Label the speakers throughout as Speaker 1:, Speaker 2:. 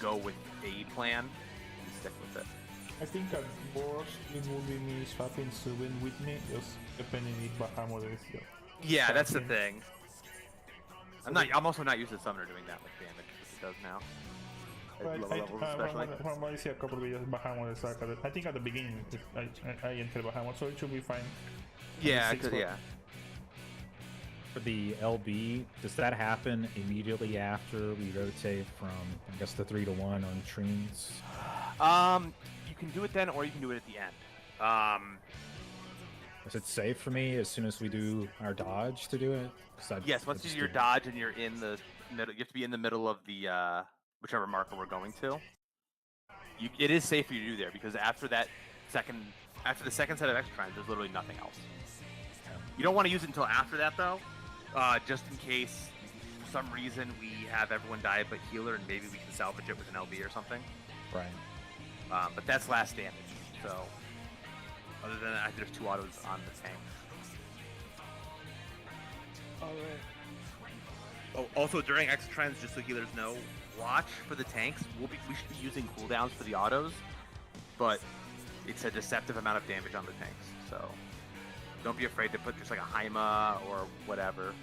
Speaker 1: go with a plan and stick with it.
Speaker 2: I think at worst it would be me swapping Subin with me, just depending if bajamos this.
Speaker 1: Yeah, that's the thing. I'm also not used to Summoner doing that much damage, which it does now. At lower levels especially.
Speaker 2: From what I see a couple of videos, Bahamut is like I think at the beginning I entered Bahamut, so it should be fine.
Speaker 1: Yeah, yeah.
Speaker 3: For the LB, does that happen immediately after we rotate from, I guess, the 3 to 1 on Treens?
Speaker 1: You can do it then, or you can do it at the end.
Speaker 3: Is it safe for me as soon as we do our dodge to do it?
Speaker 1: Yes, once you do your dodge and you're in the middle, you have to be in the middle of the whichever marker we're going to. It is safe for you to do there because after the second set of extra trials, there's literally nothing else. You don't want to use it until after that though, just in case for some reason we have everyone die but healer and maybe we can salvage it with an LB or something.
Speaker 3: Right.
Speaker 1: But that's last damage, so other than that, there's 2 autos on the tank.
Speaker 4: Alright.
Speaker 1: Oh, also during extra trends, just so healers know, watch for the tanks. We should be using cooldowns for the autos, but it's a deceptive amount of damage on the tanks, so don't be afraid to put just like a Haima or whatever.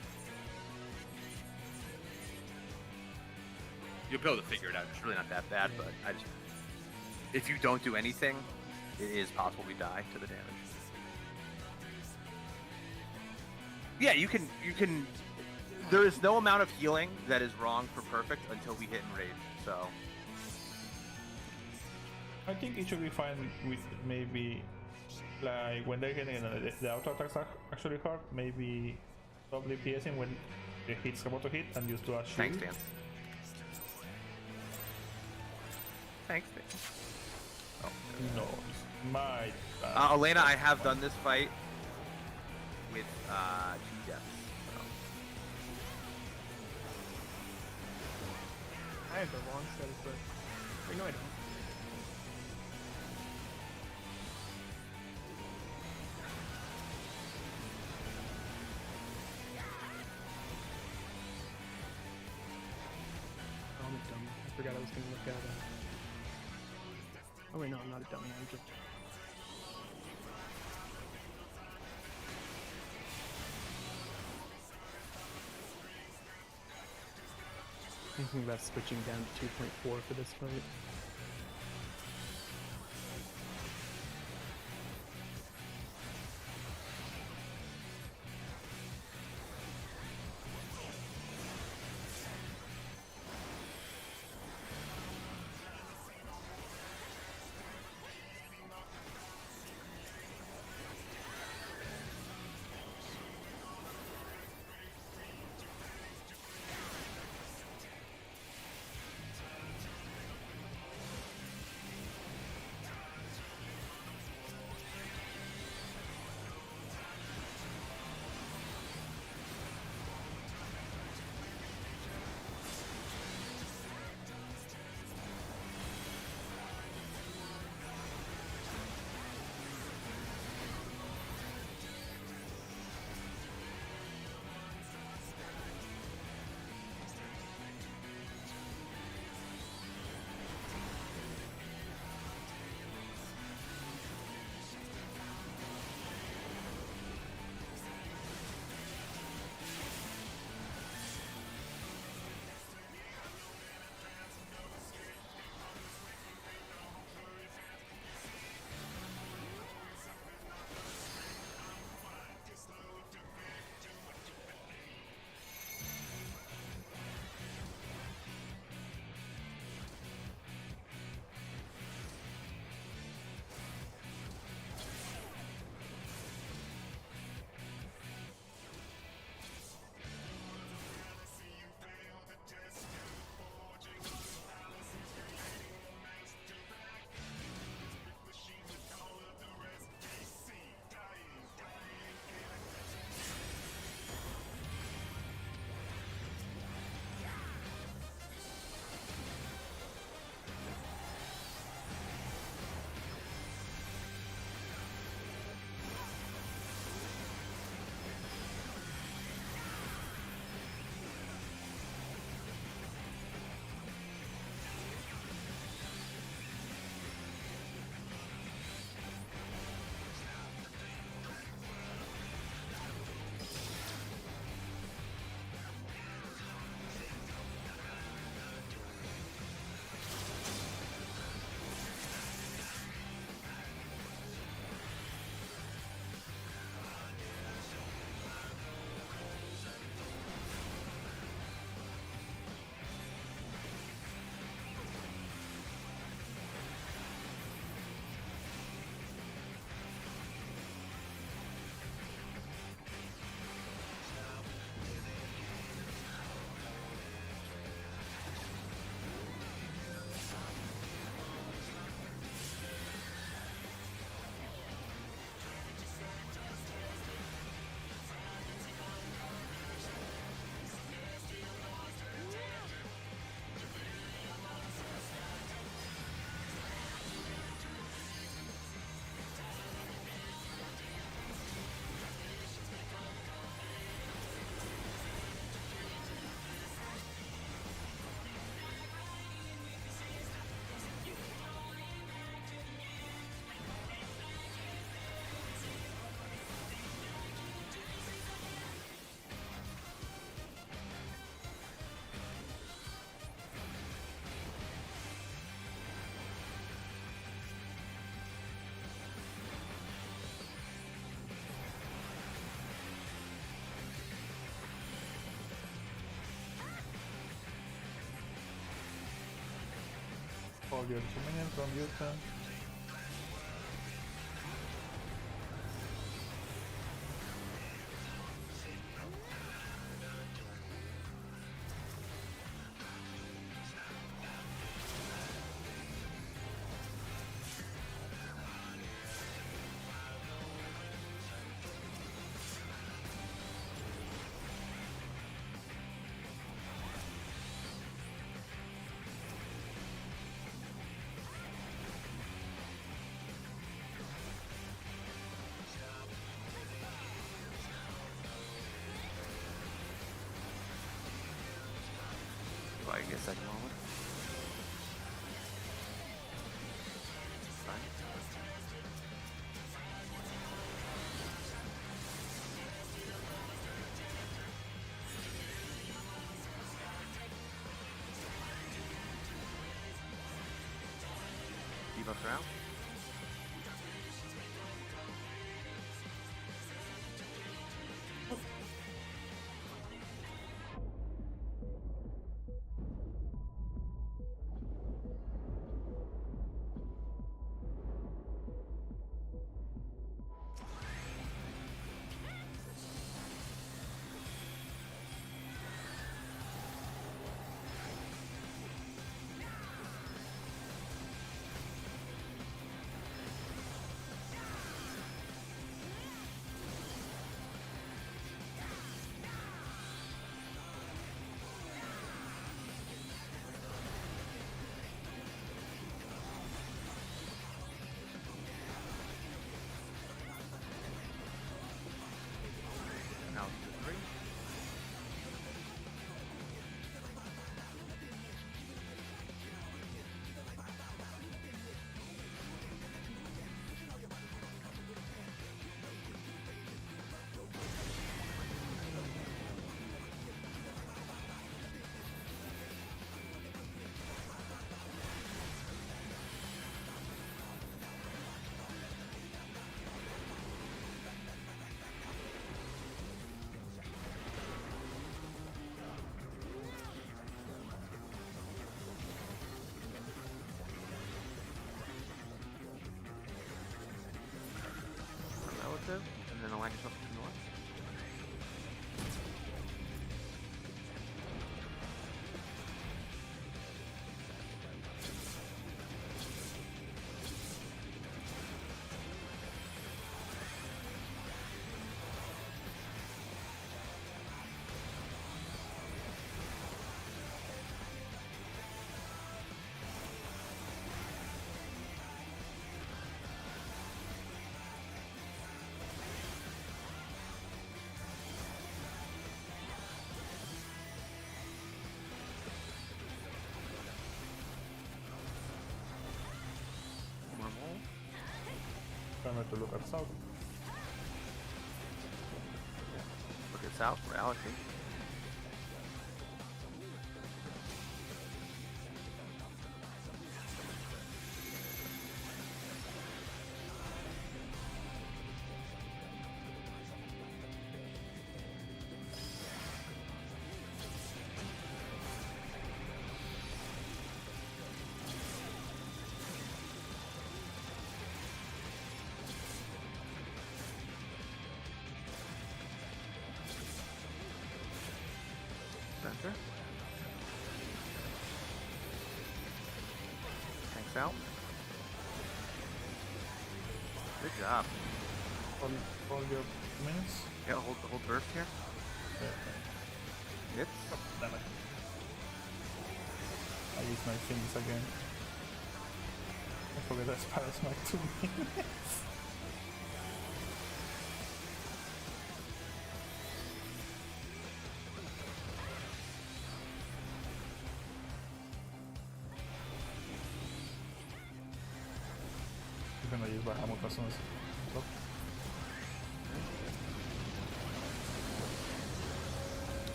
Speaker 1: You'll be able to figure it out. It's really not that bad, but if you don't do anything, it is possible we die to the damage. Yeah, you can. There is no amount of healing that is wrong for perfect until we hit enrage. So
Speaker 2: I think it should be fine with maybe like when they're getting the auto attacks are actually hard. Maybe probably PSing when the hit's about to hit and just do a shield.
Speaker 1: Thanks, Dan. Thanks, Dan. Oh,
Speaker 2: no, my
Speaker 1: Elena, I have done this fight with 2 deaths. So.
Speaker 4: I have the wrong set of birth. Wait, no, I don't. Oh, I'm a dummy. I forgot I was going to look at it. Oh wait, no, I'm not a dummy. I'm just... thinking about switching down to 2.4 for this fight.
Speaker 2: All your 2 minions from your turn.
Speaker 1: I get a second moment. Fine. Debuff around. Now to 3. Relative, and then align yourself to the north.
Speaker 2: Remember to look at south.
Speaker 1: Look at south, reality. Center. Tanks out. Good job.
Speaker 2: All your minions.
Speaker 1: Yeah, hold burst here.
Speaker 2: Yeah.
Speaker 1: Hits.
Speaker 2: Oh, damn it. I use my things again. I forget that spells my 2 minutes. I'm gonna use Bahamut as soon as look.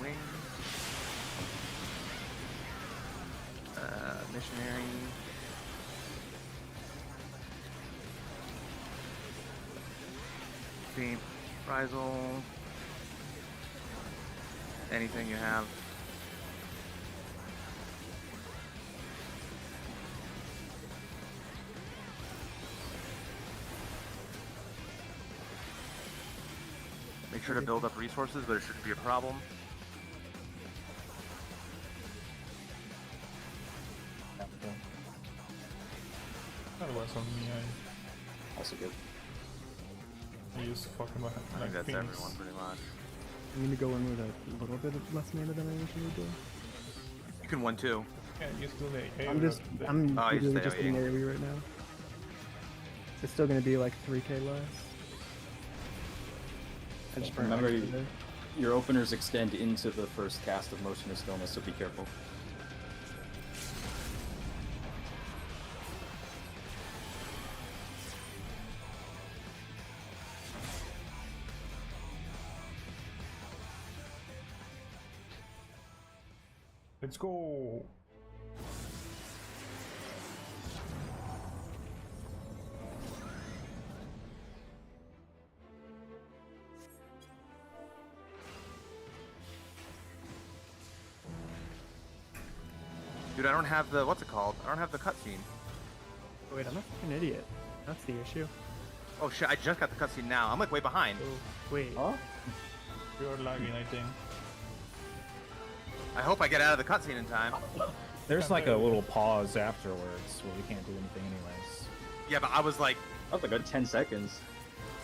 Speaker 1: Wing. Missionary. Beam. Rizal. Anything you have. Make sure to build up resources, but it shouldn't be a problem.
Speaker 2: That was on me.
Speaker 5: Also good.
Speaker 2: I used fucking my
Speaker 1: I think that's
Speaker 2: Phoenix.
Speaker 1: everyone pretty much.
Speaker 4: I'm gonna go in with a little bit of less mana than I usually do.
Speaker 1: You can 1-2.
Speaker 2: Yeah, you still the
Speaker 4: I'm just, I'm
Speaker 1: Oh, you
Speaker 4: really
Speaker 1: stay
Speaker 4: just getting
Speaker 1: AoE.
Speaker 4: AoE right now. It's still gonna be like 3k less. I just burned
Speaker 5: Remember,
Speaker 4: extra there.
Speaker 5: your openers extend into the first cast of Motion of Stillness, so be careful.
Speaker 2: Let's go.
Speaker 1: Dude, I don't have the, what's it called? I don't have the cutscene.
Speaker 4: Wait, I'm a fucking idiot. That's the issue.
Speaker 1: Oh shit, I just got the cutscene now. I'm like way behind.
Speaker 4: Oh, wait.
Speaker 5: Huh?
Speaker 2: You're lagging, I think.
Speaker 1: I hope I get out of the cutscene in time.
Speaker 3: There's like a little pause afterwards where we can't do anything anyways.
Speaker 1: Yeah, but I was like,
Speaker 5: That was a good 10 seconds.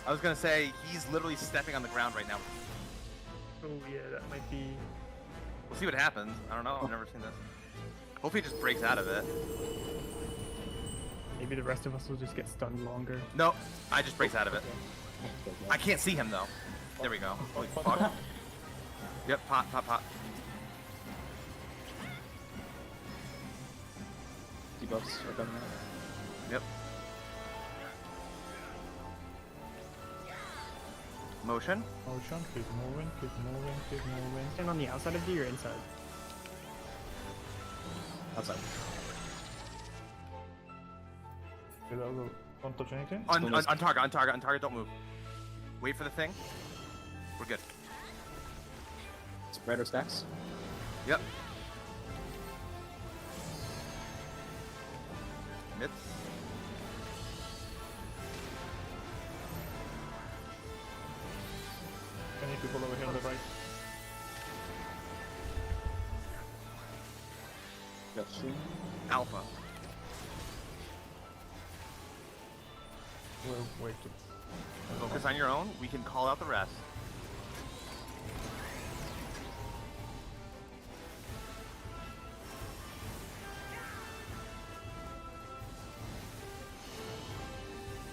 Speaker 1: I was gonna say, he's literally stepping on the ground right now.
Speaker 4: Oh yeah, that might be.
Speaker 1: We'll see what happens. I don't know, I've never seen this. Hopefully he just breaks out of it.
Speaker 4: Maybe the rest of us will just get stunned longer.
Speaker 1: No, I just breaks out of it. I can't see him though. There we go. Holy fuck. Yep, pot, pot, pot.
Speaker 5: Debuffs are coming out.
Speaker 1: Yep. Motion.
Speaker 2: Motion, keep moving, keep moving, keep moving.
Speaker 4: Stand on the outside of D or inside?
Speaker 5: Outside.
Speaker 2: Don't touch anything.
Speaker 1: On target, on target, on target, don't move. Wait for the thing. We're good.
Speaker 5: Spread or stacks?
Speaker 1: Yep. Mitts.
Speaker 2: Any people over here on the right?
Speaker 5: Gotcha.
Speaker 1: Alpha.
Speaker 2: We'll wait.
Speaker 1: Focus on your own. We can call out the rest.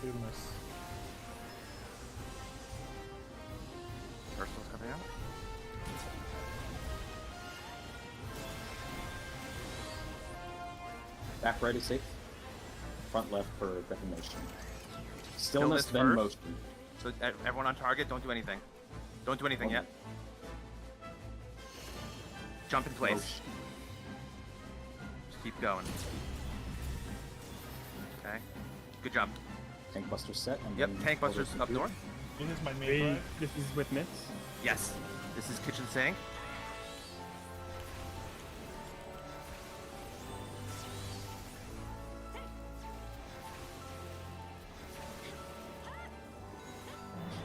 Speaker 2: Goodness.
Speaker 1: First one's coming out.
Speaker 5: Back right is safe. Front left for defamation. Stillness,
Speaker 1: this
Speaker 5: then
Speaker 1: first.
Speaker 5: motion.
Speaker 1: So everyone on target, don't do anything. Don't do anything yet. Jump in place.
Speaker 5: Motion.
Speaker 1: Just keep going. Okay. Good job.
Speaker 5: Tank Buster set. And
Speaker 1: Yep,
Speaker 5: then
Speaker 1: tank busters
Speaker 5: over
Speaker 1: up
Speaker 5: to
Speaker 1: north.
Speaker 2: This is my main
Speaker 4: Wait,
Speaker 2: drive.
Speaker 4: this is with mitts?
Speaker 1: Yes. This is kitchen sink.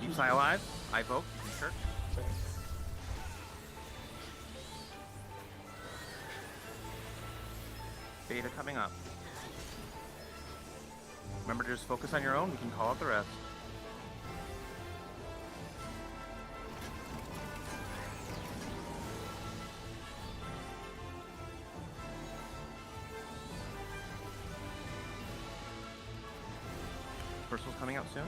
Speaker 1: Keep Psy alive. I vote. Sure. Beta coming up. Remember to just focus on your own. We can call out the rest. First one's coming out soon.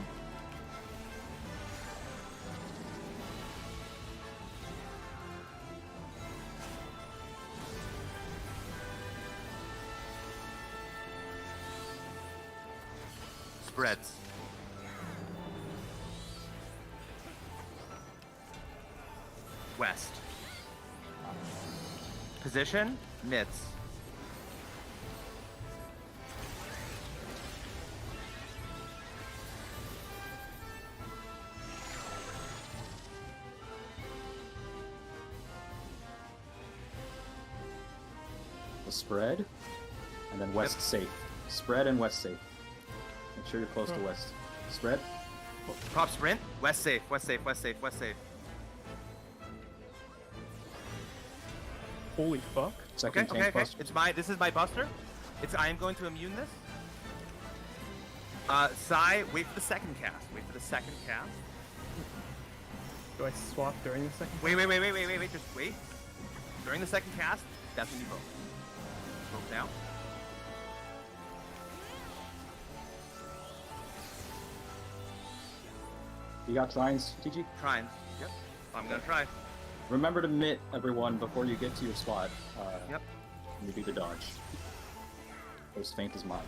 Speaker 1: Spreads. West. Position, mitts.
Speaker 5: So spread, and then west safe. Spread and west safe. Make sure you're close to west. Spread.
Speaker 1: Prop sprint. West safe. West safe. West safe. West safe.
Speaker 4: Holy fuck.
Speaker 5: Second
Speaker 1: Okay.
Speaker 5: tank buster.
Speaker 1: It's my. This is my buster. I am going to immune this. Sai, wait for the second cast. Wait for the second cast.
Speaker 4: Do I swap during the second?
Speaker 1: Wait. Just wait. During the second cast, that's when you poke. Poke now.
Speaker 5: You got trines, TG?
Speaker 1: Trying. Yep. I'm gonna try.
Speaker 5: Remember to mitt everyone before you get to your slot.
Speaker 1: Yep.
Speaker 5: When you do the dodge. First feint is mine.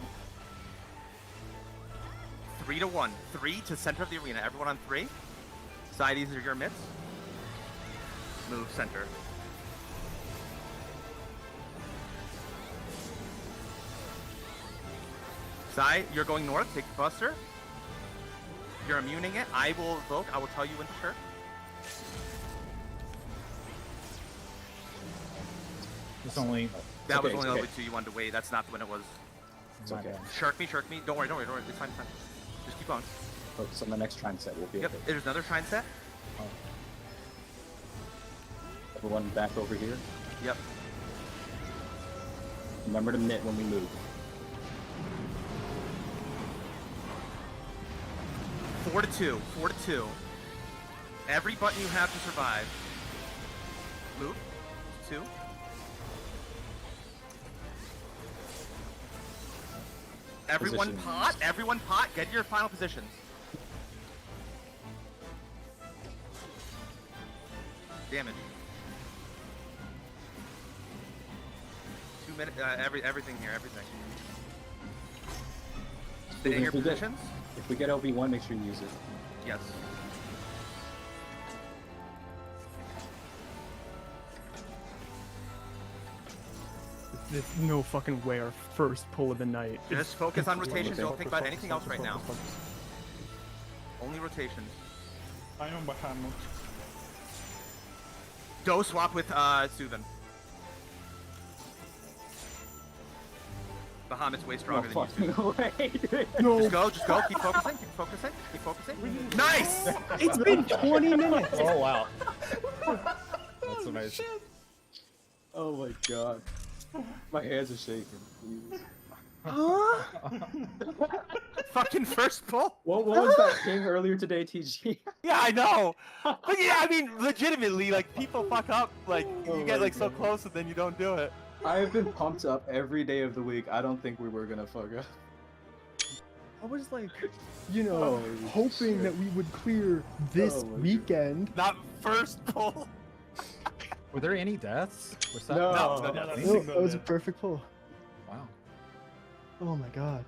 Speaker 1: 3 to 1. 3 to center of the arena. Everyone on 3. Sai, these are your mitts. Move center. Sai, you're going north. Take the buster. You're immuning it. I will evoke. I will tell you when to shirk.
Speaker 3: It's only.
Speaker 1: That was
Speaker 5: okay,
Speaker 1: only
Speaker 5: it's
Speaker 1: level
Speaker 5: okay.
Speaker 1: 2 you wanted to wait. That's not when it was.
Speaker 5: It's
Speaker 3: My
Speaker 5: okay.
Speaker 3: bad.
Speaker 1: Shirk me. Don't worry. It's fine. Just keep on.
Speaker 5: Focus on the next trine set. We'll be
Speaker 1: Yep.
Speaker 5: okay.
Speaker 1: There's another shrine set.
Speaker 5: Everyone back over here.
Speaker 1: Yep.
Speaker 5: Remember to mitt when we move.
Speaker 1: 4 to 2. 4 to 2. Every button you have to survive. Move. 2. Everyone
Speaker 5: Positions.
Speaker 1: pot. Everyone pot. Get your final positions. Damage. 2 minutes. Everything here. Everything. Stay in your positions.
Speaker 5: If we get LB1, make sure you use it.
Speaker 1: Yes.
Speaker 4: There's no fucking way our first pull of the night.
Speaker 1: Just focus on rotations. Don't think about
Speaker 2: Focus,
Speaker 1: anything else
Speaker 2: focus,
Speaker 1: right now.
Speaker 2: focus, focus.
Speaker 1: Only rotations.
Speaker 2: I'm on Bahamut.
Speaker 1: Go swap with Suvin. Bahamut's way stronger
Speaker 5: No
Speaker 1: than you.
Speaker 5: fucking way, dude.
Speaker 4: No,
Speaker 1: Just go. Keep focusing. Keep focusing. Nice.
Speaker 4: it's been 20 minutes.
Speaker 3: Oh wow. That's amazing.
Speaker 5: Oh my god. My hands are shaking. Please.
Speaker 1: Fucking first pull.
Speaker 5: What was that king earlier today, TG?
Speaker 1: Yeah, I know. But yeah, I mean, legitimately, like people fuck up. Like
Speaker 5: Oh
Speaker 1: you get
Speaker 5: my
Speaker 1: like so
Speaker 5: God.
Speaker 1: close and then you don't do it.
Speaker 5: I have been pumped up every day of the week. I don't think we were gonna fuck up.
Speaker 4: I was like, you know,
Speaker 5: Holy
Speaker 4: hoping
Speaker 5: shit.
Speaker 4: that we would clear this
Speaker 5: Oh my God.
Speaker 4: weekend.
Speaker 1: Not first pull.
Speaker 3: Were there any deaths? Was that...
Speaker 5: No.
Speaker 1: No,
Speaker 2: No,
Speaker 1: no.
Speaker 4: No, that was a perfect pull.
Speaker 3: Wow.
Speaker 4: Oh my god.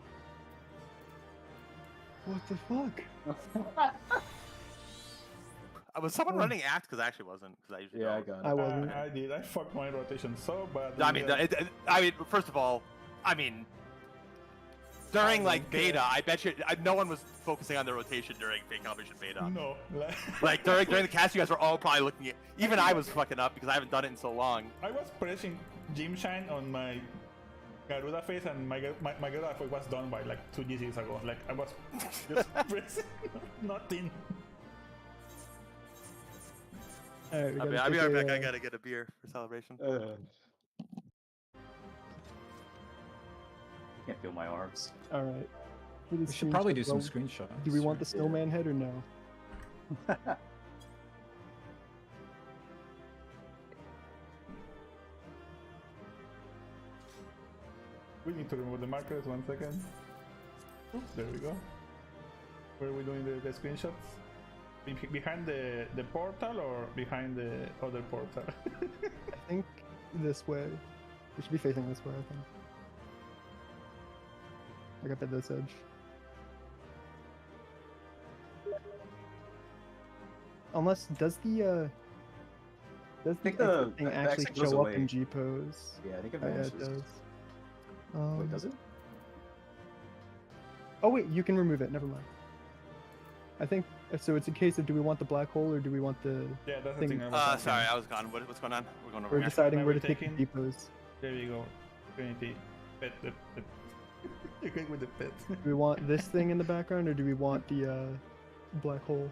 Speaker 4: What the fuck?
Speaker 1: Was someone running act? Because I actually wasn't. Because I usually
Speaker 5: Yeah, I
Speaker 1: don't.
Speaker 5: got
Speaker 4: I
Speaker 5: it.
Speaker 4: wasn't.
Speaker 2: I did. I fucked my rotation so bad.
Speaker 1: I mean, I mean, first of all, I mean, during
Speaker 2: I
Speaker 1: like
Speaker 2: don't care.
Speaker 1: beta, I bet you no one was focusing on the rotation during fake competition beta.
Speaker 2: no.
Speaker 1: Like during the cast, you guys were all probably looking at. Even I was fucking up because I haven't done it in so long.
Speaker 2: I was pressing Gym Shine on my Garuda face, and my Garuda face was done by like 2 GCs ago. Like I was just pressing nothing.
Speaker 4: Alright, we
Speaker 1: I'll
Speaker 4: gotta
Speaker 1: be
Speaker 4: take
Speaker 1: right
Speaker 4: a,
Speaker 1: back. I gotta get a beer for celebration.
Speaker 5: Can't feel my arms.
Speaker 4: Alright.
Speaker 3: We should probably do some screenshots.
Speaker 4: Do we want the snowman head or no?
Speaker 2: We need to remove the markers. 1 second. Oops, there we go. Where are we doing the screenshots? Behind the portal or behind the other portal?
Speaker 4: I think this way. We should be facing this way, I think. Like up at this edge. Unless, does the
Speaker 5: think
Speaker 4: exit
Speaker 5: the
Speaker 4: thing
Speaker 5: exit
Speaker 4: actually
Speaker 5: goes
Speaker 4: show up
Speaker 5: away.
Speaker 4: in G pose?
Speaker 5: Yeah, I think it
Speaker 4: Oh, yeah,
Speaker 5: vanishes.
Speaker 4: it does.
Speaker 5: Wait, does it?
Speaker 4: Oh wait, you can remove it. Never mind. I think so. It's a case of do we want the black hole or do we want the?
Speaker 2: Yeah, that's the
Speaker 4: Thing-
Speaker 2: thing. I was thinking.
Speaker 1: Sorry, I was gone. What's going on? We're going over
Speaker 4: We're
Speaker 1: here.
Speaker 4: deciding
Speaker 2: Now
Speaker 4: where
Speaker 2: we're
Speaker 4: to take the
Speaker 2: taking-
Speaker 4: G pose.
Speaker 2: There you go. Trinity, pet the pet. You going with the pet?
Speaker 4: Do we want this thing in the background, or do we want the black hole?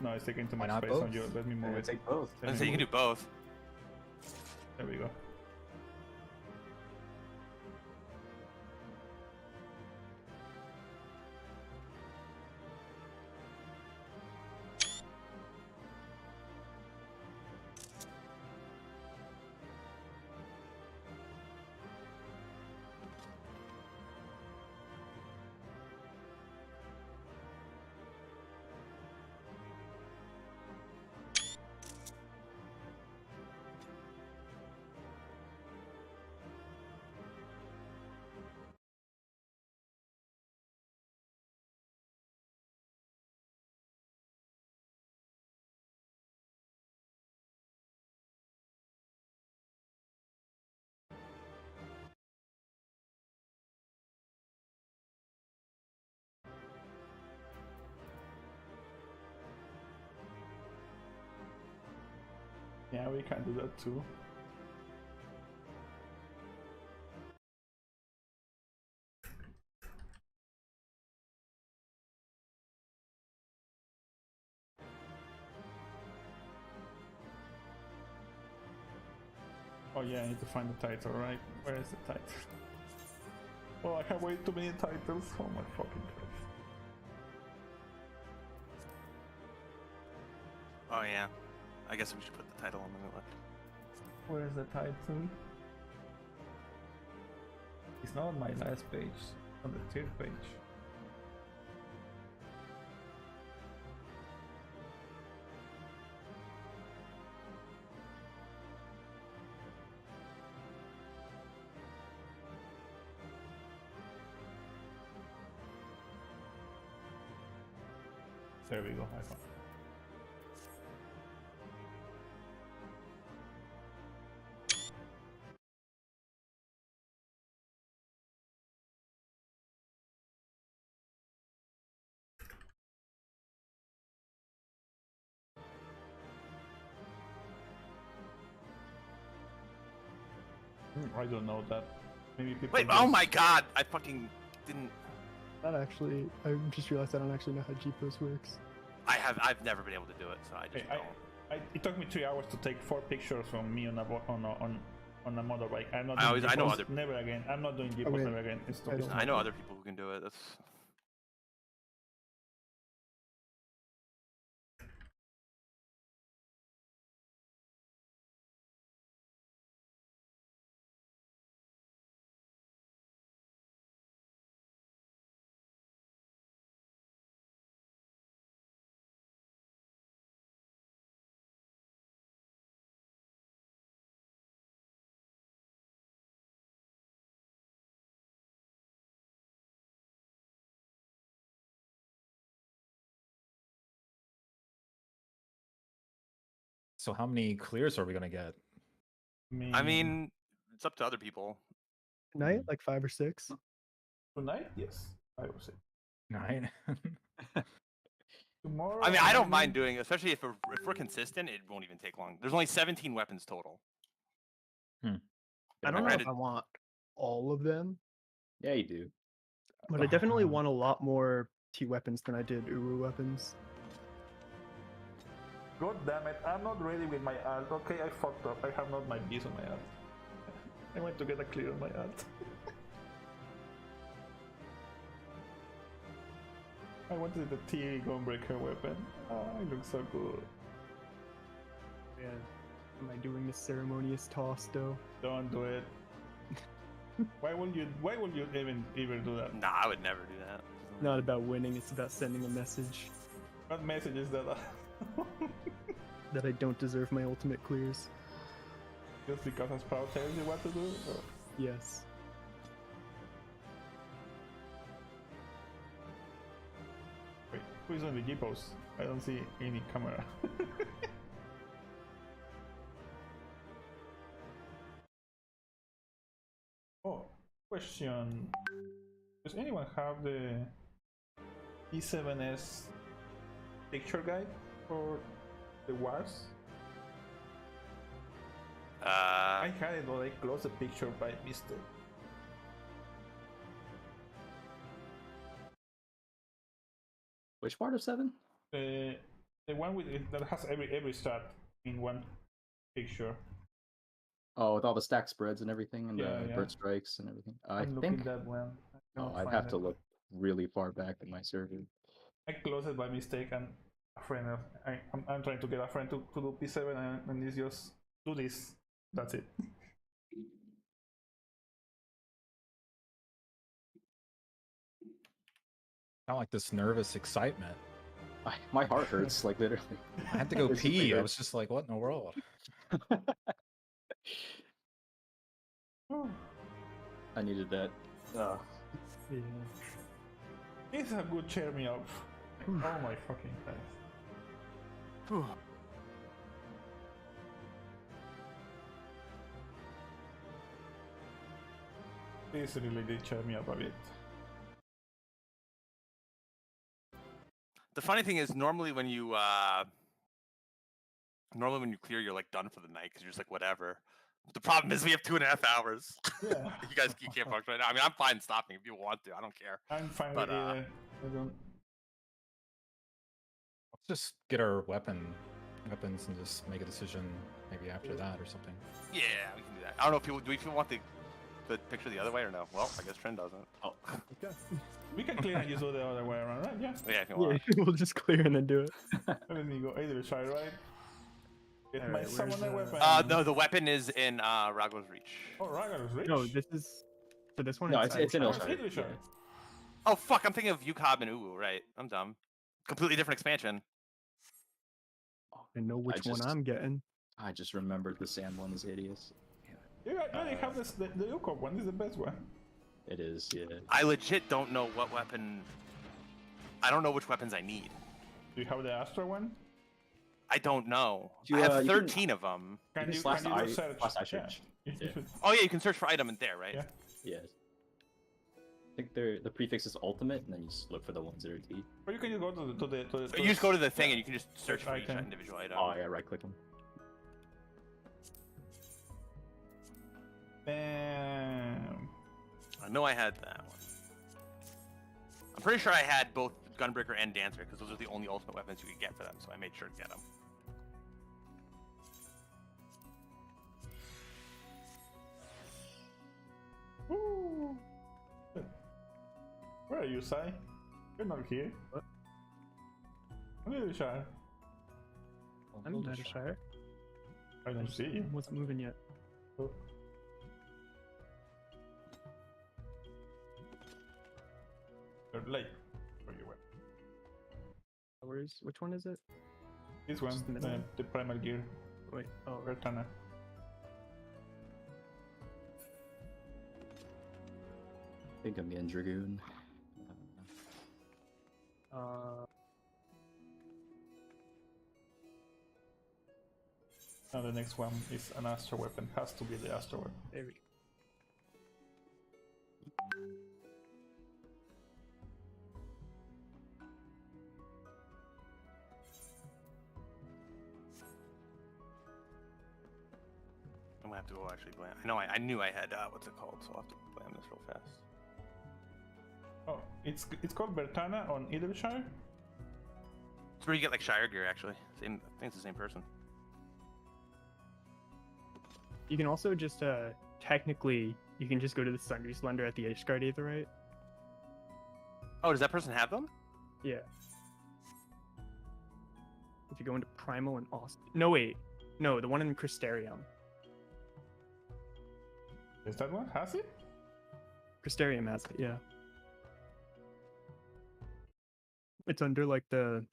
Speaker 2: No, it's taking too
Speaker 3: Why
Speaker 2: much
Speaker 3: not
Speaker 2: space on
Speaker 3: both?
Speaker 2: you. Let me move it.
Speaker 5: Take both.
Speaker 1: I say you can do both.
Speaker 2: There we go. Yeah, we can do that too. Oh yeah, I need to find the title, right? Where is the title? Oh, I have way too many titles. Oh my fucking Christ.
Speaker 1: Oh yeah. I guess we should put the title on the new one.
Speaker 2: Where is the title? It's not on my last page. It's on the third page. There we go. I found it. I don't know that. Maybe people.
Speaker 1: Wait,
Speaker 2: just-
Speaker 1: oh my god! I fucking didn't.
Speaker 4: That actually, I just realized I don't actually know how GPOS works.
Speaker 1: I've never been able to do it, so I just
Speaker 2: Hey,
Speaker 1: don't.
Speaker 2: it took me 3 hours to take 4 pictures from me on a motorbike. I'm not.
Speaker 1: I
Speaker 2: doing
Speaker 1: know
Speaker 2: GPOS,
Speaker 1: other-
Speaker 2: never again. I'm not doing GPOS
Speaker 4: Okay.
Speaker 2: never again. It's
Speaker 4: I don't-
Speaker 1: I know other people who can do it. That's.
Speaker 3: So how many clears are we gonna get?
Speaker 1: I mean, it's up to other people.
Speaker 4: Night, like 5 or 6.
Speaker 2: tonight, yes, I will say.
Speaker 3: 9.
Speaker 2: Tomorrow.
Speaker 1: I mean, I don't mind doing, especially if we're consistent, it won't even take long. There's only 17 weapons total.
Speaker 4: I don't know
Speaker 1: Granted-
Speaker 4: if I want all of them,
Speaker 5: Yeah, you do.
Speaker 4: but I definitely want a lot more T weapons than I did Uru weapons.
Speaker 2: God damn it! I'm not ready with my alt. Okay, I fucked up. I have not my bees on my alt. I went to get a clear on my alt. I wanted the T gunbreaker weapon. Oh, it looks so good.
Speaker 4: Yeah. Am I doing this ceremonious toss though?
Speaker 2: Don't do it. Why would you even do that?
Speaker 1: Nah, I would never do that.
Speaker 4: Not about winning, it's about sending a message
Speaker 2: What message is that?
Speaker 4: that I don't deserve my ultimate clears.
Speaker 2: Just because a Sprout tells you what to do? Or...
Speaker 4: Yes.
Speaker 2: Wait, who is on the G-post? I don't see any camera. Oh, question. Does anyone have the E7S picture guide for the wars? I had it, but I closed the picture by mistake.
Speaker 5: Which part of 7?
Speaker 2: The one with that has every start in one picture.
Speaker 5: Oh, with all the stack spreads and everything, and
Speaker 2: Yeah,
Speaker 5: the
Speaker 2: yeah.
Speaker 5: bird strikes and everything. I
Speaker 2: I'm looking
Speaker 5: think.
Speaker 2: that one.
Speaker 5: Oh, I'd have to look really far back in my server.
Speaker 2: I closed it by mistake, and a friend of I'm trying to get a friend to do P7, and it's just do this. That's it.
Speaker 3: Kind of like this nervous excitement.
Speaker 5: My heart hurts, like literally.
Speaker 3: I had to go
Speaker 5: It's
Speaker 3: pee. I
Speaker 5: weird.
Speaker 3: was just like, what in the world?
Speaker 5: I needed that.
Speaker 4: Yeah.
Speaker 2: It's a good cheer me up. Oh my fucking Christ. This really did cheer me up a bit.
Speaker 1: The funny thing is, normally when you clear, you're like done for the night because you're just like whatever. The problem is we have 2.5 hours.
Speaker 2: Yeah.
Speaker 1: you can't function right now. I mean, I'm fine stopping if you want to. I don't care.
Speaker 2: I'm fine
Speaker 1: But,
Speaker 2: with it. I don't.
Speaker 3: Let's just get our weapons and just make a decision maybe after that or something.
Speaker 1: Yeah, we can do that. I don't know if people do. If you want the picture the other way or no? Well, I guess Trent doesn't. Oh,
Speaker 4: Okay.
Speaker 2: We can clear and just do the other way around, right? Yeah.
Speaker 1: yeah, if you
Speaker 4: Yeah,
Speaker 1: want.
Speaker 4: we'll just clear and then do it.
Speaker 2: Let me go either side, right? Get my
Speaker 4: Alright,
Speaker 2: summoner
Speaker 4: where's,
Speaker 2: weapon.
Speaker 1: No, the weapon is in Raglar's Reach.
Speaker 2: Oh, Ragar's rich.
Speaker 4: No, this is for this one.
Speaker 5: No, it's in
Speaker 2: Oh,
Speaker 5: Ilshire.
Speaker 2: it's Ilshire.
Speaker 1: Oh fuck, I'm thinking of Yukab and Uwu. Right, I'm dumb. Completely different expansion.
Speaker 4: I know which one I'm getting.
Speaker 5: I just remembered the sand one is hideous.
Speaker 2: You already have this, the Yukop one. This is the best one.
Speaker 5: It is, yeah.
Speaker 1: I legit don't know what weapon. I don't know which weapons I need.
Speaker 2: Do you have the Astra one?
Speaker 1: I don't know.
Speaker 5: You,
Speaker 1: I have
Speaker 5: you can-
Speaker 1: 13 of them.
Speaker 2: Can you
Speaker 5: slash
Speaker 2: do
Speaker 5: I-
Speaker 2: search?
Speaker 5: slash I
Speaker 2: Yeah.
Speaker 5: search.
Speaker 2: You
Speaker 5: Yeah.
Speaker 2: should-
Speaker 1: Oh yeah, you can search for item in there, right?
Speaker 2: Yeah.
Speaker 5: Yeah. I think the prefix is ultimate, and then you just look for the ones that are T.
Speaker 2: Or you can just go to the.
Speaker 1: You just go to the thing and you can just search for each
Speaker 2: Item.
Speaker 1: individual item.
Speaker 5: Oh yeah, right click them.
Speaker 2: Damn.
Speaker 1: I know I had that one. I'm pretty sure I had both Gunbreaker and Dancer because those are the only ultimate weapons you could get for them, so I made sure to get them.
Speaker 2: Woo. Where are you, Sai? You're not here.
Speaker 4: What?
Speaker 2: I'm in the Shire.
Speaker 4: I'm in Nethershire.
Speaker 2: I don't see you.
Speaker 4: Wasn't moving yet.
Speaker 2: Oh. You're late. Where you went?
Speaker 4: Which one is it?
Speaker 2: This one,
Speaker 4: Just the middle one?
Speaker 2: the primal gear.
Speaker 4: Wait. Oh, right.
Speaker 2: Vertana.
Speaker 5: I think I'm getting Dragoon.
Speaker 2: Now the next one is an Astra weapon. Has to be the Astra weapon.
Speaker 4: There we go.
Speaker 1: I'm gonna have to go actually blam. I knew I had what's it called, so I'll have to blam this real fast.
Speaker 2: Oh, it's called Vertana on Idleshire.
Speaker 1: It's where you get like Shire gear actually. Same, I think it's the same person.
Speaker 4: You can also just technically you can just go to the Sundry Slender at the Ishgard either, right?
Speaker 1: Oh, does that person have them?
Speaker 4: Yeah. If you go into Primal and Austin. No wait. No, the one in Crystarium.
Speaker 2: Is that one? Has it?
Speaker 4: Crystarium has it, yeah. It's under like the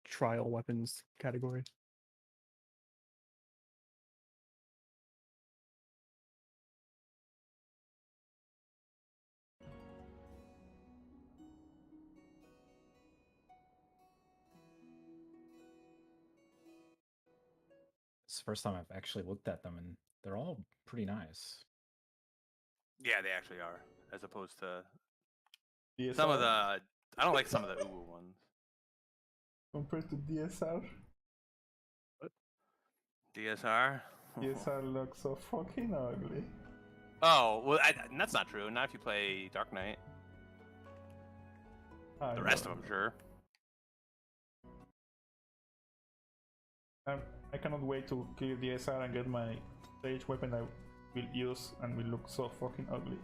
Speaker 4: trial weapons category.
Speaker 3: It's the first time I've actually looked at them, and they're all pretty nice.
Speaker 1: Yeah, they actually are. As opposed to
Speaker 2: DSR
Speaker 1: some of the, I don't like some of the Uwu ones.
Speaker 2: compared to DSR.
Speaker 1: DSR.
Speaker 2: ESR looks so fucking ugly.
Speaker 6: Oh, well, that's not true. Not if you play Dark Knight.
Speaker 2: I
Speaker 6: The rest of
Speaker 2: don't
Speaker 6: them, sure.
Speaker 2: I cannot wait to clear the SR and get my stage weapon I will use and will look so fucking ugly.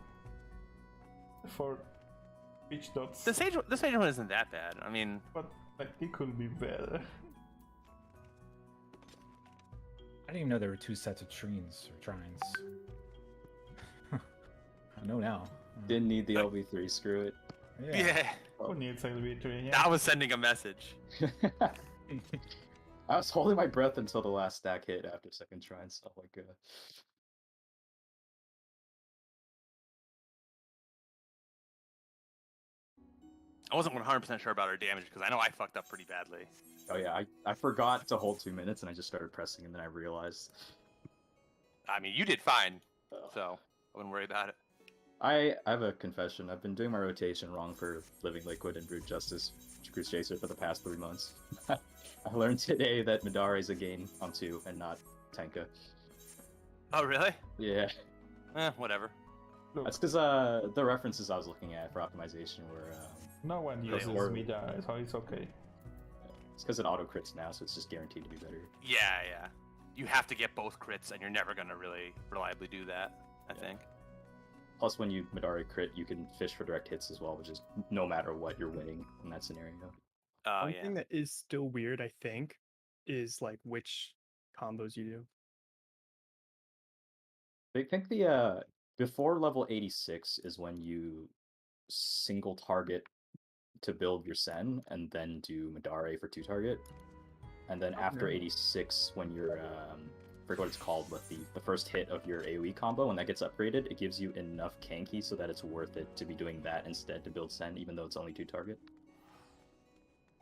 Speaker 2: For pitch dots.
Speaker 6: The sage one isn't that bad. I mean,
Speaker 2: But like it could be better.
Speaker 3: I didn't even know there were two sets of trines or trines. I know now.
Speaker 5: Didn't need the LB3, screw it.
Speaker 6: yeah.
Speaker 2: Who needs LB3? Yeah.
Speaker 6: I was sending a message.
Speaker 5: I was holding my breath until the last stack hit after second try and stuff like that.
Speaker 6: I wasn't 100% sure about our damage because I know I fucked up pretty badly.
Speaker 5: Oh yeah, I forgot to hold 2 minutes and I just started pressing and then I realized.
Speaker 6: I mean, you did fine,
Speaker 5: Ugh.
Speaker 6: so I wouldn't worry about it.
Speaker 5: I have a confession. I've been doing my rotation wrong for Living Liquid and Brute Justice Cruise Chaser for the past 3 months. I learned today that Midare is a gain on 2 and not Tenka.
Speaker 6: Oh, really?
Speaker 5: Yeah,
Speaker 6: Whatever.
Speaker 2: Look,
Speaker 5: that's because the references I was looking at for optimization were
Speaker 2: no one uses
Speaker 5: horrible.
Speaker 2: Midare, so it's okay.
Speaker 5: it's because it auto crits now, so it's just guaranteed to be better.
Speaker 6: Yeah. You have to get both crits, and you're never gonna really reliably do that, I think.
Speaker 5: Plus, when you Midare crit, you can fish for direct hits as well, which is no matter what, you're winning in that scenario.
Speaker 6: Oh,
Speaker 4: One
Speaker 6: yeah.
Speaker 4: thing that is still weird, I think, is like which combos you do.
Speaker 5: I think the before level 86 is when you single target to build your Sen and then do Midare for 2 target. And then after
Speaker 4: Okay.
Speaker 5: 86, when you're I forget what it's called, but the first hit of your AoE combo, when that gets upgraded, it gives you enough Kanki so that it's worth it to be doing that instead to build Sen, even though it's only 2 target.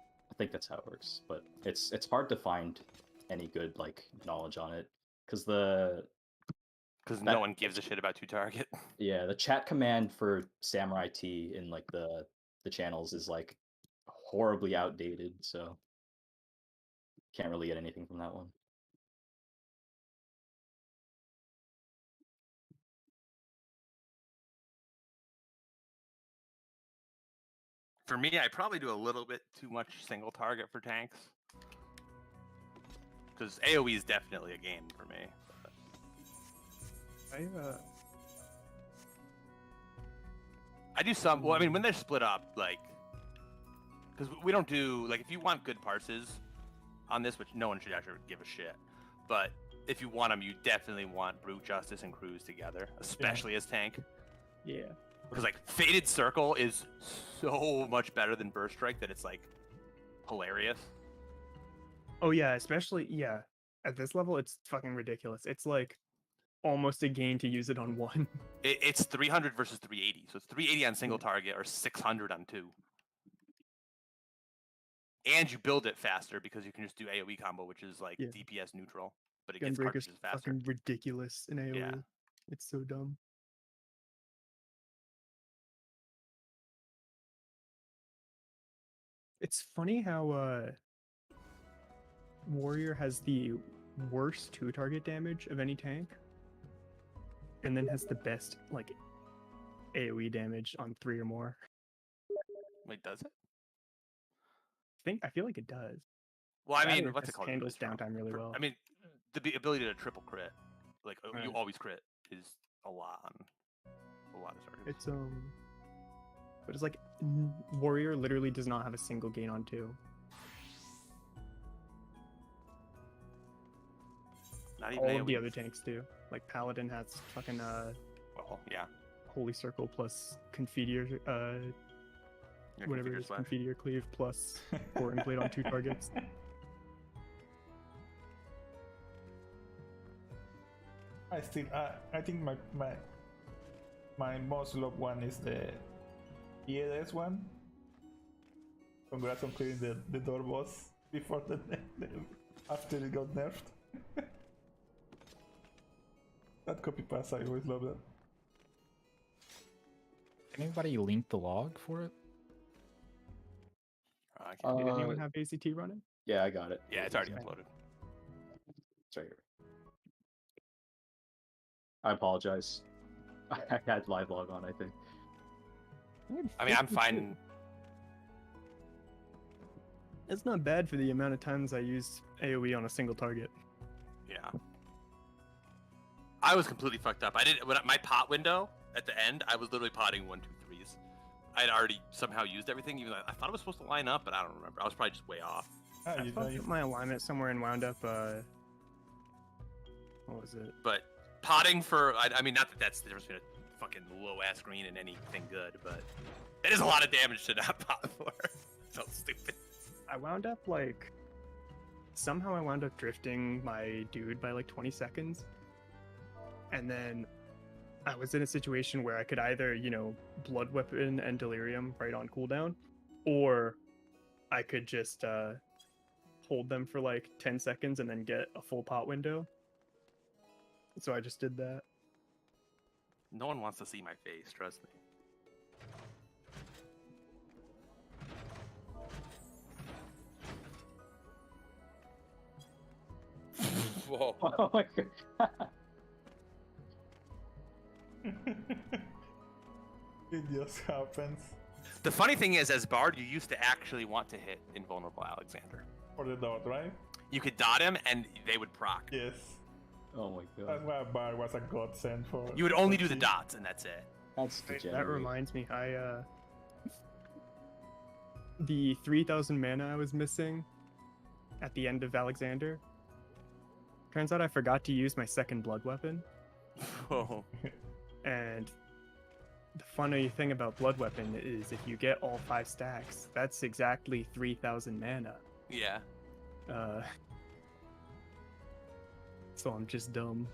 Speaker 5: I think that's how it works, but it's hard to find any good like knowledge on it because
Speaker 6: Because no one gives a shit about 2 target.
Speaker 5: yeah, the chat command for Samurai T in like the channels is like horribly outdated, so can't really get anything from that one.
Speaker 6: For me, I probably do a little bit too much single target for tanks. Because AoE is definitely a game for me. I do some. Well, I mean, when they're split up, like, because we don't do like if you want good parses on this, which no one should actually give a shit. But if you want them, you definitely want Brute Justice and Cruise together, especially as tank.
Speaker 4: Yeah.
Speaker 6: Because like Fated Circle is so much better than Burst Strike that it's like hilarious.
Speaker 4: Oh yeah, especially at this level, it's fucking ridiculous. It's like almost a gain to use it on 1.
Speaker 6: It's 300 versus 380, so it's 380 on single target or 600 on 2. And you build it faster because you can just do AoE combo, which is like
Speaker 4: Yeah.
Speaker 6: DPS neutral, but it gets
Speaker 4: Gunbreaker's
Speaker 6: cartridges faster.
Speaker 4: fucking ridiculous in AoE.
Speaker 6: Yeah.
Speaker 4: It's so dumb. It's funny how Warrior has the worst 2 target damage of any tank, and then has the best like AoE damage on 3 or more.
Speaker 6: Wait, does it?
Speaker 4: I feel like it does.
Speaker 6: Well, I
Speaker 4: That
Speaker 6: mean,
Speaker 4: or
Speaker 6: what's it
Speaker 4: just
Speaker 6: called?
Speaker 4: handles
Speaker 6: It's from-
Speaker 4: downtime really well.
Speaker 6: I mean, the ability to triple crit, like you
Speaker 4: Right.
Speaker 6: always crit, is a lot on a lot of targets.
Speaker 4: It's but it's like Warrior literally does not have a single gain on 2.
Speaker 6: Not even
Speaker 4: All
Speaker 6: AoE.
Speaker 4: of the other tanks do. Like Paladin has fucking
Speaker 6: Well, yeah.
Speaker 4: Holy Circle plus Confeteor
Speaker 6: Your
Speaker 4: whatever it
Speaker 6: configure
Speaker 4: is,
Speaker 6: slash.
Speaker 4: Confeteor Cleave plus Fortin Blade on 2 targets.
Speaker 2: I think my most loved one is the ELS one. Congrats on clearing the door boss before after it got nerfed. That copy pass, I always love that.
Speaker 3: Can anybody link the log for it?
Speaker 6: I can't do
Speaker 4: Did
Speaker 6: that.
Speaker 4: anyone have ACT running?
Speaker 5: Yeah, I got it.
Speaker 6: Yeah, it's already
Speaker 4: Okay.
Speaker 6: uploaded.
Speaker 5: It's right here. I apologize. I had live log on, I think.
Speaker 6: I mean, I'm fine.
Speaker 4: It's not bad for the amount of times I used AoE on a single target.
Speaker 6: Yeah. I was completely fucked up. I didn't. When my pot window at the end, I was literally potting 1, 2, 3s. I had already somehow used everything. Even though I thought it was supposed to line up, but I don't remember. I was probably just way off.
Speaker 2: Ah,
Speaker 4: I
Speaker 2: you,
Speaker 4: fucked
Speaker 2: you,
Speaker 4: up my alignment somewhere and wound up. What was it?
Speaker 6: But potting for, I mean, not that that's the difference between a fucking low ass green and anything good, but it is a lot of damage to not pot for. So stupid.
Speaker 4: I wound up like somehow I wound up drifting my dude by like 20 seconds. And then I was in a situation where I could either, you know, blood weapon and delirium right on cooldown, or I could just hold them for like 10 seconds and then get a full pot window. So I just did that.
Speaker 6: No one wants to see my face, trust me. Whoa.
Speaker 5: Oh my god.
Speaker 2: it just happens.
Speaker 6: The funny thing is, as Bard, you used to actually want to hit Invulnerable Alexander.
Speaker 2: For the dot, right?
Speaker 6: You could dot him, and they would proc.
Speaker 2: Yes.
Speaker 5: Oh my god.
Speaker 2: That's why Bar was a godsend for.
Speaker 6: You would only do
Speaker 2: for
Speaker 6: the
Speaker 2: cheap.
Speaker 6: dots, and that's it.
Speaker 5: That's
Speaker 4: Wait,
Speaker 5: degenerate.
Speaker 4: that reminds me, the 3,000 mana I was missing at the end of Alexander. Turns out I forgot to use my second blood weapon.
Speaker 6: Whoa.
Speaker 4: And the funny thing about blood weapon is if you get all 5 stacks, that's exactly 3,000 mana.
Speaker 6: Yeah.
Speaker 4: So I'm just dumb.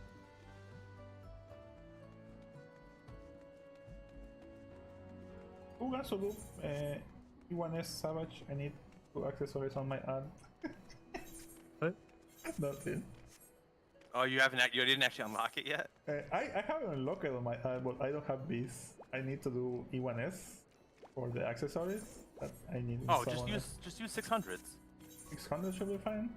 Speaker 2: Who wants to do E1S Savage? I need 2 accessories on my ad.
Speaker 4: What?
Speaker 2: That's it.
Speaker 6: Oh, you didn't actually unlock it yet?
Speaker 2: I haven't unlocked it on my ad, but I don't have this. I need to do E1S for the accessories. That I need. in
Speaker 6: Oh,
Speaker 2: someone
Speaker 6: just use 600s.
Speaker 2: 600 should be fine.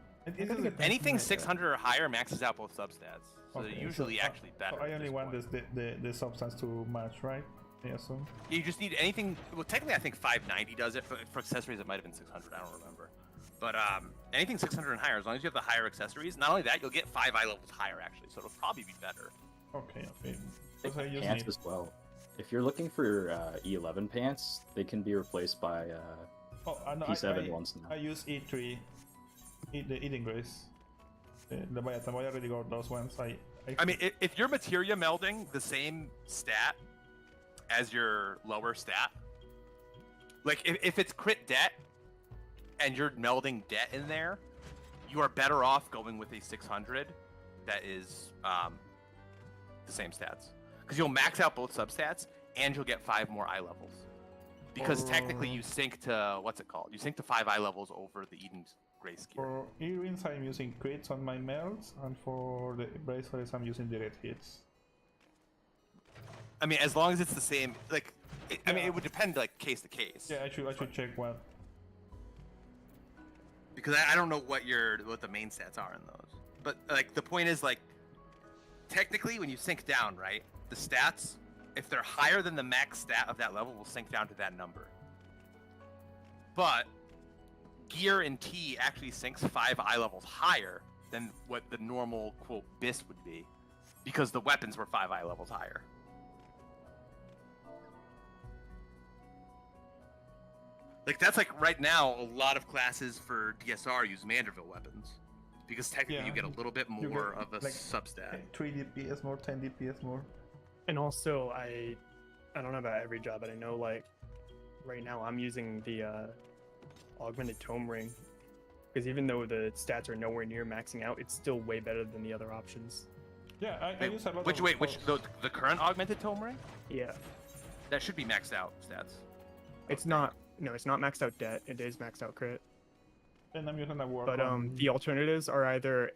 Speaker 6: Anything 600 or higher maxes out both substats. So they're usually actually better.
Speaker 2: So I
Speaker 6: at
Speaker 2: only
Speaker 6: this
Speaker 2: want
Speaker 6: point.
Speaker 2: the substance to match, right? I assume.
Speaker 6: You just need anything. Well, technically, I think 590 does it. For accessories, it might have been 600. I don't remember. But anything 600 and higher, as long as you have the higher accessories, not only that, you'll get 5 eye levels higher actually. So it'll probably be better.
Speaker 2: Okay.
Speaker 5: Like
Speaker 2: I use
Speaker 5: pants
Speaker 2: need-
Speaker 5: as well. If you're looking for E11 pants, they can be replaced by
Speaker 2: no,
Speaker 5: P7 ones now.
Speaker 2: I use E3, the Eating Grace. The Leviathan, I already got those ones.
Speaker 6: I mean, if you're materia melding the same stat as your lower stat, like if it's crit debt and you're melding debt in there, you are better off going with a 600 that is the same stats. Because you'll max out both substats and you'll get 5 more eye levels. Because technically you sync to, what's it called? You sync to 5 eye levels over the Eden Grace gear.
Speaker 2: For earrings, I'm using crits on my melts, and for the bracelets, I'm using direct hits.
Speaker 6: I mean, as long as it's the same, like, I mean, it would depend, like, case to case.
Speaker 2: Yeah, I should check what.
Speaker 6: Because I don't know what the main stats are in those. But, like, the point is, like, technically, when you sync down, right, the stats, if they're higher than the max stat of that level, will sync down to that number. But gear and T actually syncs 5 eye levels higher than what the normal, quote, BIS would be, because the weapons were 5 eye levels higher. Like, that's like, right now, a lot of classes for DSR use Manderville weapons. Because technically you get a little bit more of a substat.
Speaker 2: 3 DPS more, 10 DPS more.
Speaker 4: And also, I don't know about every job, but I know, like, right now I'm using the augmented tome ring. Because even though the stats are nowhere near maxing out, it's still way better than the other options.
Speaker 2: Yeah, I use a lot
Speaker 6: Which the current augmented tome ring?
Speaker 4: Yeah.
Speaker 6: That should be maxed out stats.
Speaker 4: It's not. No, it's not maxed out debt. It is maxed out crit.
Speaker 2: And I'm using a work
Speaker 4: But
Speaker 2: on...
Speaker 4: the alternatives are either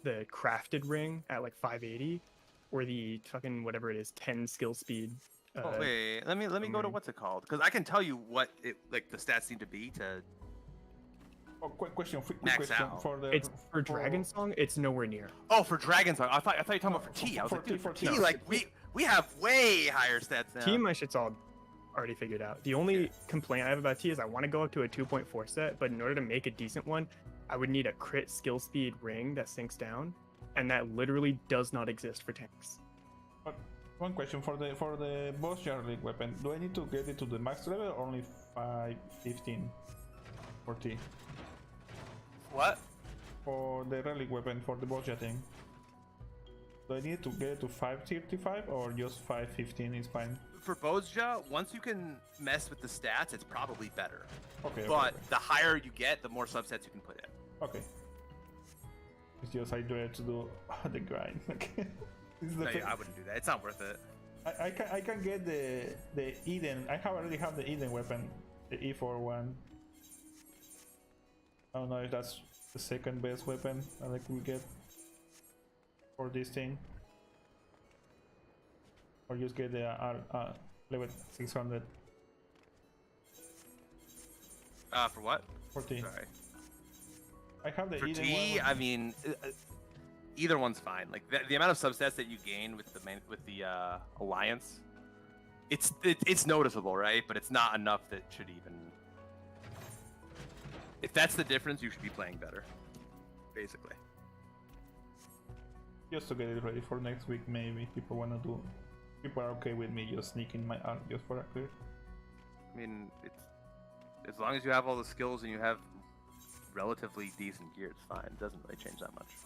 Speaker 4: the crafted ring at like 580, or the fucking whatever it is 10 skill speed.
Speaker 6: Wait, let me go to what's it called, because I can tell you what the stats need to be to
Speaker 2: Oh, quick question. Quick
Speaker 6: Max
Speaker 2: question
Speaker 6: out.
Speaker 2: for the.
Speaker 4: It's for Dragon Song. It's nowhere near.
Speaker 6: Oh, for Dragon Song. I thought you were talking about for
Speaker 2: For-
Speaker 6: T. I was
Speaker 2: for
Speaker 6: like, dude,
Speaker 2: T,
Speaker 6: for
Speaker 2: for
Speaker 6: T,
Speaker 2: T.
Speaker 6: like we have way higher stats now.
Speaker 4: T, my shit's all already figured out. The only complaint I have about T is I want to go up to a 2.4 set, but in order to make a decent one, I would need a crit skill speed ring that sinks down, and that literally does not exist for tanks.
Speaker 2: But one question for the boss Jarlic weapon. Do I need to get it to the max level or only 515 for T?
Speaker 6: What?
Speaker 2: For the relic weapon for the boss jetting. Do I need to get it to 535 or just 515 is fine?
Speaker 6: For Bozja, once you can mess with the stats, it's probably better.
Speaker 2: Okay.
Speaker 6: But
Speaker 2: okay.
Speaker 6: the higher you get, the more subsets you can put in.
Speaker 2: Okay. It's just I dread to do the grind. This is the
Speaker 6: No,
Speaker 2: thing.
Speaker 6: I wouldn't do that. It's not worth it.
Speaker 2: I can get the Eden. I already have the Eden weapon, the E4 one. I don't know if that's the second best weapon that I could get for this thing, or just get the level 600
Speaker 6: For what?
Speaker 2: for T.
Speaker 6: Sorry.
Speaker 2: I have the
Speaker 6: For
Speaker 2: Eden
Speaker 6: T,
Speaker 2: one.
Speaker 6: I mean, either one's fine. Like the amount of subsets that you gain with the alliance, it's noticeable, right? But it's not enough that should even. If that's the difference, you should be playing better, basically.
Speaker 2: Just to get it ready for next week, maybe people wanna do. People are okay with me just sneaking my art just for a clear.
Speaker 6: I mean, it's as long as you have all the skills and you have relatively decent gear, it's fine. It doesn't really change that much.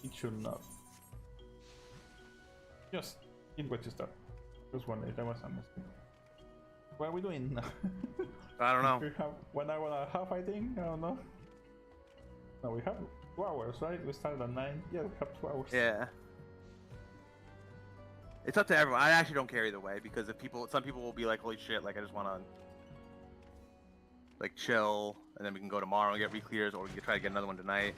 Speaker 2: It should not. Just in what you start. Just one day, that was a mistake. What are we doing now?
Speaker 6: I don't know.
Speaker 2: We have 1 hour and a half, I think. I don't know. No, we have 2 hours, right? We started at 9. Yeah, we have 2 hours.
Speaker 6: Yeah. It's up to everyone. I actually don't care either way because if some people will be like, "Holy shit!" Like I just want to like chill, and then we can go tomorrow and get re-clears, or we can try to get another one tonight.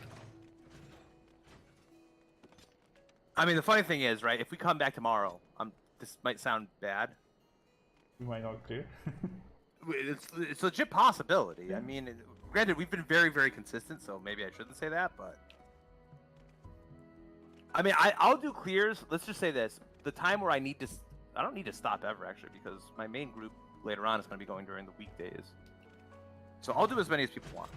Speaker 6: I mean, the funny thing is, right? If we come back tomorrow, this might sound bad.
Speaker 2: We might not clear.
Speaker 6: It's a legit possibility. I mean, granted, we've been very, very consistent, so maybe I shouldn't say that, but I mean, I'll do clears. Let's just say this: the time where I don't need to stop ever actually, because my main group later on is going to be going during the weekdays. So I'll do as many as people want.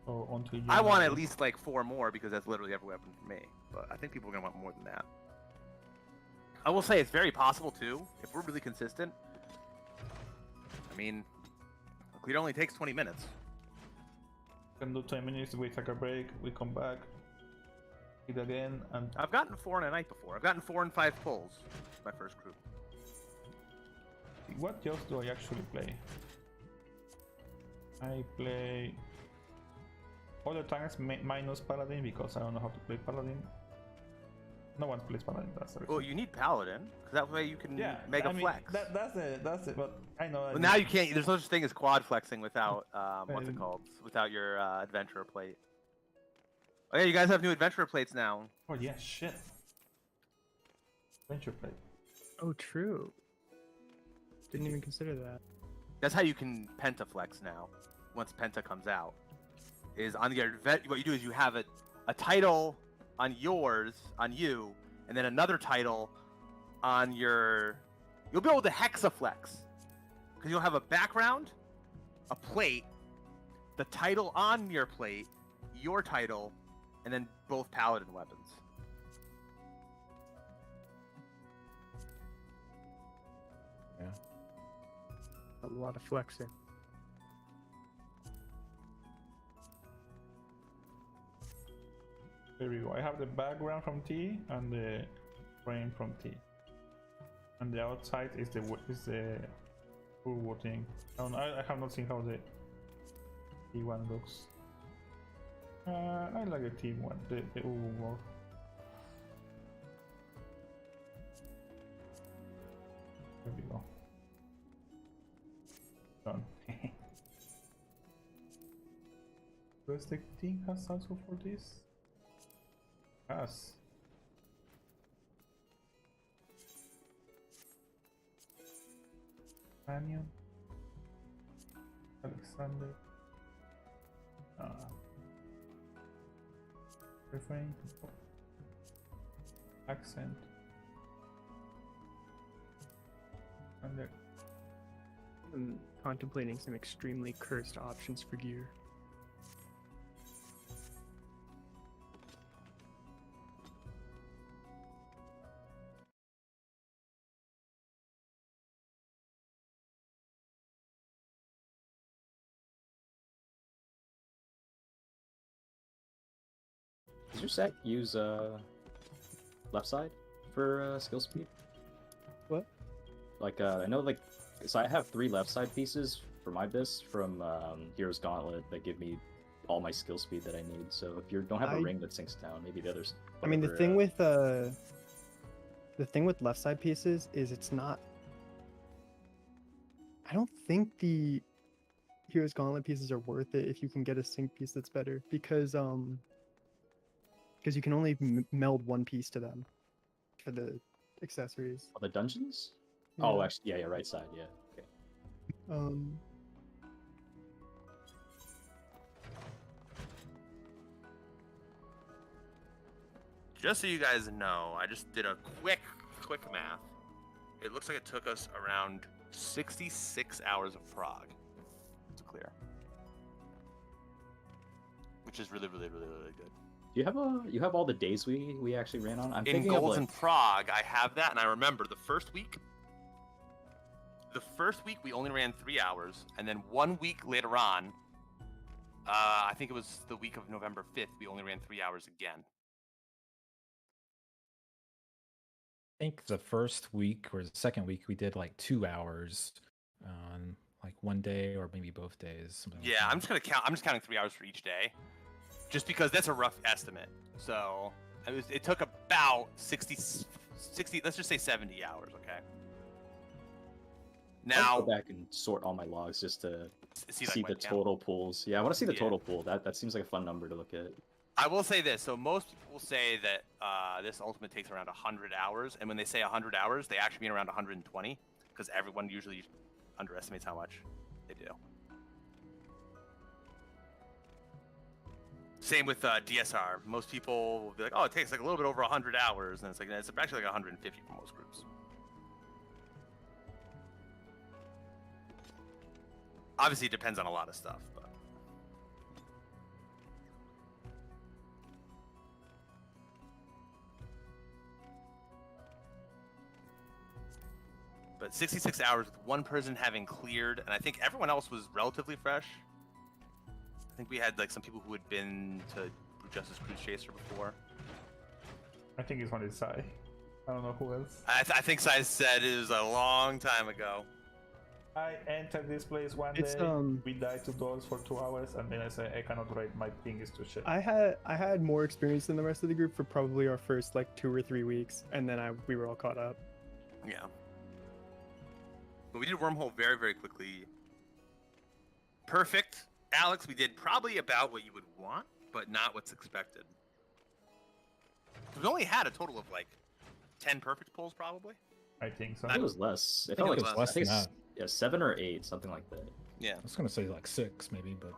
Speaker 2: So until you
Speaker 6: I want at least like 4 more because that's literally every weapon for me. But I think people are going to want more than that. I will say it's very possible too, if we're really consistent. I mean, it only takes 20 minutes.
Speaker 2: can do 10 minutes, we take a break, we come back, eat again, and
Speaker 6: I've gotten 4 in a night before. I've gotten 4 and 5 pulls. My first group.
Speaker 2: what else do I actually play? I play other tanks minus Paladin because I don't know how to play Paladin. No one plays Paladin, that's the reason.
Speaker 6: Well, you need Paladin, because that way you can make a
Speaker 2: I mean,
Speaker 6: flex.
Speaker 2: that's it, but I know.
Speaker 6: But now you can't, there's no such thing as quad flexing without, what's it called? Without your adventurer plate. Oh yeah, you guys have new adventurer plates now.
Speaker 2: Oh yeah, shit. Adventure plate.
Speaker 4: Oh, true. Didn't even consider that.
Speaker 6: That's how you can pentaflex now, once Penta comes out. Is on your what you do is you have a title on you, and then another title on your. You'll be able to hexaflex, because you'll have a background, a plate, the title on your plate, your title, and then both paladin weapons.
Speaker 3: Yeah.
Speaker 4: A lot of flexing.
Speaker 2: There we go. I have the background from T and the frame from T, and the outside is the full wood thing. I have not seen how the T one looks. I like the T one, the Uwu more. There we go. Done. Does the thing has also for this? Yes. Canyon. Alexander. Refrain. Accent. And there.
Speaker 4: I'm contemplating some extremely cursed options for gear.
Speaker 5: Does your set use left side for skill speed?
Speaker 4: What?
Speaker 5: Like I know like so I have 3 left side pieces for my bis from Hero's Gauntlet that give me all my skill speed that I need. So if you don't have a ring that sinks down, maybe the others.
Speaker 4: I mean, the thing with left side pieces is it's not. I don't think the Hero's Gauntlet pieces are worth it if you can get a sync piece that's better because you can only meld one piece to them for the accessories.
Speaker 5: Oh, the dungeons?
Speaker 4: Yeah.
Speaker 5: Oh, actually, yeah, right side, yeah. Okay.
Speaker 6: Just so you guys know, I just did a quick math. It looks like it took us around 66 hours of prog to clear, which is really good.
Speaker 5: Do you have all the days we actually ran on? I'm
Speaker 6: In
Speaker 5: thinking
Speaker 6: Golds
Speaker 5: of
Speaker 6: and Prague, I have that, and I remember the first week we only ran 3 hours, and then 1 week later on, I think it was the week of November 5th, we only ran 3 hours again.
Speaker 3: I think the first week or the second week we did like 2 hours on like one day or maybe both days. something like
Speaker 6: Yeah,
Speaker 3: that.
Speaker 6: I'm just counting 3 hours for each day, just because that's a rough estimate. So it took about 60, let's just say 70 hours. Okay.
Speaker 5: I'll
Speaker 6: Now
Speaker 5: go back and sort all my logs just to
Speaker 6: see
Speaker 5: see
Speaker 6: like
Speaker 5: the
Speaker 6: my count.
Speaker 5: total pools. Yeah, I want to see the
Speaker 6: Yeah.
Speaker 5: total pool. That seems like a fun number to look at.
Speaker 6: I will say this. So most people say that this ultimate takes around 100 hours, and when they say 100 hours, they actually mean around 120, because everyone usually underestimates how much they do. Same with DSR. Most people will be like, "Oh, it takes like a little bit over 100 hours," and it's actually like 150 for most groups. Obviously, it depends on a lot of stuff, but 66 hours with one person having cleared, and I think everyone else was relatively fresh. I think we had like some people who had been to Blue Justice Cruise Chaser before.
Speaker 2: I think it's only Sai. I don't know who else.
Speaker 6: I think Sai said it was a long time ago.
Speaker 2: I entered this place one
Speaker 4: It's,
Speaker 2: day. We died to dolls for 2 hours, and then I said I cannot write. My ping is too shit.
Speaker 4: I had more experience than the rest of the group for probably our first like 2 or 3 weeks, and then we were all caught up.
Speaker 6: Yeah. But we did Wormhole very, very quickly. Perfect. Alex, we did probably about what you would want, but not what's expected. We only had a total of like 10 perfect pulls, probably.
Speaker 2: I think so.
Speaker 5: I think it was less. I
Speaker 6: think
Speaker 5: think
Speaker 6: it was
Speaker 3: less than
Speaker 5: it's-
Speaker 3: that.
Speaker 5: Yeah, 7 or 8, something like that.
Speaker 6: Yeah.
Speaker 3: I was gonna say like 6 maybe, but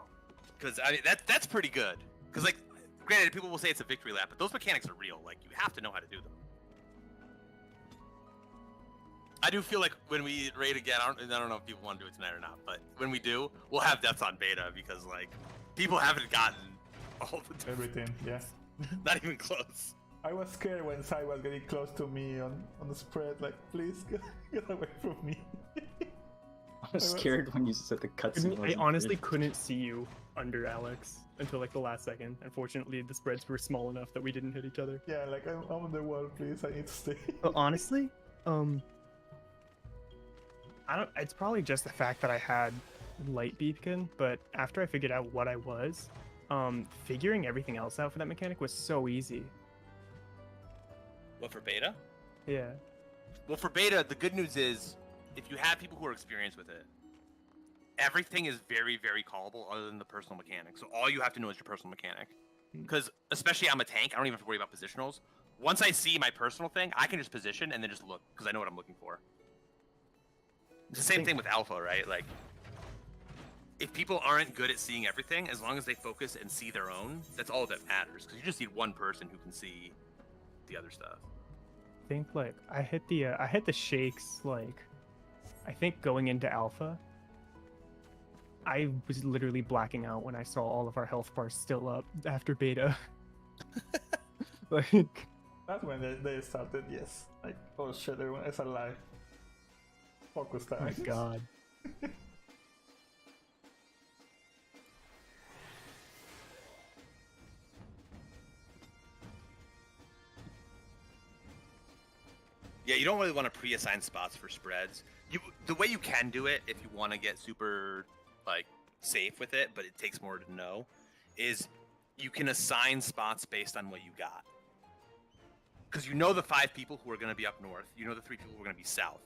Speaker 6: Because I mean, that's pretty good. Because like, granted, people will say it's a victory lap, but those mechanics are real. Like, you have to know how to do them. I do feel like when we raid again, I don't know if people want to do it tonight or not, but when we do, we'll have deaths on beta because like people haven't gotten all the
Speaker 2: Everything, yeah.
Speaker 6: not even close.
Speaker 2: I was scared when Sai was getting close to me on the spread. Like, please get away from me.
Speaker 5: I was scared when you said the cutscene.
Speaker 4: I honestly couldn't see you under Alex until like the last second. Unfortunately, the spreads were small enough that we didn't hit each other.
Speaker 2: Yeah, like I'm on the wall. Please, I need to stay.
Speaker 4: But honestly, it's probably just the fact that I had light beacon, but after I figured out what I was, figuring everything else out for that mechanic was so easy.
Speaker 6: What, for beta?
Speaker 4: Yeah.
Speaker 6: Well, for beta, the good news is if you have people who are experienced with it, everything is very, very callable other than the personal mechanic. So all you have to know is your personal mechanic. Because especially I'm a tank, I don't even have to worry about positionals. Once I see my personal thing, I can just position and then just look because I know what I'm looking for. It's the same thing with alpha, right? Like, if people aren't good at seeing everything, as long as they focus and see their own, that's all that matters. Because you just need one person who can see the other stuff.
Speaker 4: I think like I hit the shakes like I think going into alpha. I was literally blacking out when I saw all of our health bars still up after beta. Like
Speaker 2: That's when they started, yes. Like, oh shit, everyone is alive. Focus time.
Speaker 4: oh my god.
Speaker 6: Yeah, you don't really want to pre-assign spots for spreads. The way you can do it, if you want to get super like safe with it, but it takes more to know, is you can assign spots based on what you got. Because you know the 5 people who are going to be up north, you know the 3 people who are going to be south.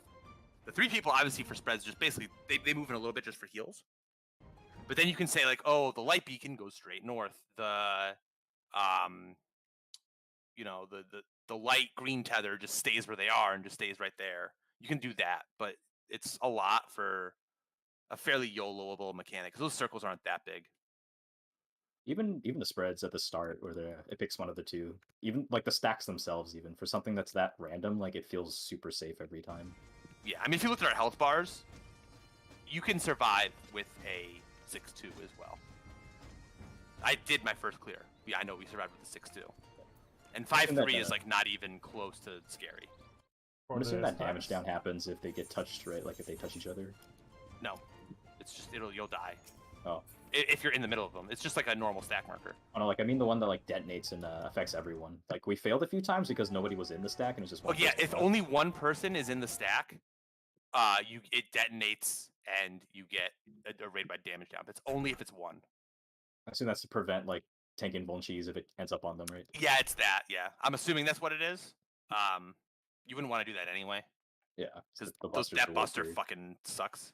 Speaker 6: The 3 people obviously for spreads just basically they move in a little bit just for heals. But then you can say like, oh, the light beacon goes straight north. The the light green tether just stays where they are and just stays right there. You can do that, but it's a lot for a fairly YOLO-able mechanic because those circles aren't that big.
Speaker 5: Even the spreads at the start where it picks one of the 2, even like the stacks themselves, even for something that's that random, like it feels super safe every time.
Speaker 6: Yeah, I mean, if you look at our health bars, you can survive with a 6-2 as well. I did my first clear. Yeah, I know we survived with a 6-2. And 5-3 is like not even close to scary.
Speaker 5: I'm assuming that damage down happens if they get touched, right? Like if they touch each other.
Speaker 6: No, it's just you'll die.
Speaker 5: Oh.
Speaker 6: If you're in the middle of them, it's just like a normal stack marker.
Speaker 5: Oh no, like I mean the one that like detonates and affects everyone. Like we failed a few times because nobody was in the stack and it was just one.
Speaker 6: Oh yeah, if only one person is in the stack, it detonates and you get a raid by damage down. It's only if it's one.
Speaker 5: I assume that's to prevent like tank and cheese if it ends up on them, right?
Speaker 6: Yeah, it's that. Yeah, I'm assuming that's what it is. You wouldn't want to do that anyway.
Speaker 5: Yeah,
Speaker 6: because that buster fucking sucks.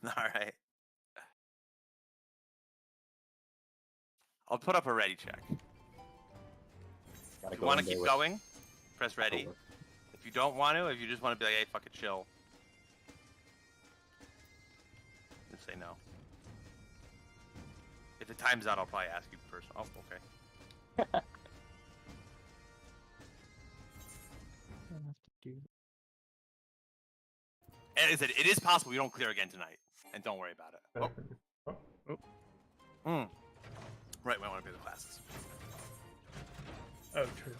Speaker 6: All right. I'll put up a ready check. If you want to keep going, press ready. If you don't want to, if you just want to be like, hey, fuck it, chill, just say no. If it times out, I'll probably ask you first. Oh, okay. And as I said, it is possible we don't clear again tonight, and don't worry about it. Right, we want to be the classes.
Speaker 4: Oh, true.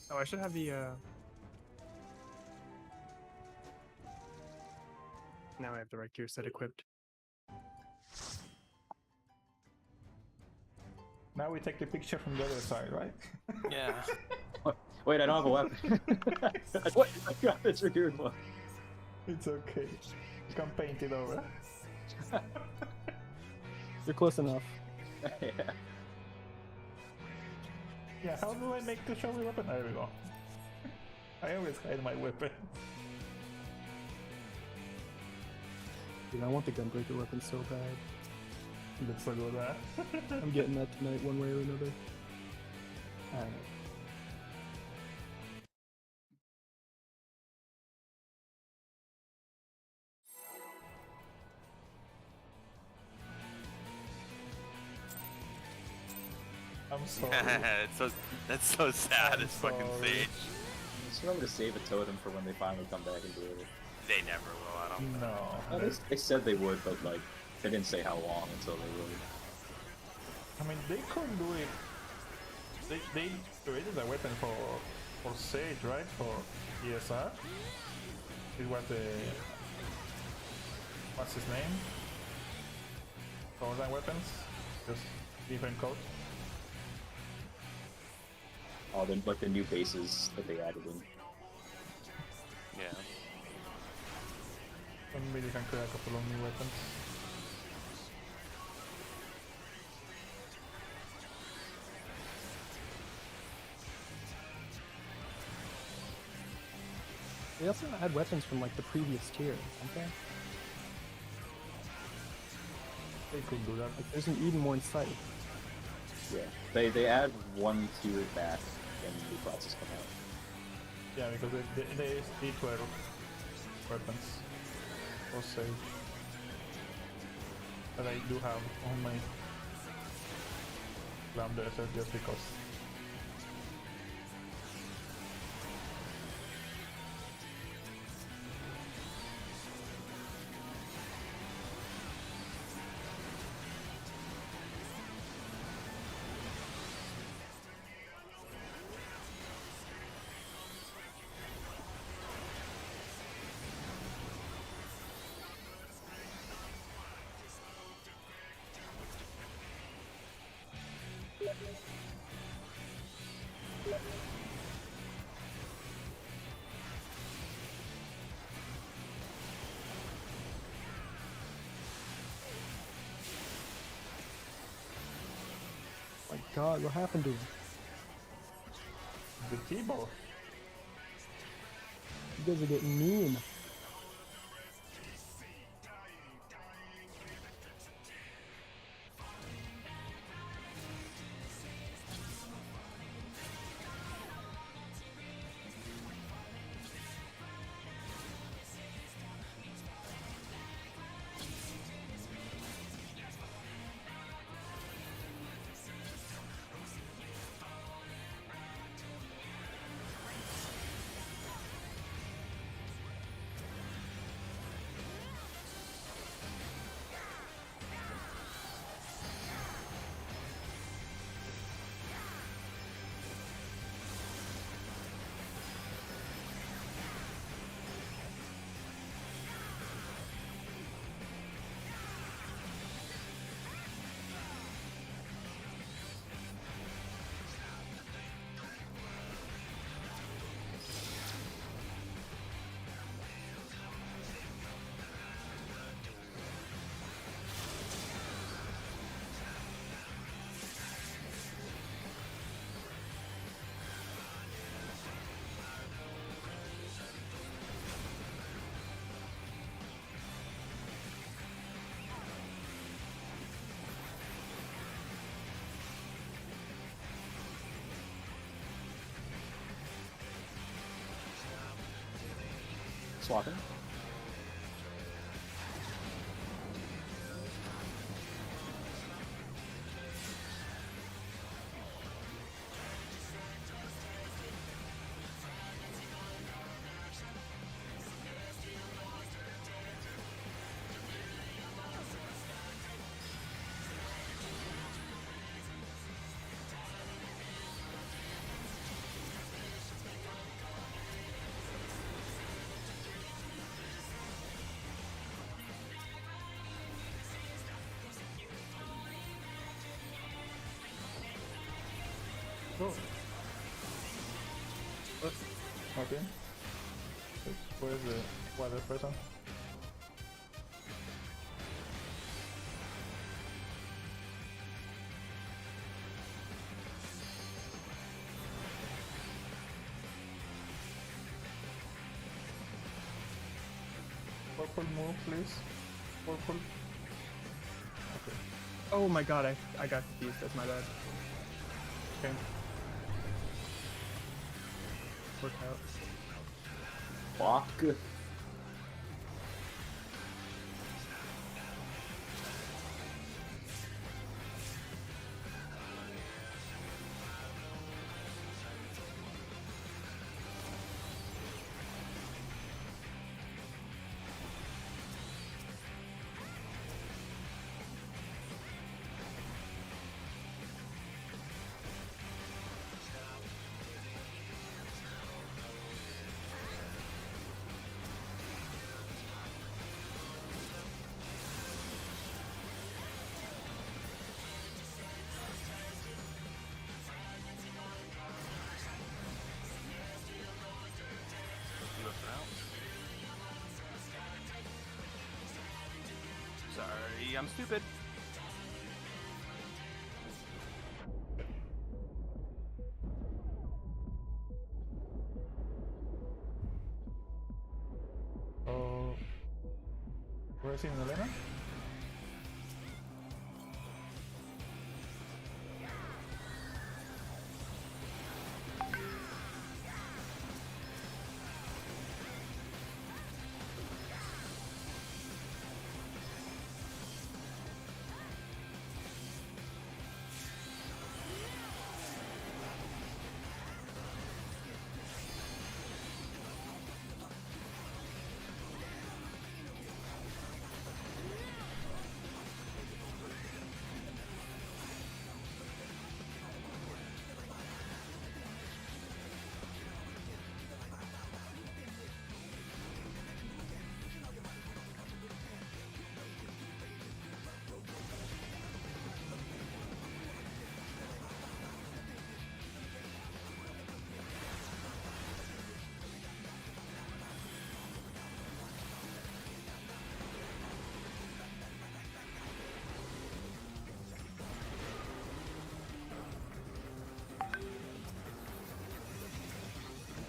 Speaker 4: Oh, I should have the, Now I have the right gear set equipped.
Speaker 2: Now we take the picture from the other side, right?
Speaker 6: Yeah.
Speaker 5: Wait, I don't have a weapon. What? I got the triggered one.
Speaker 2: It's okay. You can paint it over.
Speaker 4: You're close enough.
Speaker 5: Yeah.
Speaker 2: Yeah, how do I make the show me weapon? There we go. I always hide my weapon.
Speaker 4: Dude, I want the gunbreaker weapon so bad.
Speaker 2: Looks so good, huh?
Speaker 4: I'm getting that tonight one way or another.
Speaker 2: I'm sorry.
Speaker 6: That's so sad. It's fucking
Speaker 2: sorry.
Speaker 6: Sage.
Speaker 5: Just remember to save a totem for when they finally come back and do it.
Speaker 6: They never will. I don't.
Speaker 2: No.
Speaker 5: They said they would, but like they didn't say how long until they would.
Speaker 2: I mean, they couldn't do it. They created a weapon for Sage, right? For ESR. It was the what's his name? Sword and weapons, just different code.
Speaker 5: Oh, then like the new bases that they added in.
Speaker 6: Yeah.
Speaker 2: Maybe can create a couple of new weapons.
Speaker 7: They also add weapons from like the previous tier, don't they?
Speaker 2: They could do that.
Speaker 7: Like there's an Edenborn scythe.
Speaker 5: Yeah, they add one tier back when new classes come out.
Speaker 2: Yeah, because they each were weapons or sage. But I do have on my Lambda set just because.
Speaker 7: My god, what happened to him?
Speaker 2: The T-ball.
Speaker 7: You guys are getting mean.
Speaker 5: Swapping.
Speaker 2: Go. Okay. Where's the water person? Purple move, please. Purple. Okay.
Speaker 4: Oh my god, I got confused. That's my bad.
Speaker 2: Okay.
Speaker 4: Worked out.
Speaker 5: Fuck.
Speaker 6: See, I'm stupid.
Speaker 2: Oh, we're seeing Elena.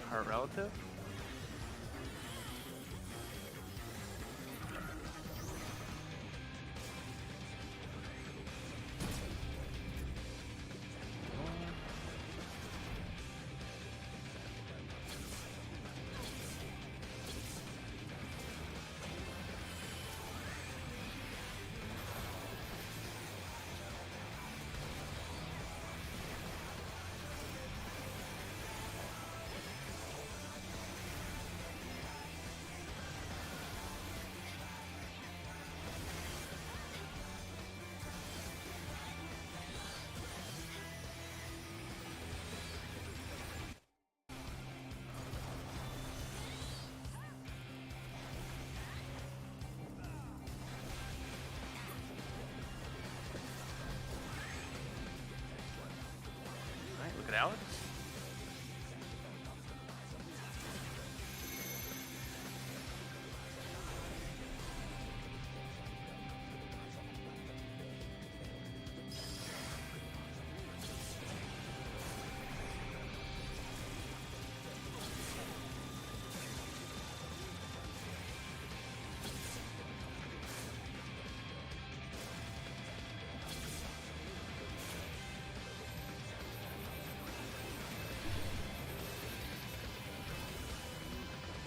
Speaker 6: Heart relative? Alright, look at Alex.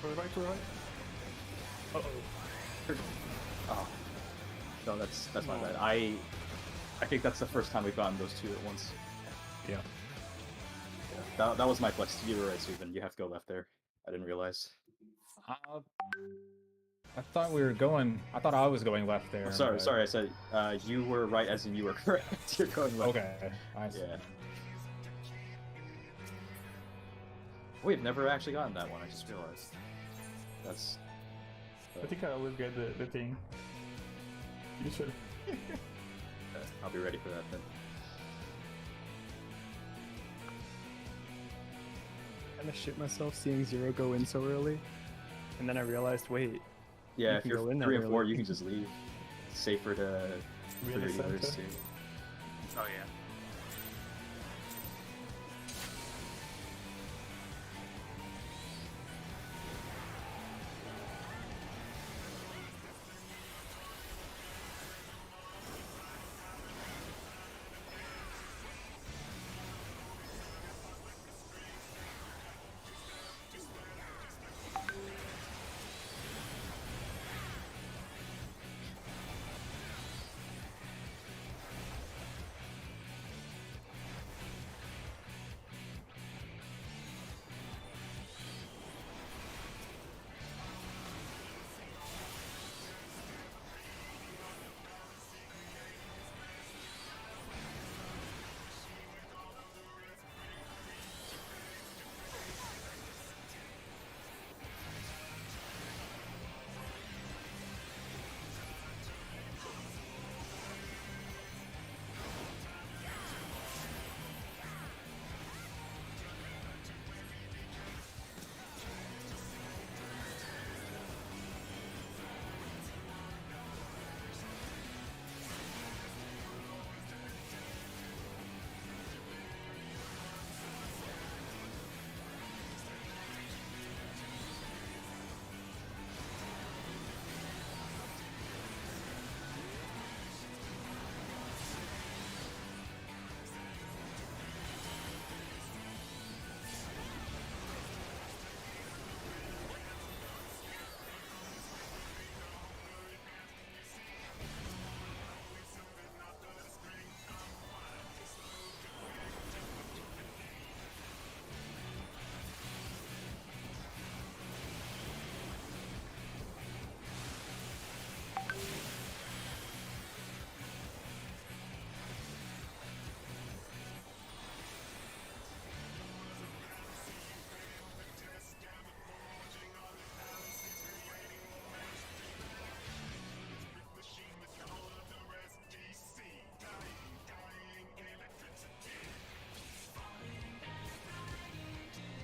Speaker 2: To the right, to the right.
Speaker 5: Oh. No, that's my bad. I think that's the first time we've gotten those two at once.
Speaker 3: Yeah.
Speaker 5: That was my flex. You were right, Stephen. You have to go left there. I didn't realize.
Speaker 3: I thought we were going. I thought I was going left there.
Speaker 5: Oh, sorry,
Speaker 3: but-
Speaker 5: sorry. I said you were right, as in you were correct. You're going left.
Speaker 3: Okay. I see.
Speaker 5: Yeah. We've never actually gotten that one. I just realized. That's.
Speaker 2: I think I always get the thing. Usually.
Speaker 5: I'll be ready for that then.
Speaker 4: I kind of shit myself seeing Zero go in so early, and then I realized, wait,
Speaker 5: Yeah,
Speaker 4: You
Speaker 5: if
Speaker 4: can
Speaker 5: you're
Speaker 4: go in there
Speaker 5: 3 and 4,
Speaker 4: early.
Speaker 5: you can just leave. It's safer to
Speaker 2: Be
Speaker 5: for
Speaker 2: in the
Speaker 5: your leaders
Speaker 2: center.
Speaker 5: too.
Speaker 6: Oh yeah.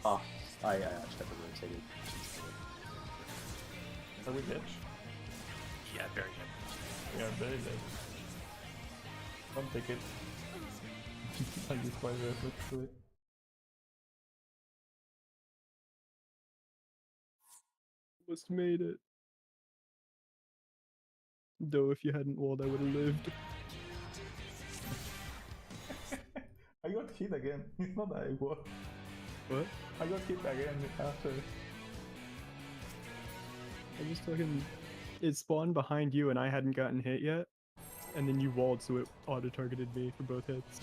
Speaker 5: Oh, I actually have to rotate it.
Speaker 2: Are we dead?
Speaker 6: Yeah, very good.
Speaker 2: We are very dead. Don't take it. I use my reflex to it.
Speaker 4: Almost made it. Though if you hadn't walled, I would have lived.
Speaker 2: I got hit again. It's not that I was.
Speaker 4: What?
Speaker 2: I got hit again after.
Speaker 4: I just fucking... It spawned behind you and I hadn't gotten hit yet. And then you walled, so it auto-targeted me for both hits.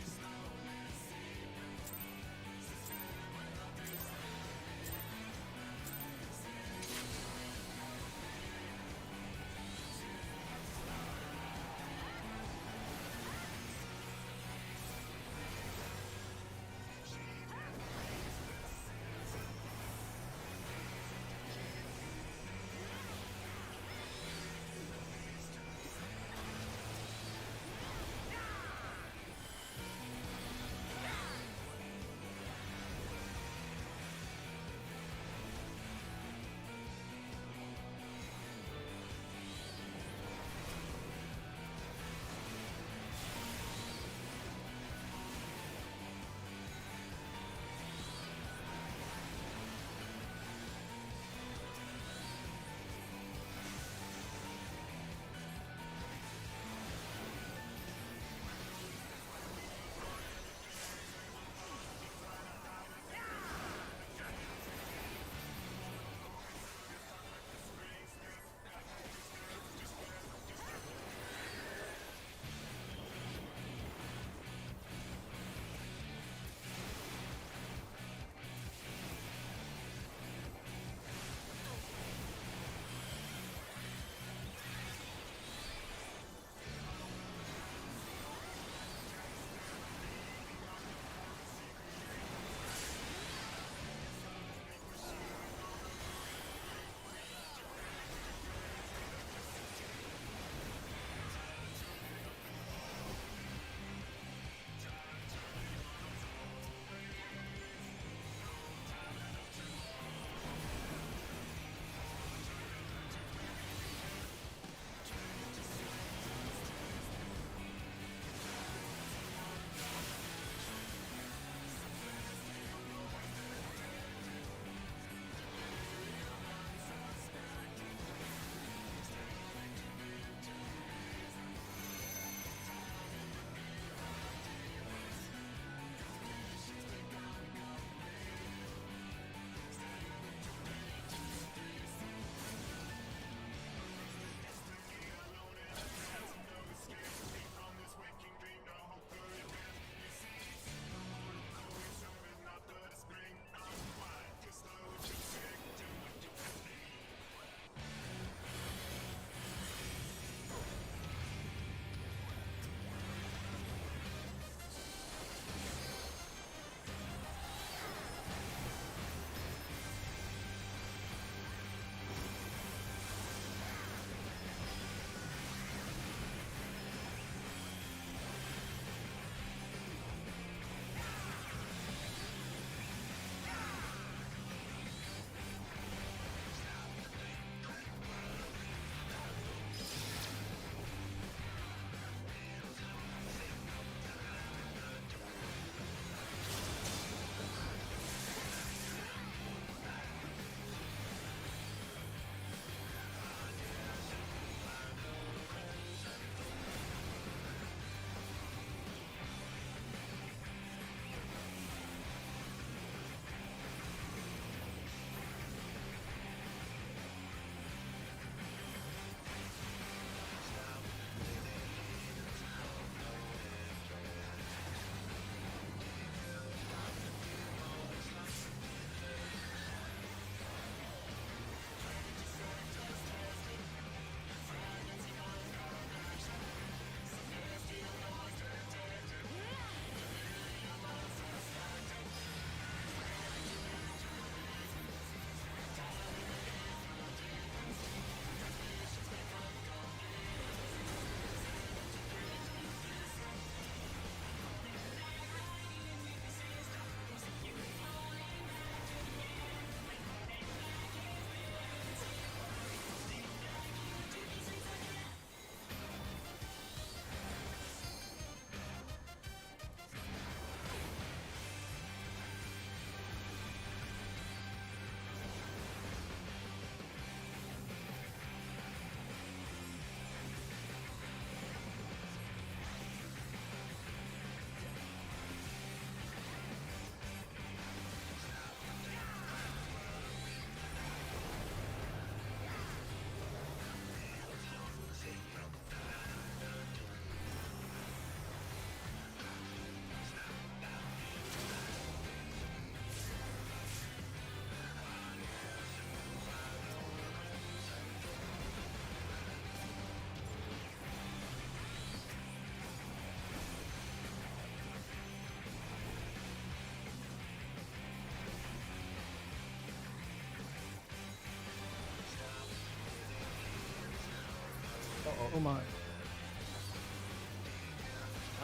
Speaker 7: Oh my.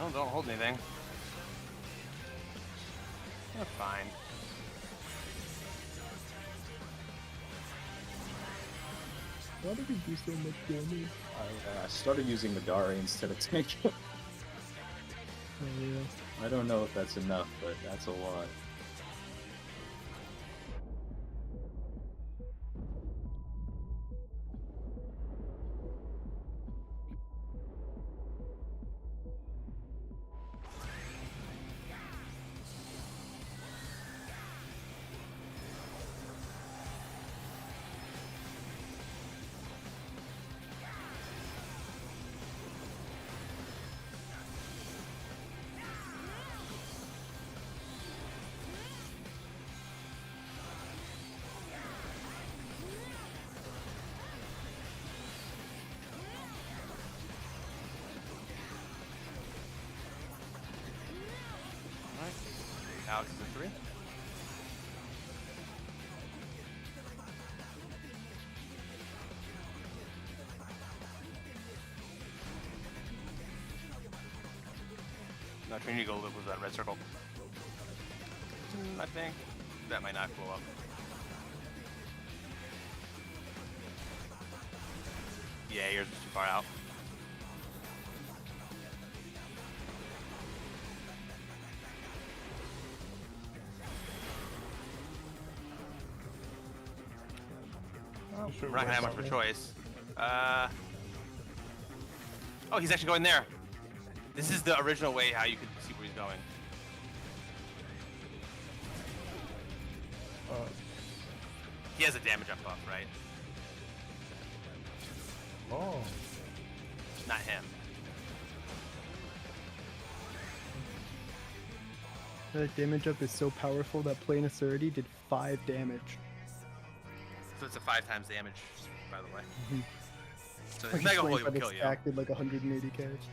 Speaker 6: Oh, don't hold anything. You're fine.
Speaker 7: Why did he do so much damage?
Speaker 5: I started using Madari instead of tank.
Speaker 7: Oh yeah.
Speaker 5: I don't know if that's enough, but that's a lot.
Speaker 6: Alex is a 3. No, Trinity Gold was that red circle. I think that might not blow up. Yeah, yours was too far out. We're not gonna have much of a choice. Oh, he's actually going there. This is the original way how you can see where he's going. He has a damage up buff, right?
Speaker 2: Oh.
Speaker 6: Not him.
Speaker 7: That damage up is so powerful that Plain Authority did 5 damage.
Speaker 6: So it's a 5 times damage, by the way.
Speaker 7: Mhm.
Speaker 6: So
Speaker 7: Like
Speaker 6: his Mega Holy will
Speaker 7: but
Speaker 6: kill
Speaker 7: it's
Speaker 6: you.
Speaker 7: stacked at like 180 cash.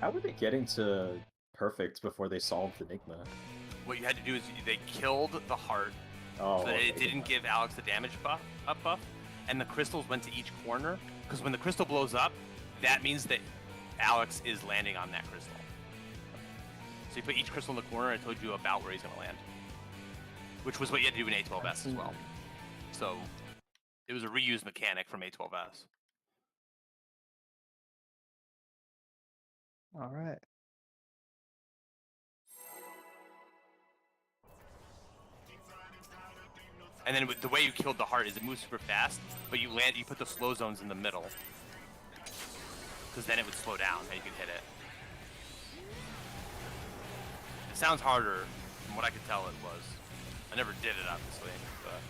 Speaker 5: How were they getting to perfect before they solved Enigma?
Speaker 6: What you had to do is they killed the heart
Speaker 5: Oh,
Speaker 6: so that it
Speaker 5: okay.
Speaker 6: didn't give Alex the damage buff, and the crystals went to each corner, because when the crystal blows up, that means that Alex is landing on that crystal. So you put each crystal in the corner and it told you about where he's going to land, which was what you had to do in A12S as well. So it was a reused mechanic from A12S.
Speaker 7: All right.
Speaker 6: And then with the way you killed the heart is it moves super fast, but you put the slow zones in the middle, because then it would slow down and you could hit it. It sounds harder from what I could tell it was. I never did it, obviously, but...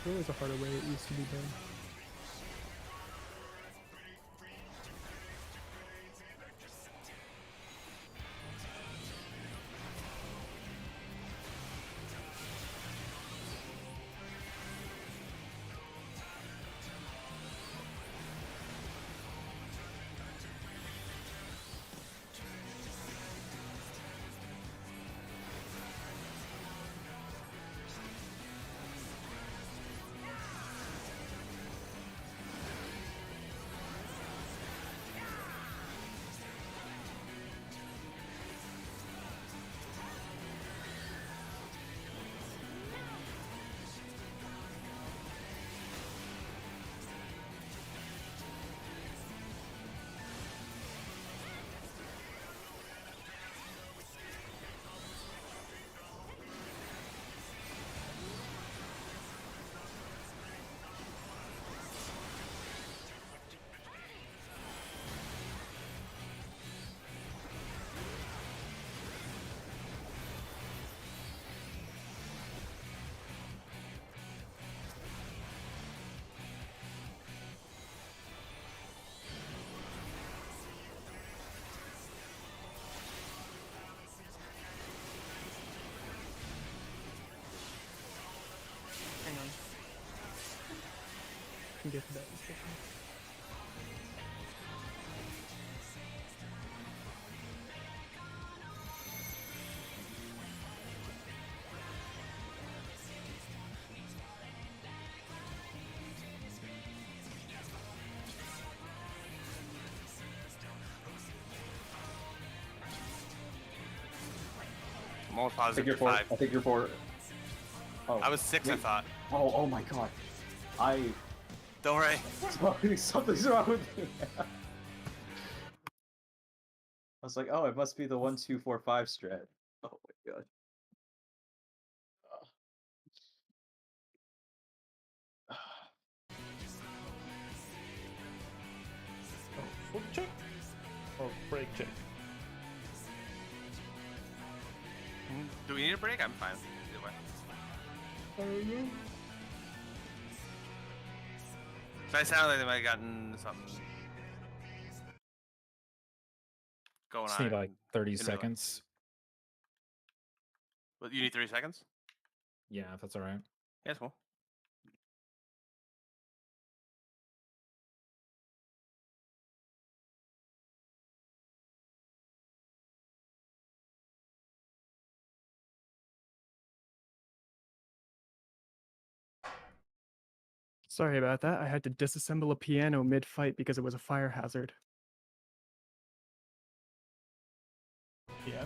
Speaker 7: There was a harder way it used to be done. can get to that in a second.
Speaker 6: I'm almost
Speaker 5: I think
Speaker 6: positive
Speaker 5: you're
Speaker 6: to
Speaker 5: four.
Speaker 6: 5.
Speaker 5: I think you're four. Oh,
Speaker 6: I was 6, I
Speaker 5: wait.
Speaker 6: thought.
Speaker 5: Oh my god.
Speaker 6: Don't worry.
Speaker 5: Something's wrong with me. I was like, oh, it must be the 1, 2, 4, 5 strat. Oh my god.
Speaker 2: Foot check or break check?
Speaker 6: Do we need a break? I'm fine. Either way.
Speaker 2: I don't know.
Speaker 6: So I sound like they might have gotten something going
Speaker 3: Just
Speaker 6: on.
Speaker 3: need like 30
Speaker 6: in real life.
Speaker 3: seconds.
Speaker 6: Well, you need 30 seconds?
Speaker 3: Yeah, if that's all right.
Speaker 6: Yeah, that's cool.
Speaker 7: Sorry about that. I had to disassemble a piano mid-fight because it was a fire hazard.
Speaker 2: Yeah.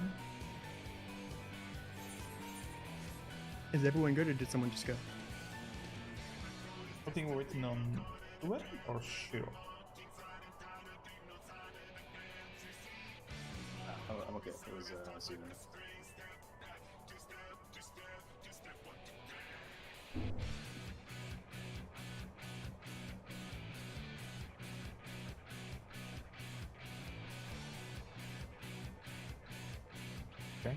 Speaker 7: Is everyone good or did someone just go?
Speaker 2: I think we're waiting on Ruben or Shiro.
Speaker 5: I'm okay. It was Steven.
Speaker 2: Okay.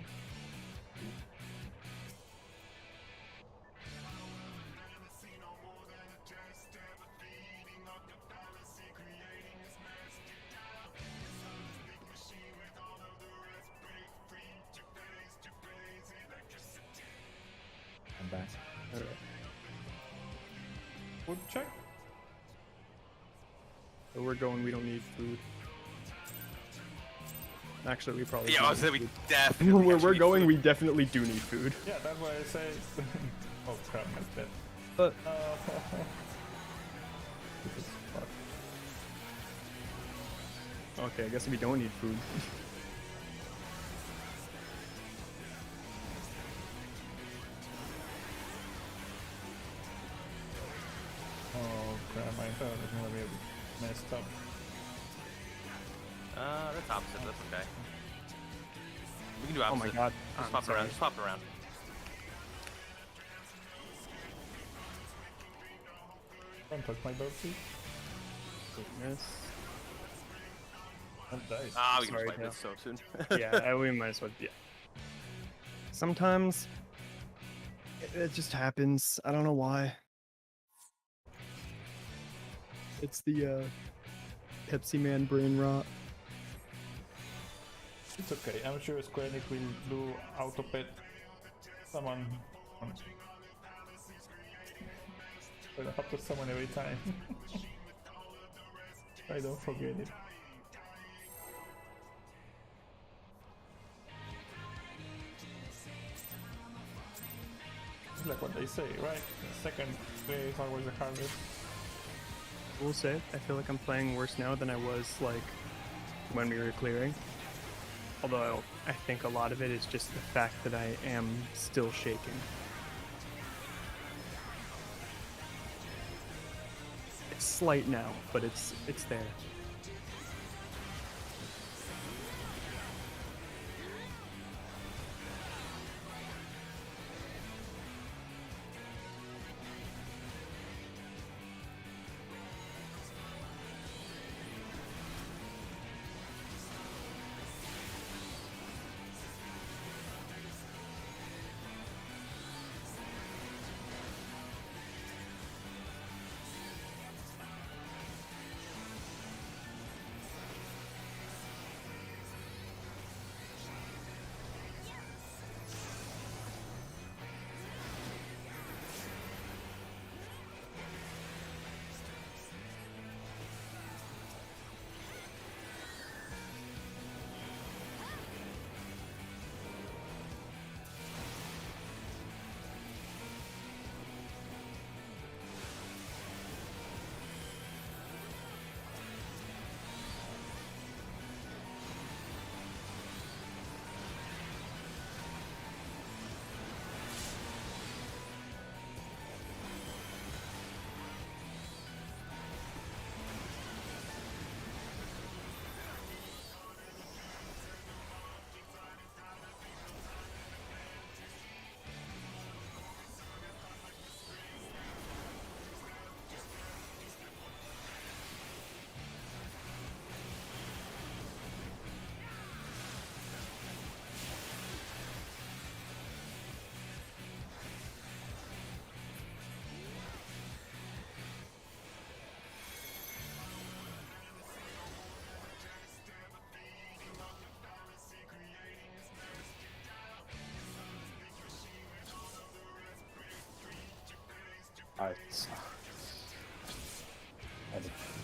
Speaker 3: I'm back.
Speaker 2: Foot check.
Speaker 7: So we're going, we don't need food. Actually, we probably
Speaker 6: Yeah,
Speaker 7: do
Speaker 6: I
Speaker 7: need
Speaker 6: was saying we
Speaker 7: food.
Speaker 6: definitely.
Speaker 7: Where
Speaker 6: actually
Speaker 7: we're
Speaker 6: need
Speaker 7: going,
Speaker 6: food.
Speaker 7: we definitely do need food.
Speaker 2: Yeah, that's why I say. Oh crap, my bad.
Speaker 7: But
Speaker 2: This is fucked.
Speaker 7: okay, I guess we don't need food.
Speaker 2: Oh crap, my internet is gonna be messed up.
Speaker 6: That's opposite. That's okay. We can do
Speaker 7: Oh
Speaker 6: opposite.
Speaker 7: my god.
Speaker 6: Just
Speaker 7: I'm
Speaker 6: swap
Speaker 7: sorry.
Speaker 6: around. Just swap around.
Speaker 2: Don't touch my dog, please.
Speaker 7: Goodness.
Speaker 2: Don't die.
Speaker 6: Ah, we can
Speaker 7: Sorry,
Speaker 6: just wipe
Speaker 7: Dale.
Speaker 6: this so soon.
Speaker 7: Yeah, we might as well. Yeah. Sometimes it just happens. I don't know why. It's the Pepsi Man brain rot.
Speaker 2: It's okay. I'm sure Square Enix will do auto pet someone. I don't have to summon every time. I don't forget it. It's like what they say, right? The second play is always the hardest.
Speaker 7: I will say, I feel like I'm playing worse now than I was like when we were clearing. Although I think a lot of it is just the fact that I am still shaking. It's slight now, but it's there.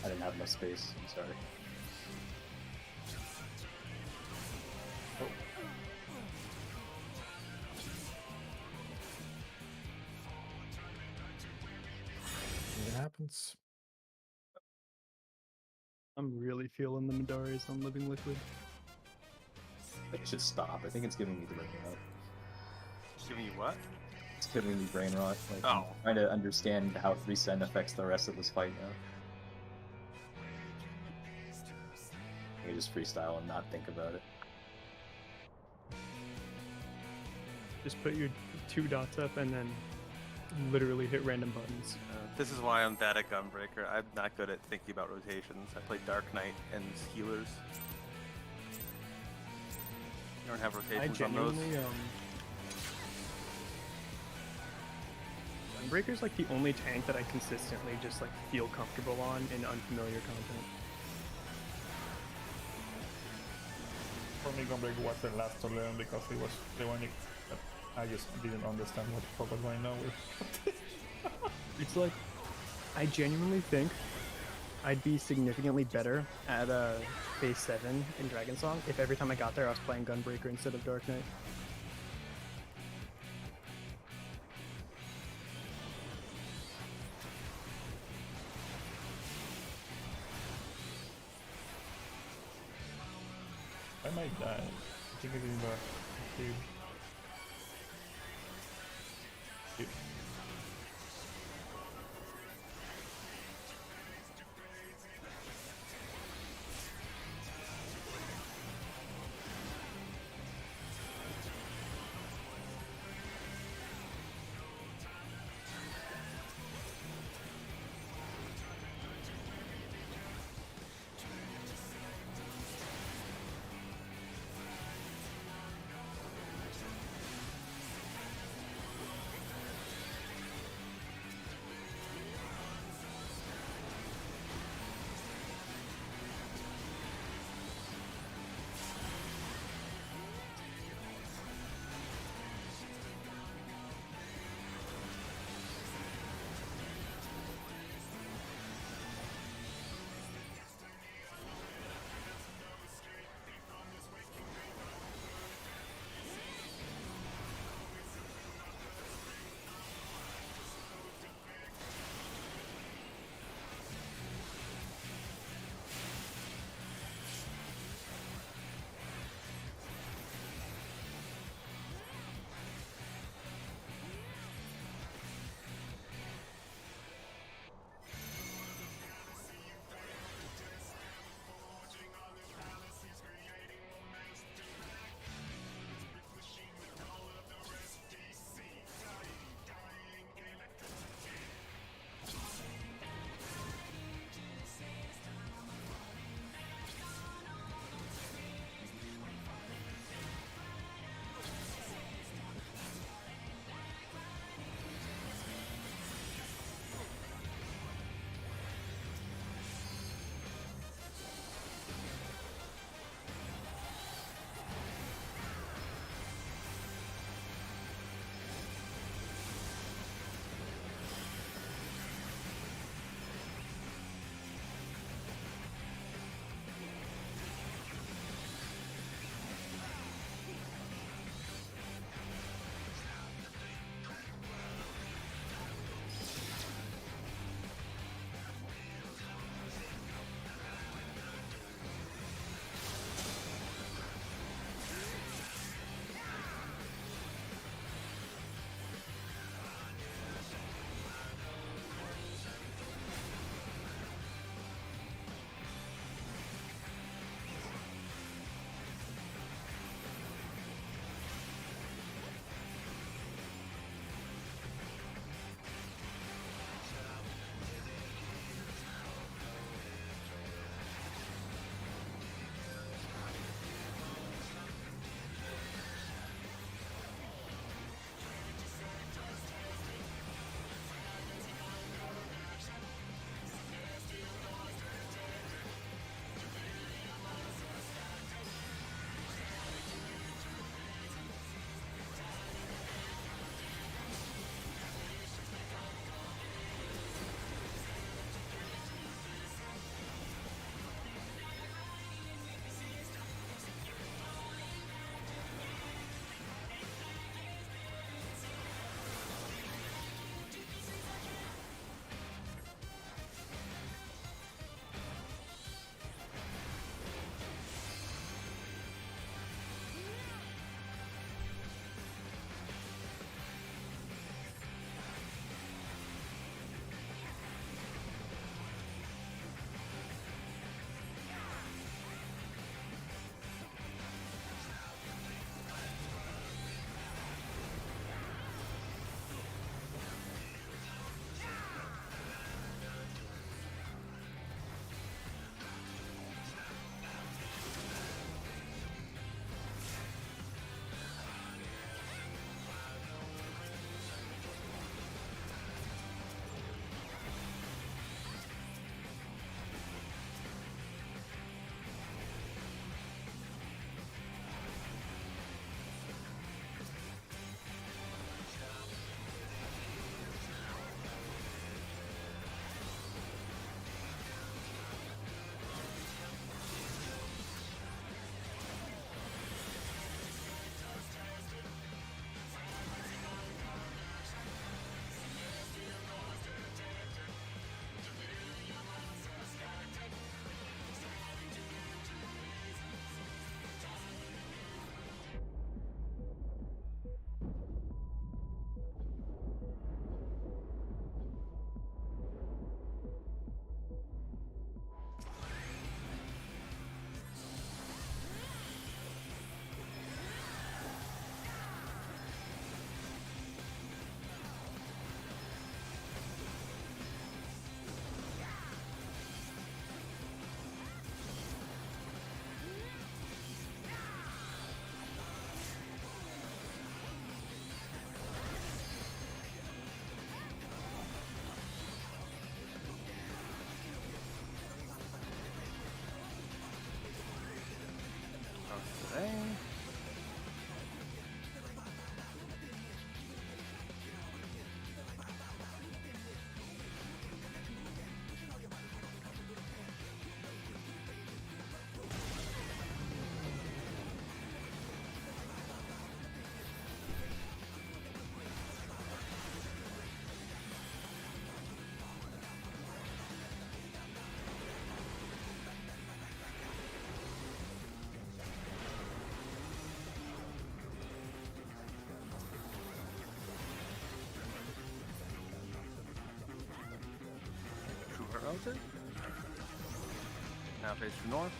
Speaker 5: I didn't have enough space. I'm sorry.
Speaker 2: Oh.
Speaker 3: It happens.
Speaker 7: I'm really feeling the Midori's on Living Liquid.
Speaker 5: I think it should stop. I think it's giving me the brain rot.
Speaker 6: Giving you what?
Speaker 5: It's giving me brain rot. Like,
Speaker 6: Oh.
Speaker 5: I'm trying to understand how 3-cent affects the rest of this fight now. I can just freestyle and not think about it.
Speaker 7: Just put your 2 dots up and then literally hit random buttons.
Speaker 6: This is why I'm bad at Gunbreaker. I'm not good at thinking about rotations. I play Dark Knight and healers. You don't have
Speaker 7: I
Speaker 6: rotations on those.
Speaker 7: genuinely, Gunbreaker's like the only tank that I consistently just like feel comfortable on in unfamiliar content.
Speaker 2: For me, Gunbreaker was the last to learn because it was the one that I just didn't understand what the fuck was going on with.
Speaker 7: It's like, I genuinely think I'd be significantly better at phase 7 in Dragon Song if every time I got there I was playing Gunbreaker instead of Dark Knight.
Speaker 2: I might die. I think it is in the cube. Cube.
Speaker 1: Relative. Now face to north.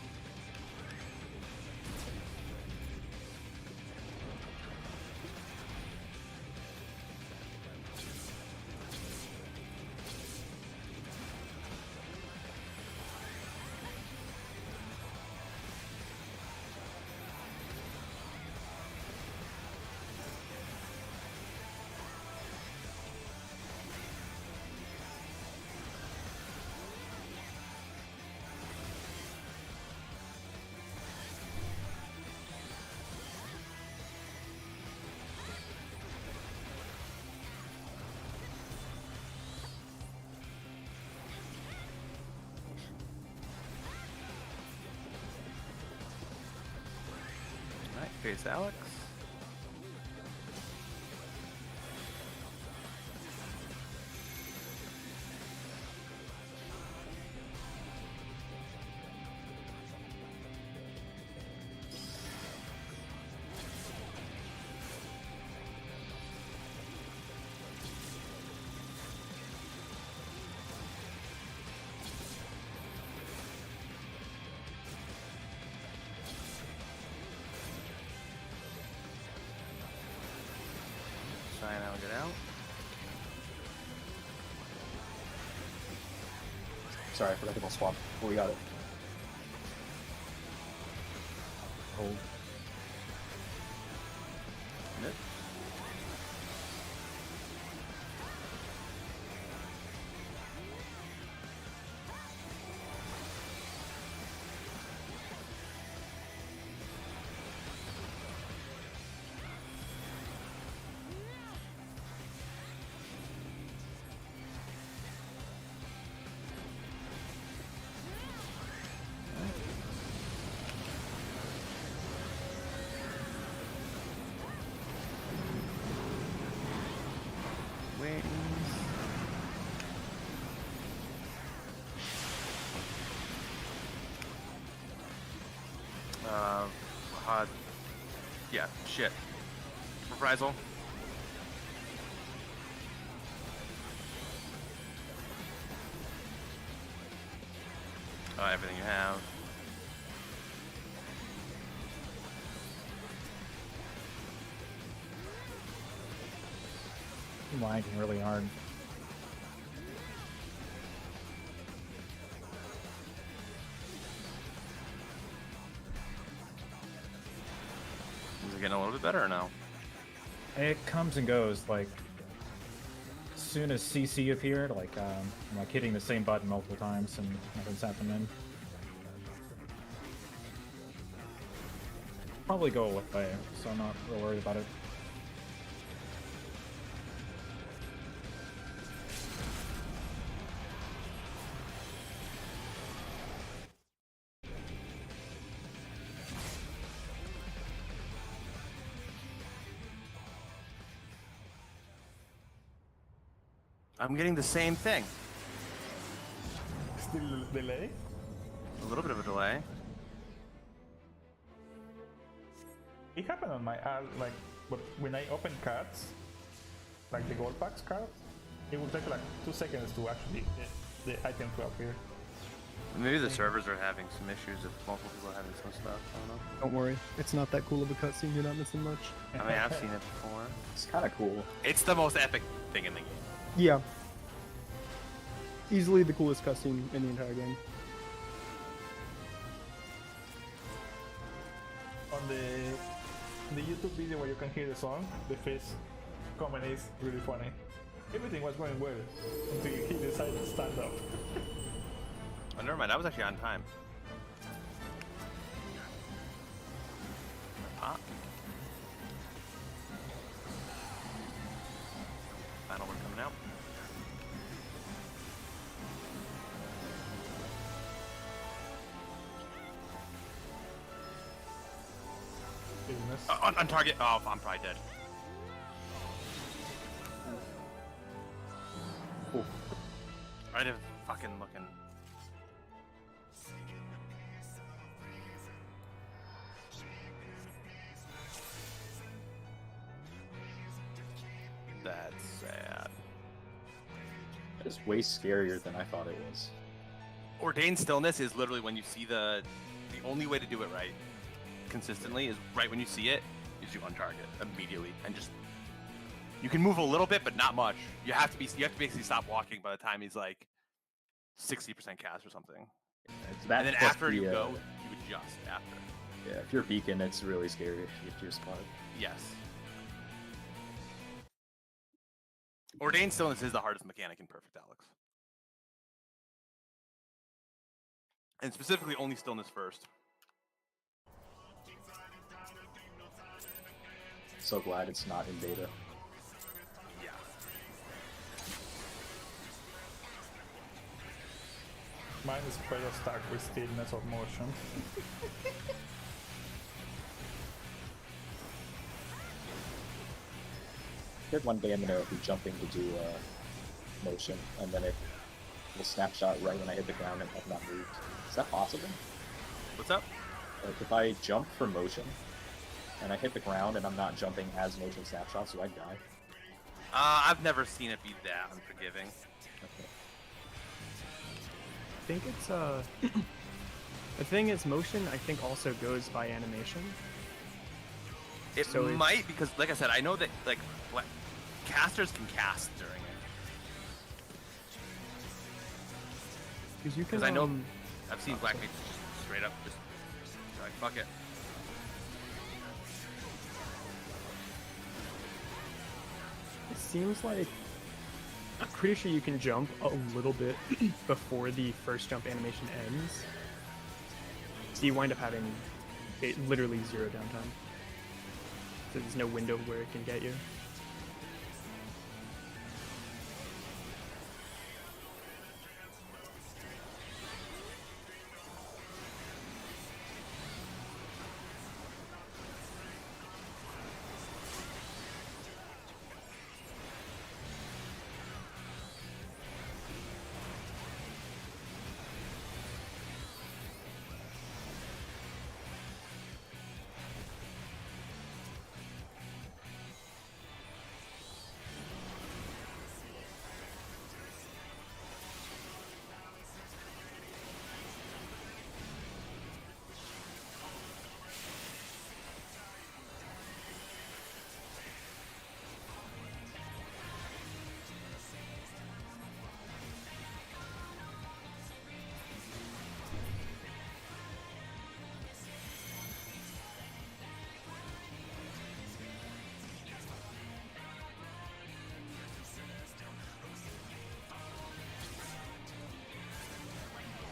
Speaker 1: Face Alex. Now get out.
Speaker 5: Sorry, I forgot to ball swap. Oh, we got it.
Speaker 3: Hold.
Speaker 1: Mid. Wings. Yeah, shit. Reprisal. Everything you have.
Speaker 3: I'm lagging really hard.
Speaker 1: Is it getting a little bit better or no?
Speaker 3: It comes and goes. Like, as soon as CC appeared, like, I'm like hitting the same button multiple times and nothing's happening. Probably go away, so I'm not real worried about it.
Speaker 1: I'm getting the same thing.
Speaker 2: Still delay?
Speaker 1: A little bit of a delay.
Speaker 2: It happened on my ad, like, but when I open cards, like the gold packs cards, it would take like 2 seconds to actually get the item to appear.
Speaker 1: Maybe the servers are having some issues if multiple people are having some stuff. I don't know.
Speaker 7: Don't worry, it's not that cool of a cutscene. You're not missing much.
Speaker 1: I mean, I've seen it before.
Speaker 5: It's kind of cool.
Speaker 1: It's the most epic thing in the game.
Speaker 7: Yeah. Easily the coolest cutscene in the entire game.
Speaker 2: On the YouTube video where you can hear the song, the first comment is really funny. Everything was going well until he decided to stand up.
Speaker 1: Oh, never mind. That was actually on time. Ah. Final one coming out.
Speaker 2: Business.
Speaker 1: On target. Oh, I'm probably dead.
Speaker 5: Cool.
Speaker 1: I didn't fucking looking. That's sad.
Speaker 5: It's way scarier than I thought it was.
Speaker 6: Ordained stillness is literally when you see the only way to do it right consistently is right when you see it is you untarget immediately and just you can move a little bit but not much. You have to basically stop walking by the time he's like 60% cast or something.
Speaker 5: It's that
Speaker 6: And then
Speaker 5: plus
Speaker 6: after
Speaker 5: the,
Speaker 6: you go, you adjust after.
Speaker 5: Yeah, if you're beacon, it's really scary if you get to your spot.
Speaker 6: Yes. Ordained stillness is the hardest mechanic in Perfect Alex. And specifically only stillness first.
Speaker 5: So glad it's not in beta.
Speaker 6: Yeah.
Speaker 2: Mine is quite a start with stillness of motion.
Speaker 5: Here's one day I'm gonna be jumping to do motion, and then it will snapshot right when I hit the ground and have not moved. Is that possible?
Speaker 6: What's up?
Speaker 5: Like if I jump for motion, and I hit the ground and I'm not jumping as motion snapshots, do I die?
Speaker 6: I've never seen it be that unforgiving.
Speaker 5: Okay.
Speaker 4: I think it's the thing is motion I think also goes by animation.
Speaker 6: It
Speaker 4: So
Speaker 6: might because like I said, I know that like casters can cast during it.
Speaker 4: Because you can
Speaker 6: Because I know I've seen black mages just straight up just like fuck it.
Speaker 4: It seems like I'm pretty sure you can jump a little bit before the first jump animation ends. So you wind up having literally zero downtime. So there's no window where it can get you.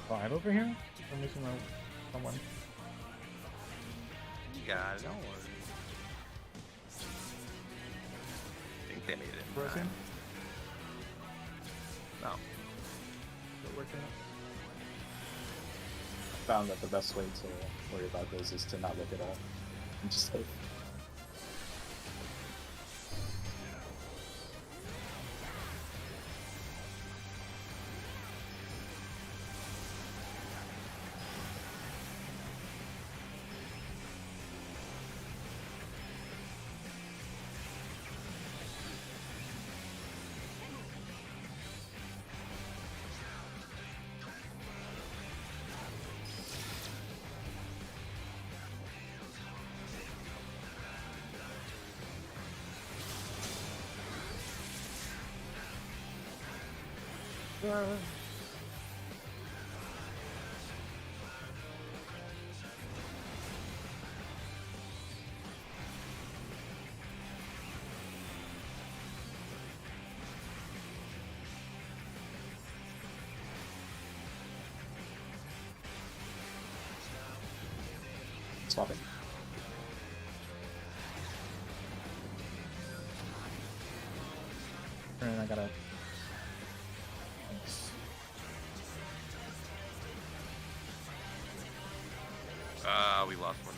Speaker 3: Five over here?
Speaker 2: I'm missing someone.
Speaker 6: You got it, don't worry. I think they made it in
Speaker 2: Pressing.
Speaker 6: time. No.
Speaker 2: Still working.
Speaker 5: I found that the best way to worry about those is to not look at all. And just hope. Swap it.
Speaker 3: And I gotta.
Speaker 6: We lost one.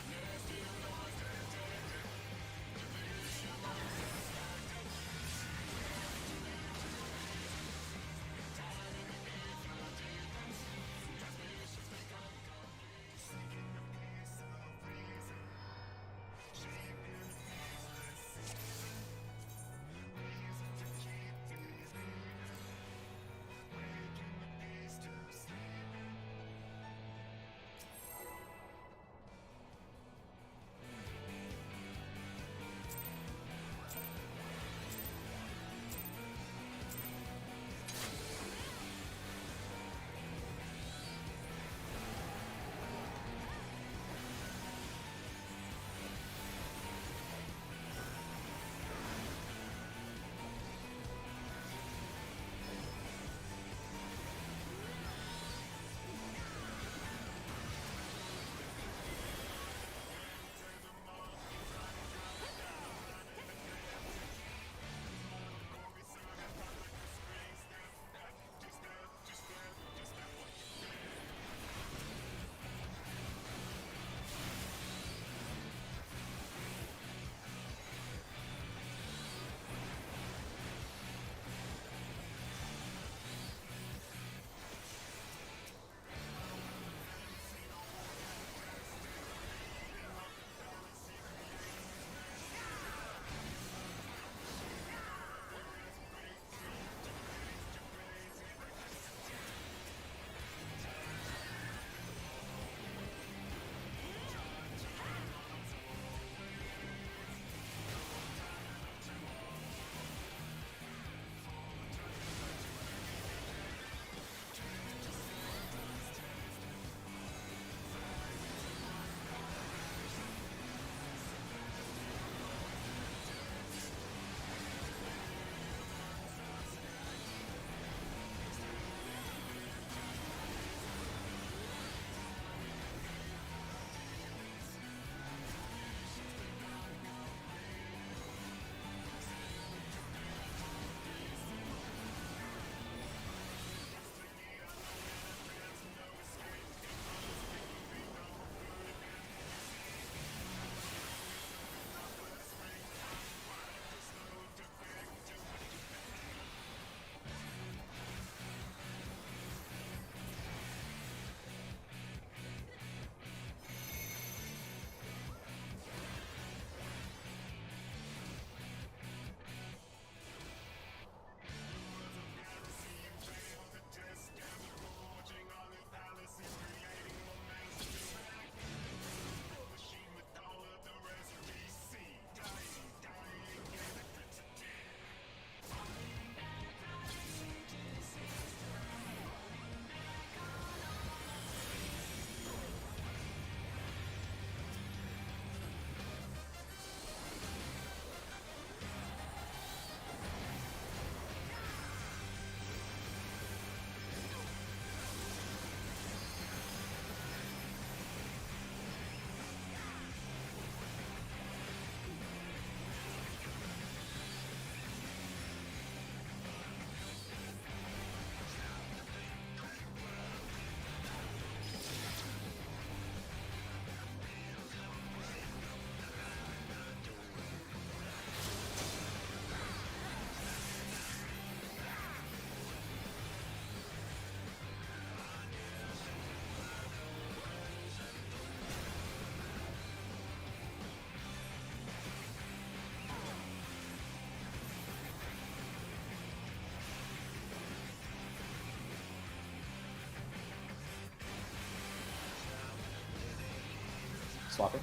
Speaker 5: Swapping.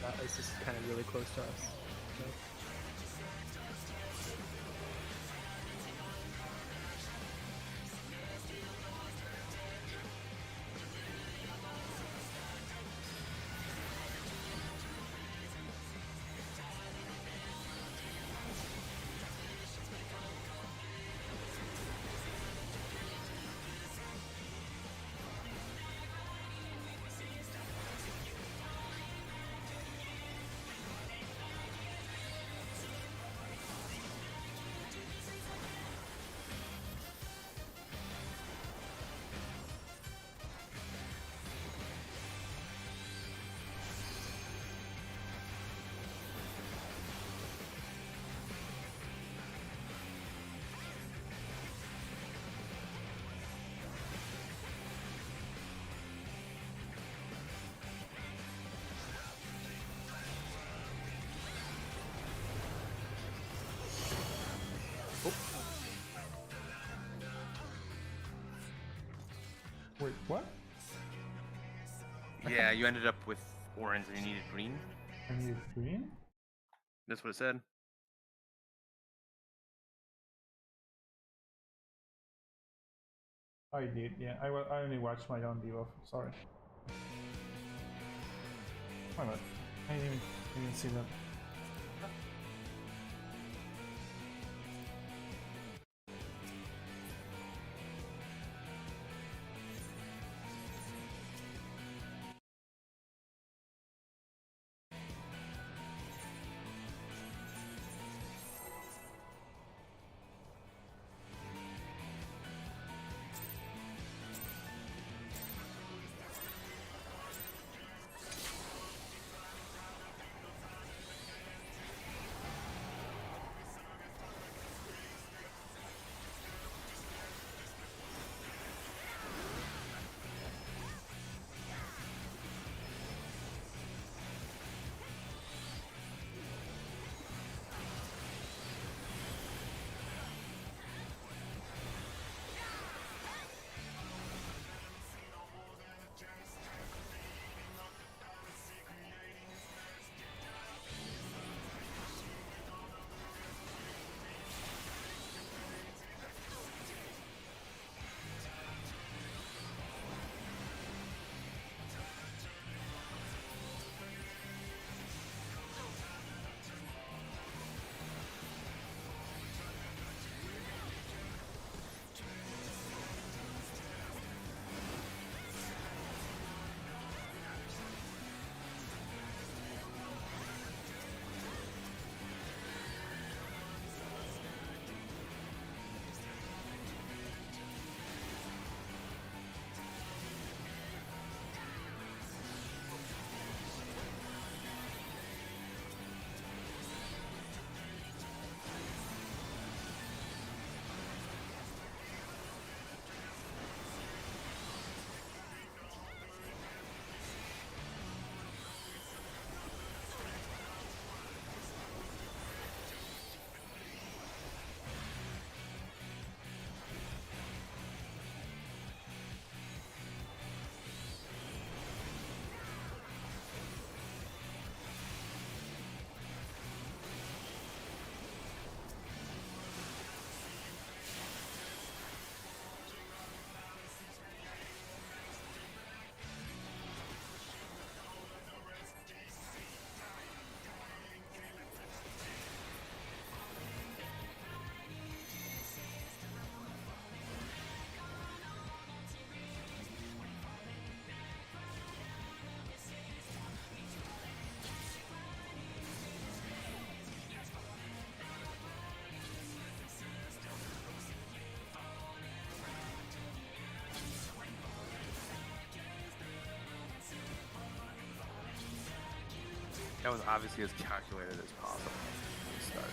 Speaker 7: That ice is kind of really close to us.
Speaker 2: Wait, what?
Speaker 6: Yeah, you ended up with orange and you needed green.
Speaker 2: I need green?
Speaker 6: That's what it said.
Speaker 2: I did, yeah. I only watched my own debuff, sorry. My bad. I didn't see that.
Speaker 6: That was obviously as calculated as possible. Start.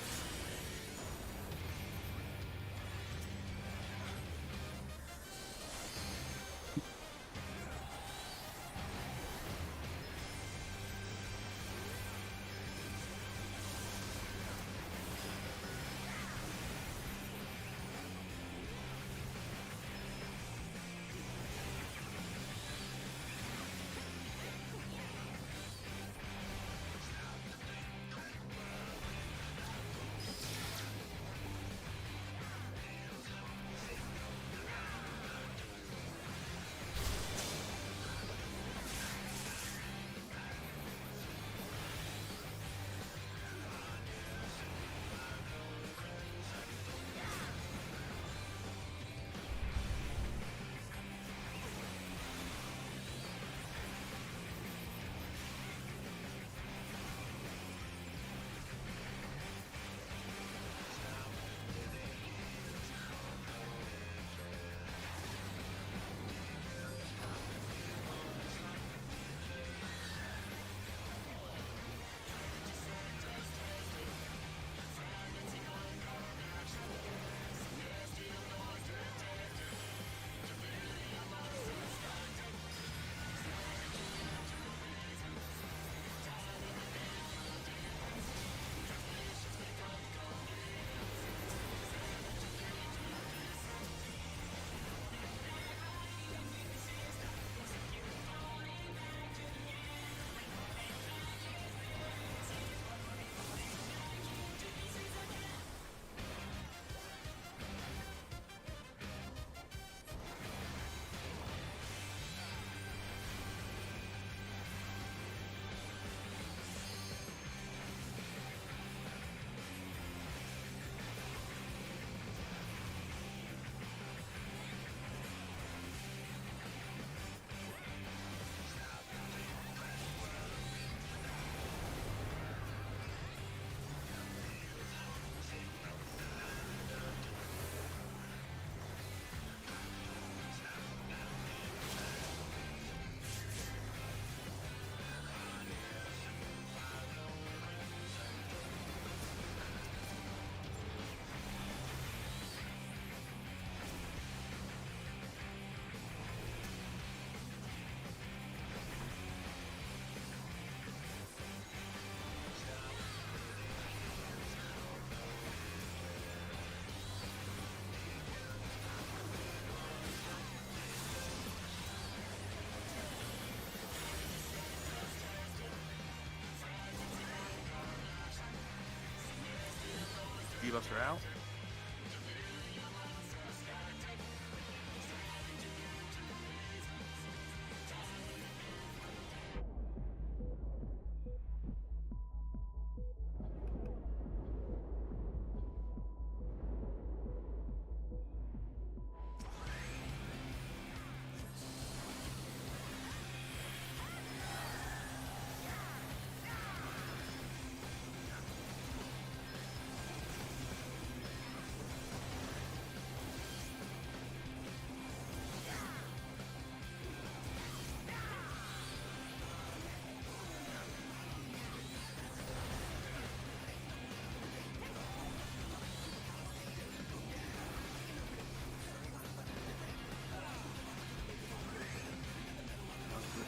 Speaker 6: debuffs are out.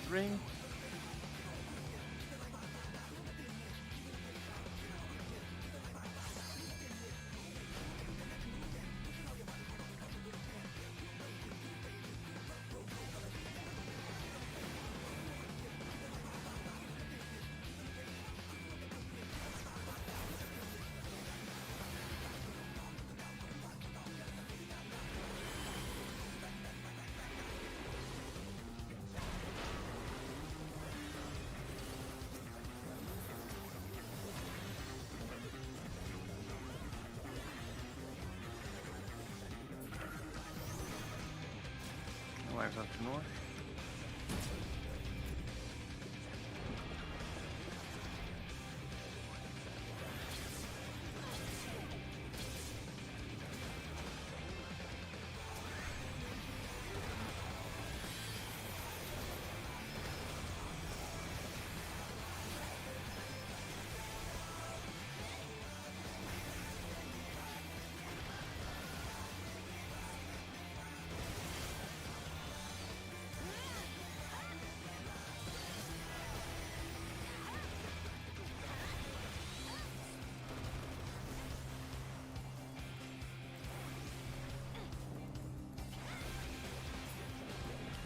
Speaker 6: Ring. Wires up to north.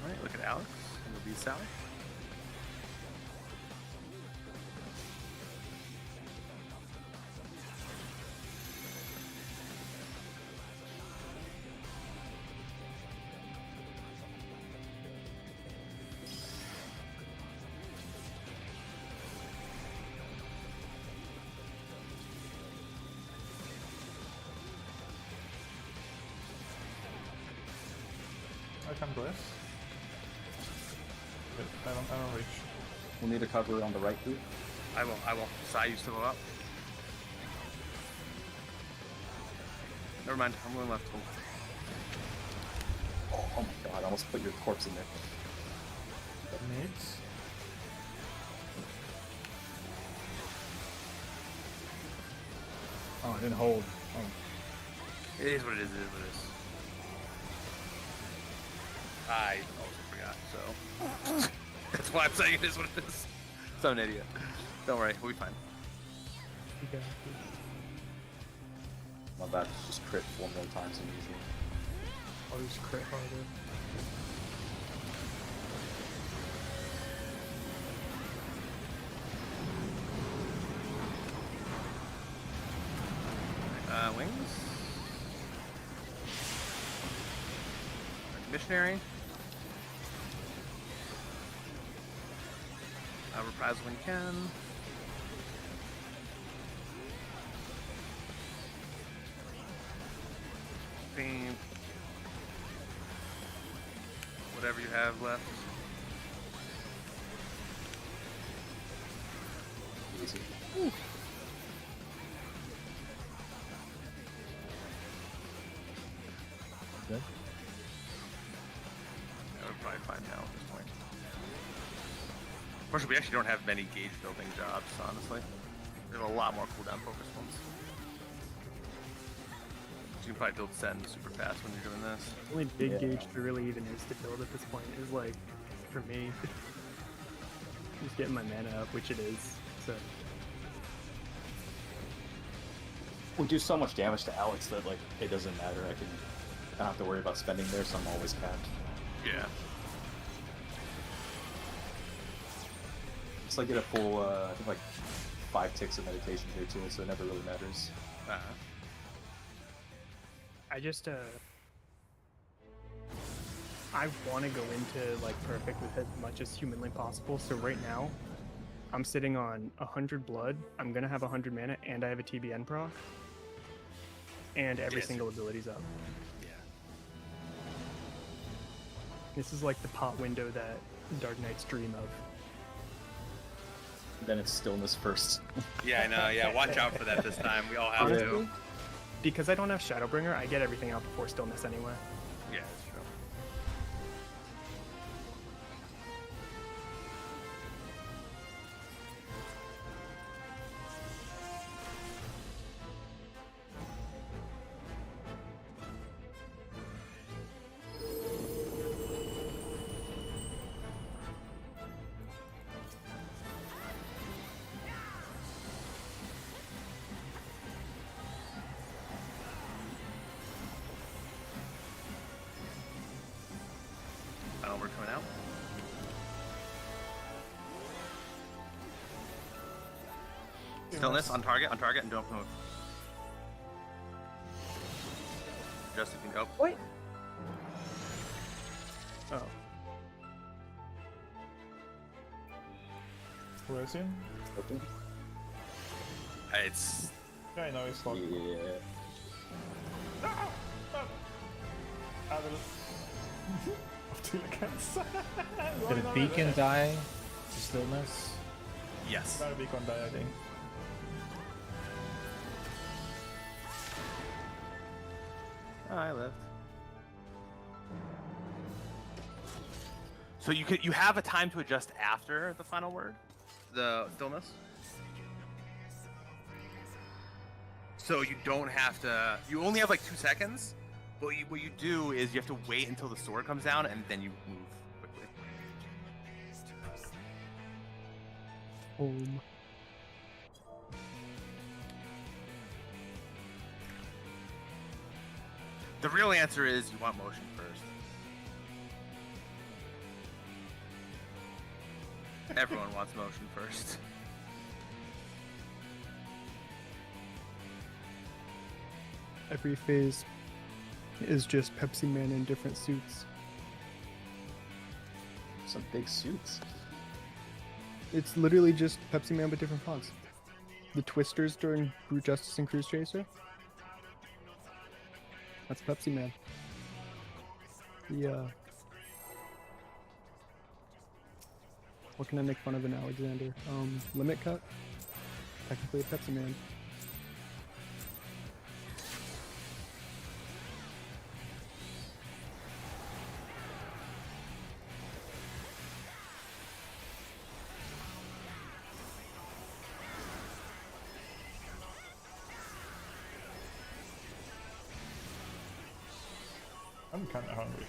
Speaker 6: Alright, look at Alex. And it'll be Sally.
Speaker 2: I can bless. But I don't reach.
Speaker 5: We'll need a cover on the right group.
Speaker 6: I won't. Sai, you still go up. Never mind, I'm going left.
Speaker 5: Oh my god, I almost put your corpse in there.
Speaker 2: Needs.
Speaker 3: Oh, I didn't hold. Oh.
Speaker 6: It is what it is, it is what it is. I also forgot, so. That's why I'm saying it is what it is. So I'm an idiot. Don't worry, we'll be fine.
Speaker 7: Okay.
Speaker 5: My bad, just crit 4 more times than usual.
Speaker 7: I'll just crit harder.
Speaker 6: Wings. Missionary. Reprise when you can. Paint. Whatever you have left.
Speaker 5: Easy.
Speaker 3: Good.
Speaker 6: I would probably find out at this point. Unfortunately, we actually don't have many gauge building jobs, honestly. We have a lot more cooldown focused ones. So you can probably build Sen super fast when you're doing this.
Speaker 7: The only big gauge there really even is to build at this point is like, for me, just getting my mana up, which it is. So
Speaker 5: We do so much damage to Alex that like it doesn't matter. I don't have to worry about spending there, so I'm always capped.
Speaker 6: Yeah.
Speaker 5: Just like get a full, I think like 5 ticks of meditation here too, so it never really matters.
Speaker 4: I just I want to go into like perfect with as much as humanly possible. So right now, I'm sitting on 100 blood. I'm gonna have 100 mana, and I have a TBN proc, and every single ability's up.
Speaker 6: Yeah.
Speaker 4: This is like the pot window that Dark Knights dream of.
Speaker 5: Then it's stillness first.
Speaker 6: Yeah, I know. Yeah, watch out for that this time. We all have
Speaker 4: Honestly,
Speaker 6: to.
Speaker 4: because I don't have Shadowbringer, I get everything out before Stillness anyway.
Speaker 6: Yeah, that's true. Final word coming out. Stillness on target, and don't move. Just if you go.
Speaker 4: Wait. Oh.
Speaker 2: Resin?
Speaker 6: It's
Speaker 2: Yeah, I know it's locked.
Speaker 5: Yeah.
Speaker 2: I will... Till against.
Speaker 3: Did a beacon die to stillness?
Speaker 6: yes.
Speaker 2: That beacon die, I think.
Speaker 6: Oh, I lived. So you have a time to adjust after the final word, the stillness. So you don't have to. You only have like 2 seconds. But what you do is you have to wait until the sword comes down and then you move quickly.
Speaker 4: Home.
Speaker 6: The real answer is you want motion first. Everyone wants motion first.
Speaker 4: Every phase is just Pepsi Man in different suits.
Speaker 5: Some big suits.
Speaker 4: It's literally just Pepsi Man with different fonts. The twisters during Brute Justice and Cruise Chaser. That's Pepsi Man. The what can I make fun of in Alexander? Limit Cut? Technically a Pepsi Man.
Speaker 2: I'm kinda hungry.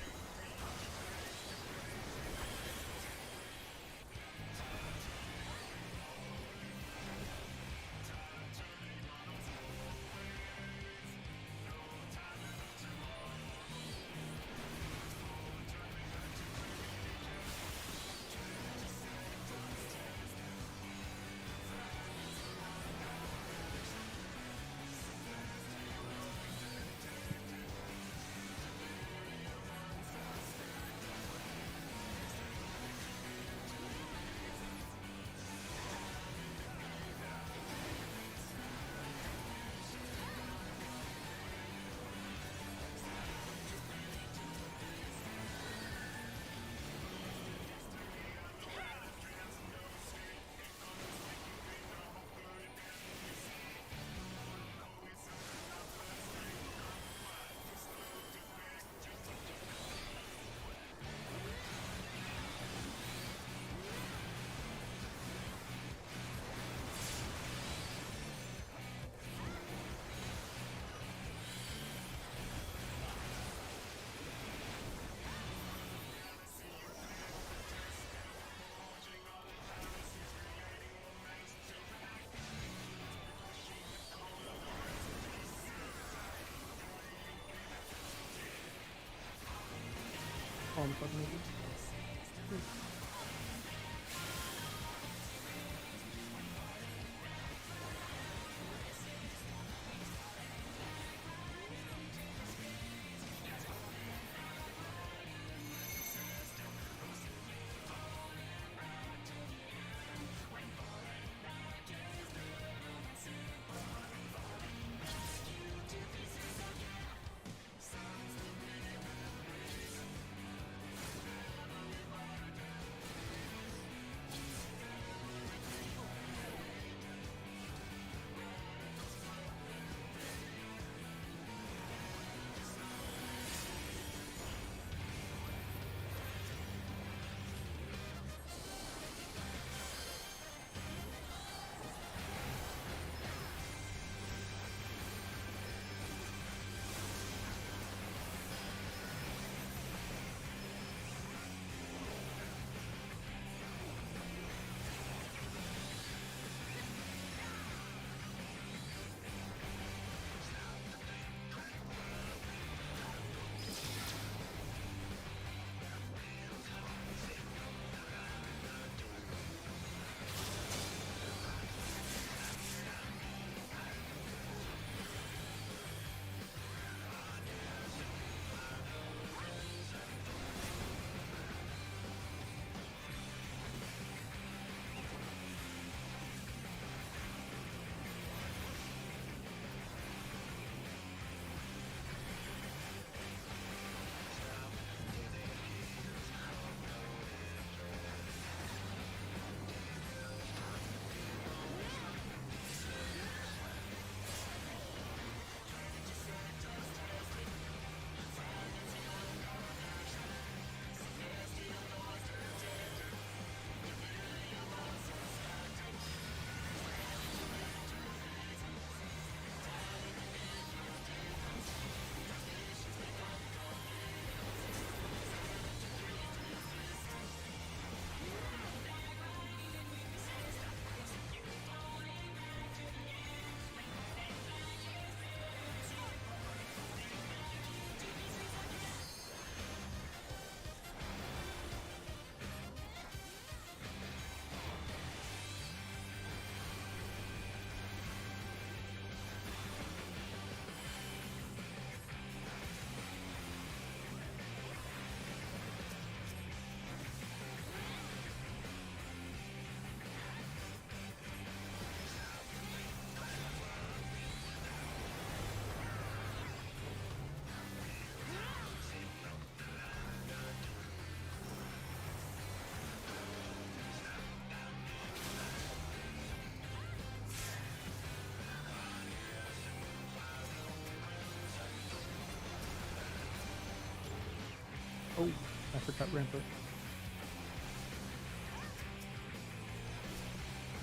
Speaker 3: Oh, I forgot Rampart.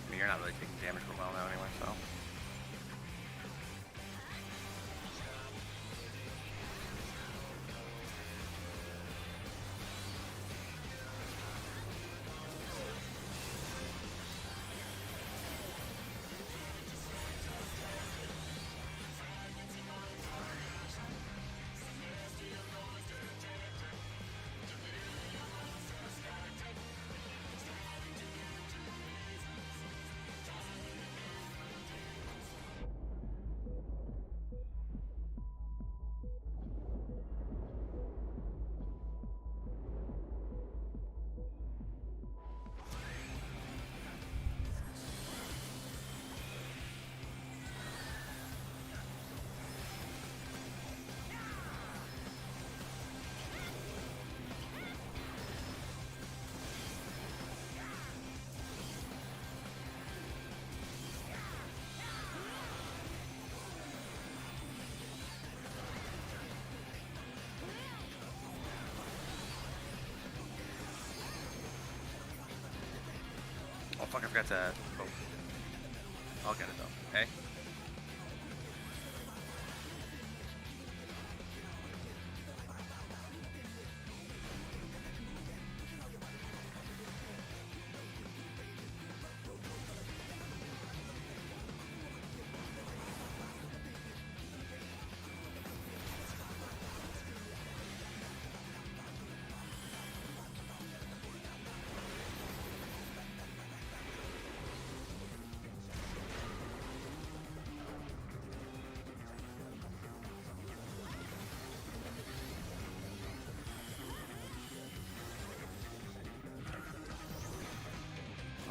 Speaker 6: I mean, you're not really taking damage for a while now anyway, so. Oh fuck, I forgot to... Oh. I'll get it though, okay?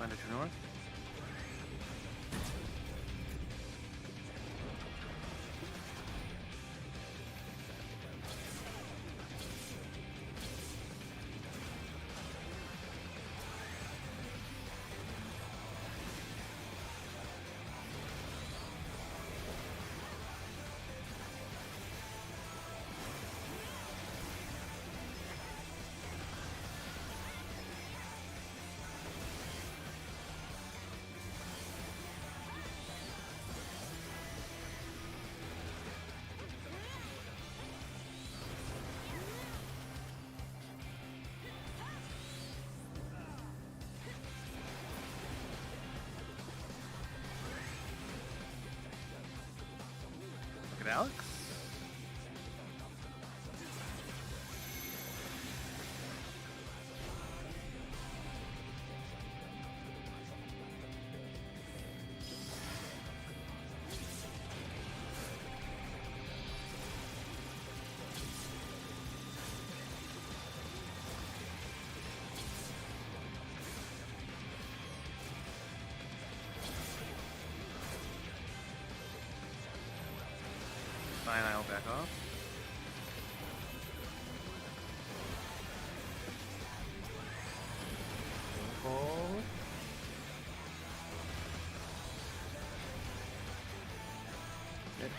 Speaker 6: Land to north. Look at Alex. Fine, I'll back off.
Speaker 2: Forward.
Speaker 6: Good.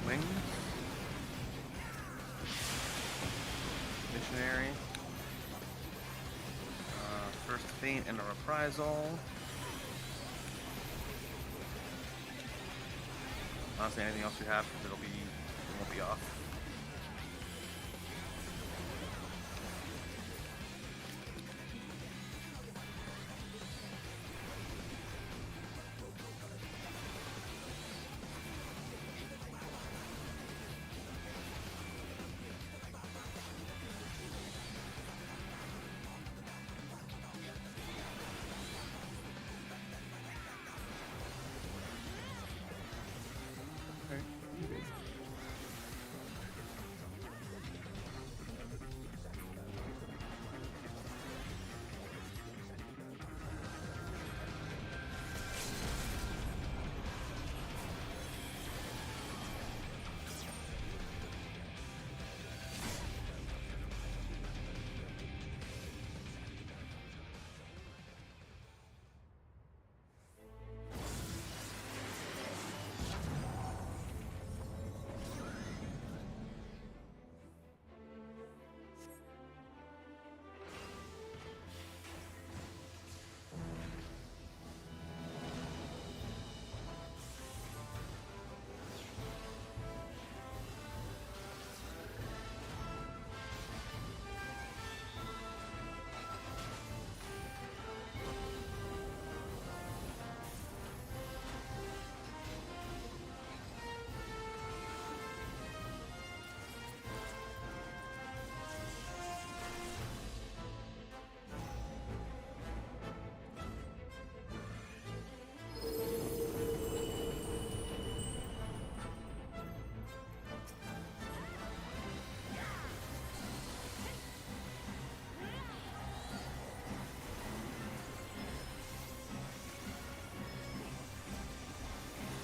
Speaker 6: Wings. Missionary. First Feint and a Reprisal. Honestly, anything else you have, it won't be off.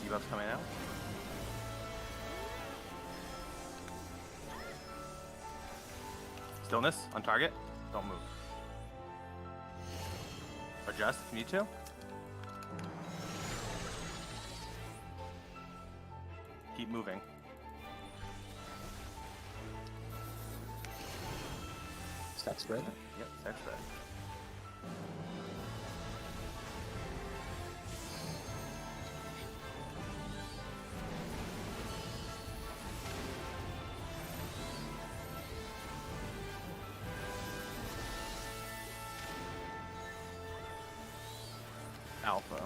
Speaker 6: Debuff's coming out. Stillness on target. Don't move. Adjust if you need to. Keep moving.
Speaker 5: Stack spread.
Speaker 6: Yep, that's that. Alpha.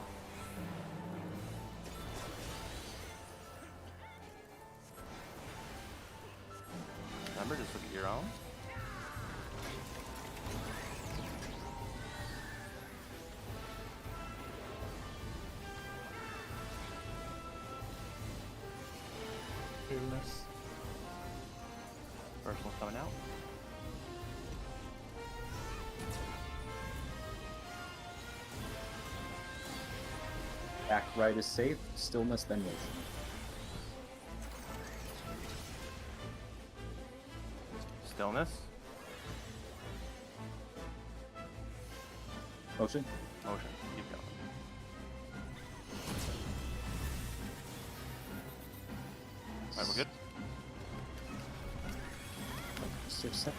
Speaker 6: Remember, just look at your own.
Speaker 2: Illness.
Speaker 6: First one's coming out.
Speaker 5: Back right is safe. Stillness, then motion.
Speaker 6: Stillness.
Speaker 5: Motion.
Speaker 6: Motion. Keep going. Alright, we're good.
Speaker 5: Safe step.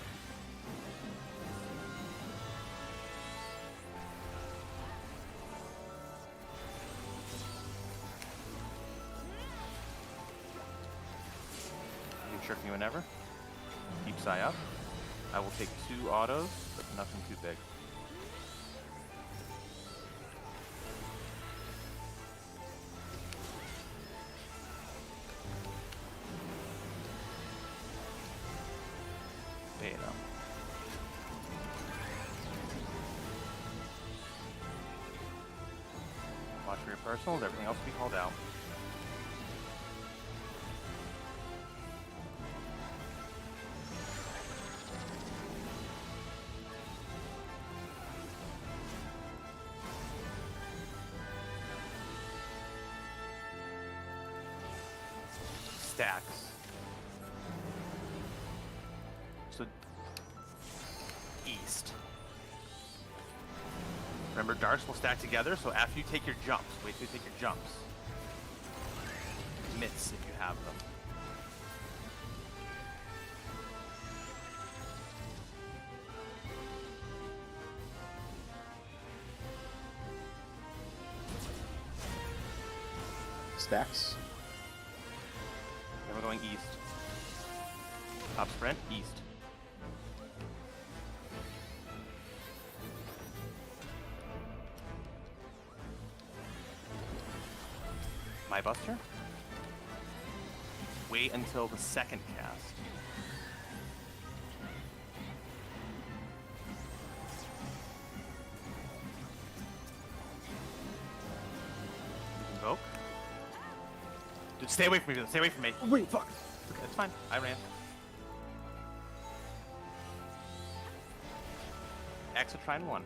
Speaker 6: You can trick me whenever. Keep Psy up. I will take 2 autos, but nothing too big. Beta. Watch for your personals, everything else will be called out. Stacks. So, east. Remember, darks will stack together, so after you take your jumps, wait till you take your jumps. Mitts, if you have them.
Speaker 5: Stacks.
Speaker 6: Then we're going east. Top sprint, east. My buster. Wait until the second cast. Invoke. Dude, stay away from me. Stay away from me.
Speaker 4: Oh, wait, fuck.
Speaker 6: Okay, it's fine. I ran. Exit Trine 1.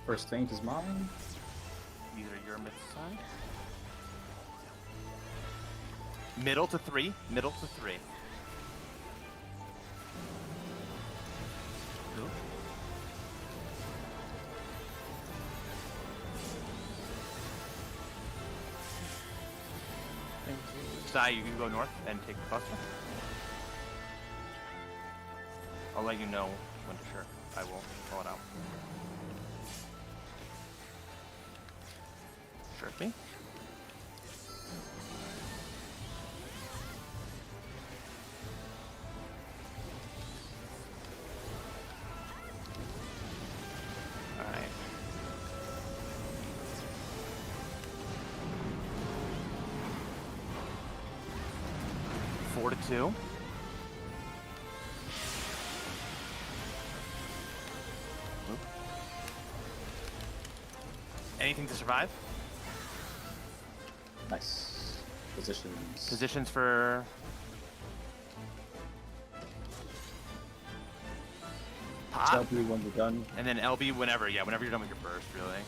Speaker 5: First feint is mine.
Speaker 6: These are your mid side. Middle to 3. Middle to 3. Ooh. Sai, you can go north and take the buster. I'll let you know when to sure. I will pull it out. Sure me. Alright. Four to 2. Anything to survive?
Speaker 5: Nice. Positions.
Speaker 6: Positions for pop,
Speaker 5: LB when we're done.
Speaker 6: and then LB whenever. Yeah, whenever you're done with your burst, really.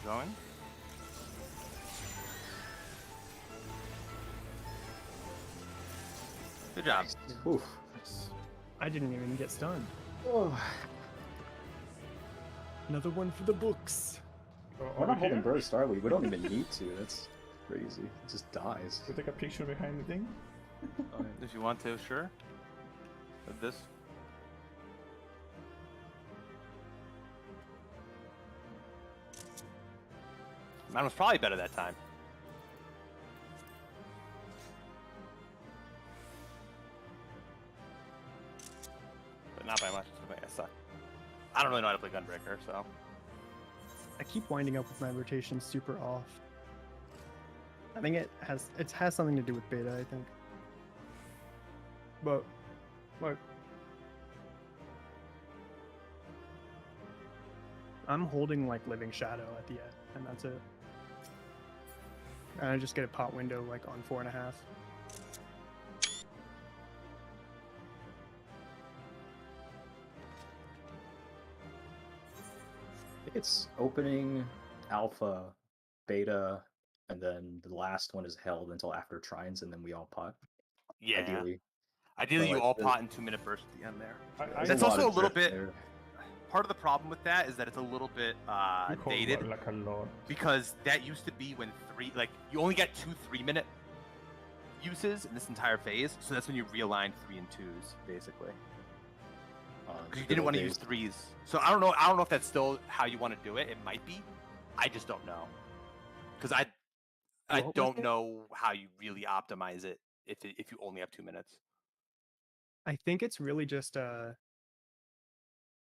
Speaker 6: going. Good job.
Speaker 5: Oof.
Speaker 7: I didn't even get stunned.
Speaker 5: Oh.
Speaker 7: Another one for the books.
Speaker 5: We're not holding burst, are we? We don't even need to. That's crazy. It just dies.
Speaker 2: We take a picture behind the thing.
Speaker 6: If you want to, sure. With this. Mine was probably better that time. But not by much. I suck. I don't really know how to play Gunbreaker, so.
Speaker 7: I keep winding up with my rotation super off. I think it has something to do with beta, I think. But look, I'm holding like Living Shadow at the end, and that's it. And I just get a pot window like on 4.5.
Speaker 5: It's opening, alpha, beta, and then the last one is held until after trines, and then we all pot.
Speaker 6: Yeah.
Speaker 5: Ideally.
Speaker 6: Ideally,
Speaker 5: But,
Speaker 6: you
Speaker 5: like,
Speaker 6: all
Speaker 5: the-
Speaker 6: pot in 2-minute bursts at the end there.
Speaker 5: There's
Speaker 6: That's
Speaker 5: lot
Speaker 6: also
Speaker 5: of
Speaker 6: a little
Speaker 5: drift
Speaker 6: bit.
Speaker 5: there.
Speaker 6: Part of the problem with that is that it's a little bit dated
Speaker 2: Like a lot.
Speaker 6: because that used to be when you only got 2 3-minute uses in this entire phase. So that's when you realigned 3 and 2s basically. Because you didn't want to use 3s. So I don't know. I don't know if that's still how you want to do it. It might be. I just don't know. Because I
Speaker 7: What was
Speaker 6: don't
Speaker 7: it?
Speaker 6: know how you really optimize it if you only have 2 minutes.
Speaker 7: I think it's really just for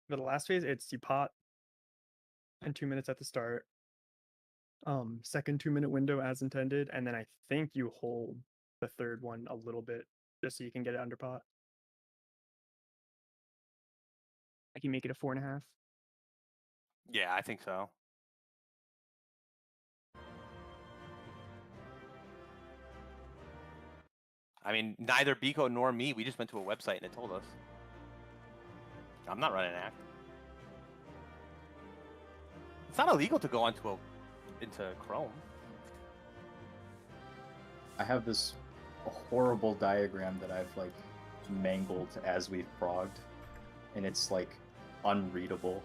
Speaker 7: the last phase, it's you pot and 2 minutes at the start. Second 2-minute window as intended, and then I think you hold the third one a little bit just so you can get it under pot. Like you make it a 4.5.
Speaker 6: Yeah, I think so. I mean, neither Biko nor me, we just went to a website and it told us. I'm not running an act. It's not illegal to go into Chrome.
Speaker 5: I have this horrible diagram that I've like mangled as we've progged, and it's like unreadable.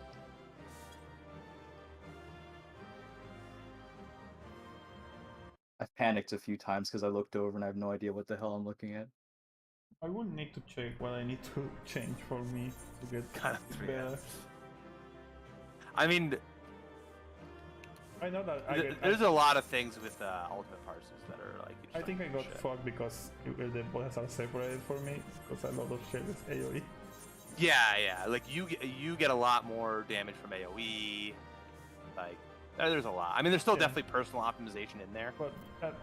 Speaker 5: I've panicked a few times because I looked over and I have no idea what the hell I'm looking at.
Speaker 2: I will need to check what I need to change for me to get
Speaker 6: Kind of 3
Speaker 2: better.
Speaker 6: hours. I mean,
Speaker 2: I know that
Speaker 6: there's a lot of things with ultimate parses that are like.
Speaker 2: I think I got fucked because the bosses are separated for me because a lot of shit is AoE.
Speaker 6: Yeah. Like you get a lot more damage from AoE. Like there's a lot. I mean, there's still definitely personal optimization in there.
Speaker 2: But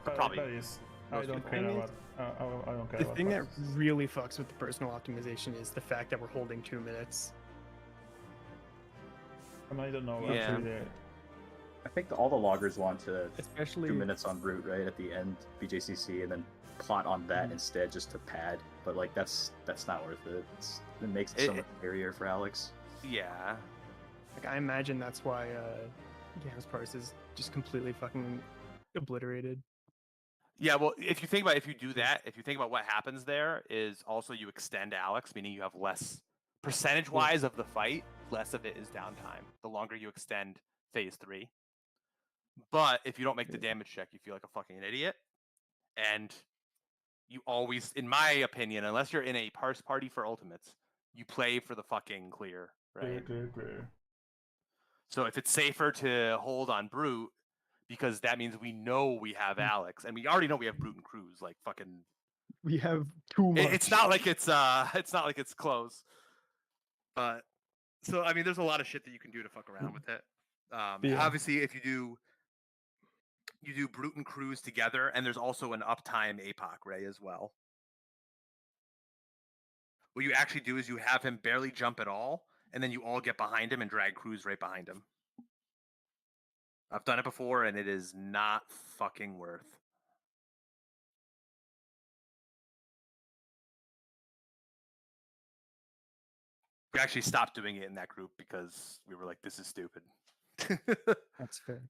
Speaker 6: probably
Speaker 2: that is. I
Speaker 6: most
Speaker 2: don't
Speaker 6: people.
Speaker 2: care about. I don't care
Speaker 7: The
Speaker 2: about
Speaker 7: thing that
Speaker 2: passes.
Speaker 7: really fucks with the personal optimization is the fact that we're holding 2 minutes.
Speaker 2: And I don't know
Speaker 6: Yeah.
Speaker 2: actually.
Speaker 5: I think all the loggers want to
Speaker 7: Especially
Speaker 5: 2 minutes on route, right, at the end, BJCC, and then plot on that instead just to pad. But like that's not worth it. It makes it so much scarier for Alex.
Speaker 6: Yeah.
Speaker 7: like I imagine that's why Gam's parse is just completely fucking obliterated.
Speaker 6: Yeah, well, if you think about what happens there is also you extend Alex, meaning you have less percentage-wise of the fight, less of it is downtime. The longer you extend phase 3. But if you don't make the damage check, you feel like a fucking idiot. And you always, in my opinion, unless you're in a parse party for ultimates, you play for the fucking clear, right?
Speaker 2: Clear.
Speaker 6: So if it's safer to hold on Brute, because that means we know we have Alex, and we already know we have Brute and Cruz, like fucking.
Speaker 7: We have too much.
Speaker 6: It's not like it's close. But so I mean, there's a lot of shit that you can do to fuck around with it. Obviously, if you do Brute and Cruz together, and there's also an uptime APOC Ray as well. What you actually do is you have him barely jump at all, and then you all get behind him and drag Cruz right behind him. I've done it before, and it is not fucking worth. We actually stopped doing it in that group because we were like, this is stupid.
Speaker 7: That's fair.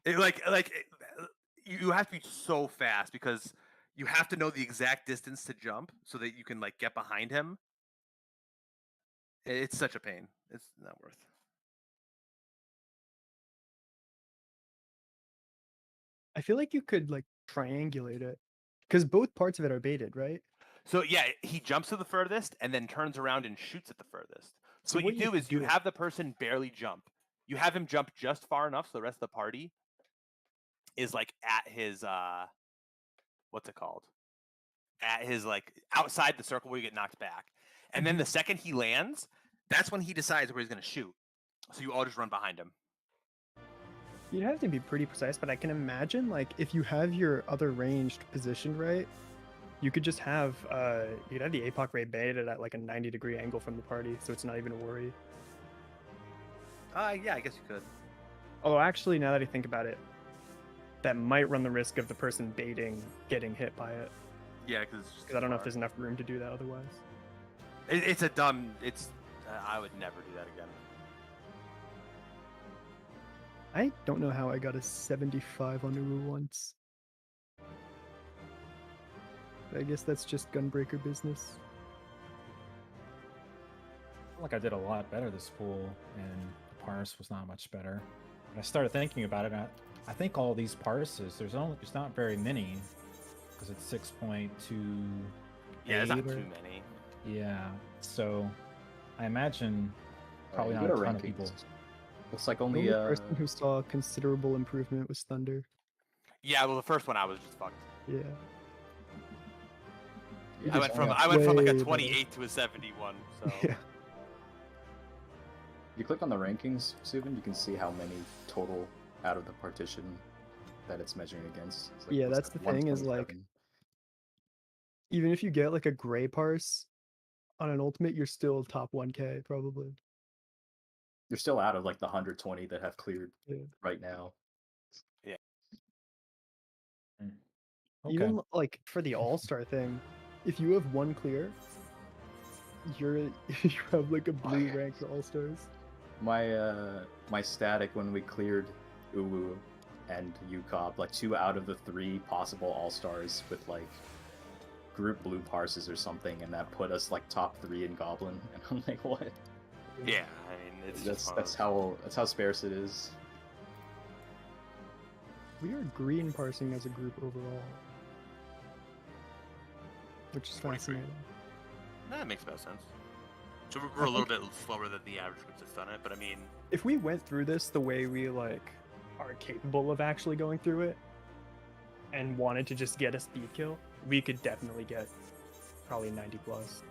Speaker 6: You have to be so fast because you have to know the exact distance to jump so that you can like get behind him. It's such a pain. It's not worth.
Speaker 4: I feel like you could like triangulate it because both parts of it are baited, right?
Speaker 6: So yeah, he jumps to the furthest and then turns around and shoots at the furthest. So what you do is you
Speaker 4: do-
Speaker 6: have the person barely jump. You have him jump just far enough so the rest of the party is like at his what's it called? At his like outside the circle where you get knocked back. And then the second he lands, that's when he decides where he's going to shoot. So you all just run behind him.
Speaker 4: You'd have to be pretty precise, but I can imagine like if you have your other ranged positioned right, you could just have you'd have the APOC ray baited at like a 90-degree angle from the party, so it's not even a worry.
Speaker 6: Yeah, I guess you could.
Speaker 4: Although actually, now that I think about it, that might run the risk of the person baiting getting hit by it.
Speaker 6: Yeah, because
Speaker 4: I don't know if there's enough room to do that otherwise.
Speaker 6: It's a dumb. I would never do that again.
Speaker 4: I don't know how I got a 75 on Uru once. I guess that's just gunbreaker business.
Speaker 3: I feel like I did a lot better this pool, and the parse was not much better. When I started thinking about it, I think all these parses, there's not very many, because it's 6.2.
Speaker 6: Yeah, it's not too many.
Speaker 3: Yeah, so I imagine probably
Speaker 5: You
Speaker 3: not
Speaker 5: go
Speaker 3: a
Speaker 5: to
Speaker 3: ton of
Speaker 5: rankings.
Speaker 3: people.
Speaker 5: Looks like
Speaker 4: The
Speaker 5: only
Speaker 4: only person who saw considerable improvement was Thunder.
Speaker 6: Yeah, well, the first one I was just fucked.
Speaker 4: Yeah.
Speaker 6: I went from like a
Speaker 4: way
Speaker 6: 28 to a 71. So
Speaker 4: Yeah.
Speaker 5: If you click on the rankings, Subin, you can see how many total out of the partition that it's measuring against. It's
Speaker 4: Yeah,
Speaker 5: looks
Speaker 4: that's the
Speaker 5: like
Speaker 4: thing is, like,
Speaker 5: 127.
Speaker 4: Even if you get like a gray parse on an ultimate, you're still top 1k probably.
Speaker 5: You're still out of like the 120 that have cleared
Speaker 4: Yeah.
Speaker 5: right now.
Speaker 3: Okay.
Speaker 4: Even like for the all-star thing, if you have one clear, you have like a blue ranked all-stars.
Speaker 5: My static when we cleared Uwu and UCOP, like 2 out of the 3 possible all-stars with like group blue parses or something, and that put us like top 3 in Goblin, and I'm like, what?
Speaker 6: yeah, I mean it's
Speaker 5: That's how sparse it is.
Speaker 4: We are green parsing as a group overall, which is
Speaker 6: 23.
Speaker 4: fascinating.
Speaker 6: That makes about sense. So we're a little bit slower than the average group that's done it, but I mean,
Speaker 4: If we went through this the way we like are capable of actually going through it, and wanted to just get a speed kill, we could definitely get probably 90 plus.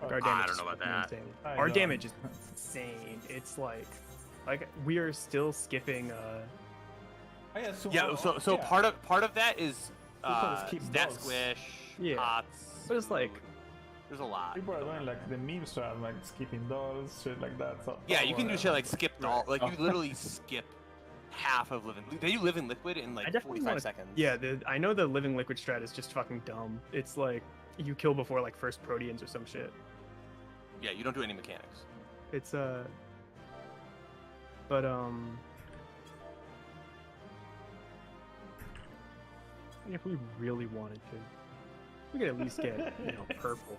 Speaker 4: Like, our
Speaker 6: I
Speaker 4: damage
Speaker 6: don't
Speaker 4: is
Speaker 6: know about
Speaker 4: fucking
Speaker 6: that.
Speaker 4: insane.
Speaker 2: I
Speaker 4: Our
Speaker 2: know.
Speaker 4: damage is insane. It's like we are still skipping.
Speaker 2: I assume.
Speaker 6: yeah. So part of that is
Speaker 2: People skip
Speaker 6: stat
Speaker 2: those.
Speaker 6: squish,
Speaker 4: Yeah.
Speaker 6: pots.
Speaker 4: But it's like-
Speaker 6: food. There's a lot.
Speaker 2: People are doing like the memes are like skipping dolls, shit like that. So
Speaker 6: Yeah, you can do shit like skip all. Like you
Speaker 5: Oh.
Speaker 6: literally skip half of living. They do living liquid in like
Speaker 4: I definitely
Speaker 6: 45
Speaker 4: wanna-
Speaker 6: seconds.
Speaker 4: Yeah, I know the living liquid strat is just fucking dumb. It's like you kill before like first proteans or some shit.
Speaker 6: Yeah, you don't do any mechanics.
Speaker 4: It's but if we really wanted to, we could at least get purple.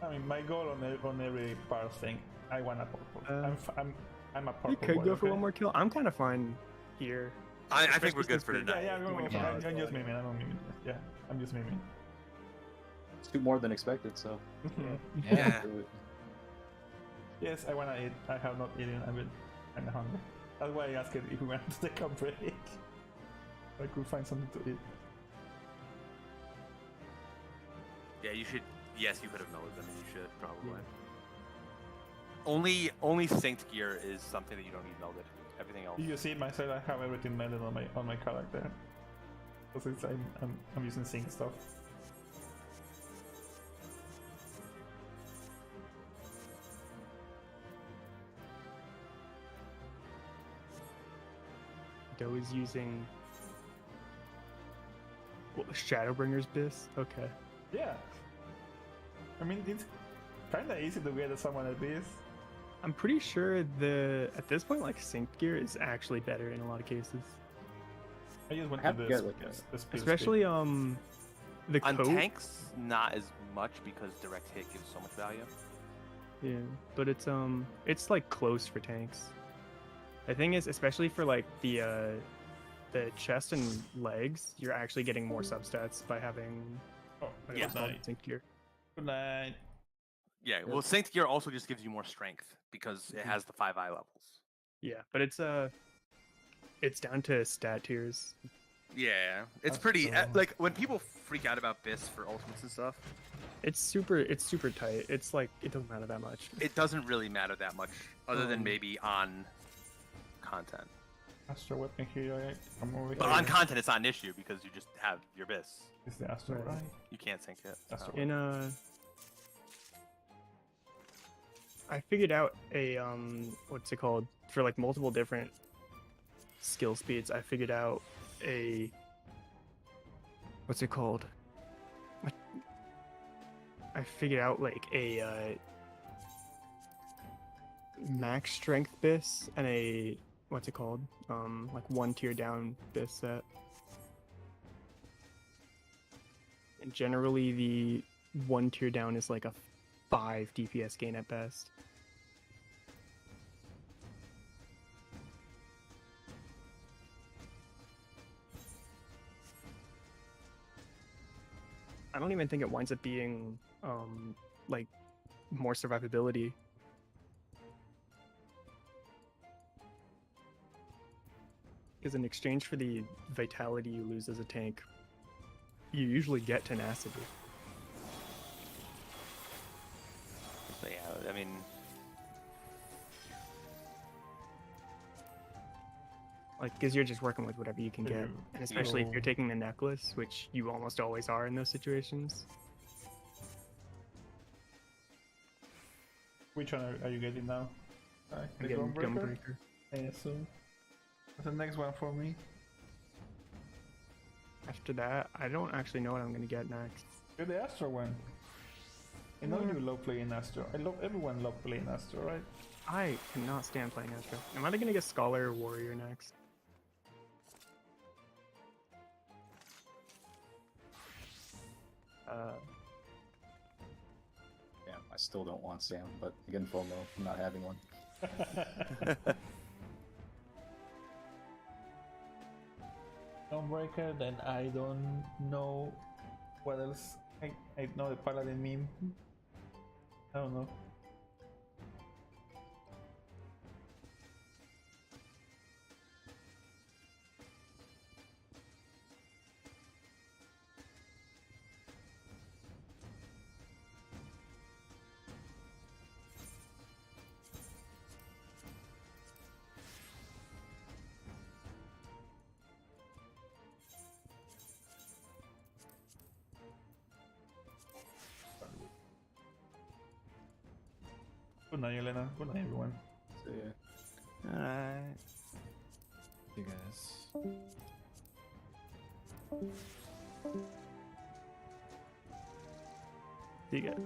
Speaker 2: I mean, my goal on every part thing, I want a purple. I'm a purple.
Speaker 4: We could
Speaker 2: boy,
Speaker 4: go for
Speaker 2: okay?
Speaker 4: one more kill. I'm kind of fine here.
Speaker 6: I think
Speaker 4: Especially
Speaker 6: we're good
Speaker 4: since
Speaker 6: for
Speaker 4: we-
Speaker 6: tonight.
Speaker 2: Yeah, I'm
Speaker 3: Yeah.
Speaker 2: just miming. I'm miming. Yeah, I'm just miming.
Speaker 5: It's 2 more than expected, so
Speaker 3: Yeah.
Speaker 5: do it.
Speaker 2: Yes, I wanna eat. I have not eaten. I'm hungry. That's why I asked if we want to take a break. I could find something to eat.
Speaker 6: Yeah, you should. Yes, you could have melded them, and you should probably. Only synced gear is something that you don't need melded. Everything else.
Speaker 2: You see myself. I have everything melded on my character. Because I'm using sync stuff.
Speaker 4: Doe is using Shadowbringer's Biss. Okay.
Speaker 2: Yeah. I mean, it's kind of easy to get someone like this.
Speaker 7: I'm pretty sure at this point, like, synced gear is actually better in a lot of cases.
Speaker 2: I just went
Speaker 5: have
Speaker 2: to
Speaker 5: to
Speaker 2: the,
Speaker 5: get, like,
Speaker 2: the speed
Speaker 7: Especially the
Speaker 6: On
Speaker 7: Code.
Speaker 6: tanks, not as much because direct hit gives so much value.
Speaker 7: Yeah, but it's like close for tanks. The thing is, especially for like the chest and legs, you're actually getting more substats by having
Speaker 2: Oh,
Speaker 6: Yeah.
Speaker 2: good night.
Speaker 7: synced gear.
Speaker 2: Good night.
Speaker 6: Yeah, well, synced gear also just gives you more strength because it has the 5i levels.
Speaker 7: Yeah, but it's down to stat tiers.
Speaker 6: Yeah, it's
Speaker 2: That's
Speaker 6: pretty
Speaker 2: cool.
Speaker 6: like when people freak out about BIS for ultimates and stuff.
Speaker 7: It's super tight. It's like it doesn't matter that much.
Speaker 6: It doesn't really matter that much, other than maybe on content.
Speaker 2: Astro weapon here, right? Come over
Speaker 6: But
Speaker 2: here.
Speaker 6: on content, it's not an issue because you just have your BIS.
Speaker 2: Is the Astro
Speaker 7: Right.
Speaker 2: right?
Speaker 6: You can't sync it.
Speaker 2: That's
Speaker 6: so.
Speaker 2: right.
Speaker 7: In I figured out a what's it called, for like multiple different skill speeds. I figured out a what's it called? I figured out like a max strength BIS and a what's it called? Like one tier down BIS set. And generally the one tier down is like a 5 DPS gain at best. I don't even think it winds up being like more survivability. Because in exchange for the vitality you lose as a tank, you usually get tenacity.
Speaker 6: So, yeah, I mean,
Speaker 7: Like, because you're just working with whatever you can get. And especially if you're
Speaker 2: So-
Speaker 7: taking the necklace, which you almost always are in those situations.
Speaker 2: Which one are you getting now?
Speaker 7: I'm
Speaker 2: The
Speaker 7: getting
Speaker 2: Gunbreaker?
Speaker 7: Gunbreaker.
Speaker 2: I assume. What's the next one for me?
Speaker 7: After that, I don't actually know what I'm going to get next.
Speaker 2: You're the Astro one. I know you love playing Astro. Everyone love playing Astro, right?
Speaker 7: I cannot stand playing Astro. Am I going to get Scholar or Warrior next?
Speaker 5: Yeah, I still don't want Sam, but again, FOMO from not having one.
Speaker 2: Dawnbreaker, then I don't know what else. I know the Paladin meme. I don't know. Good night, Elena. Good night, everyone.
Speaker 5: So, yeah.
Speaker 6: alright.
Speaker 3: You guys.
Speaker 7: See you guys.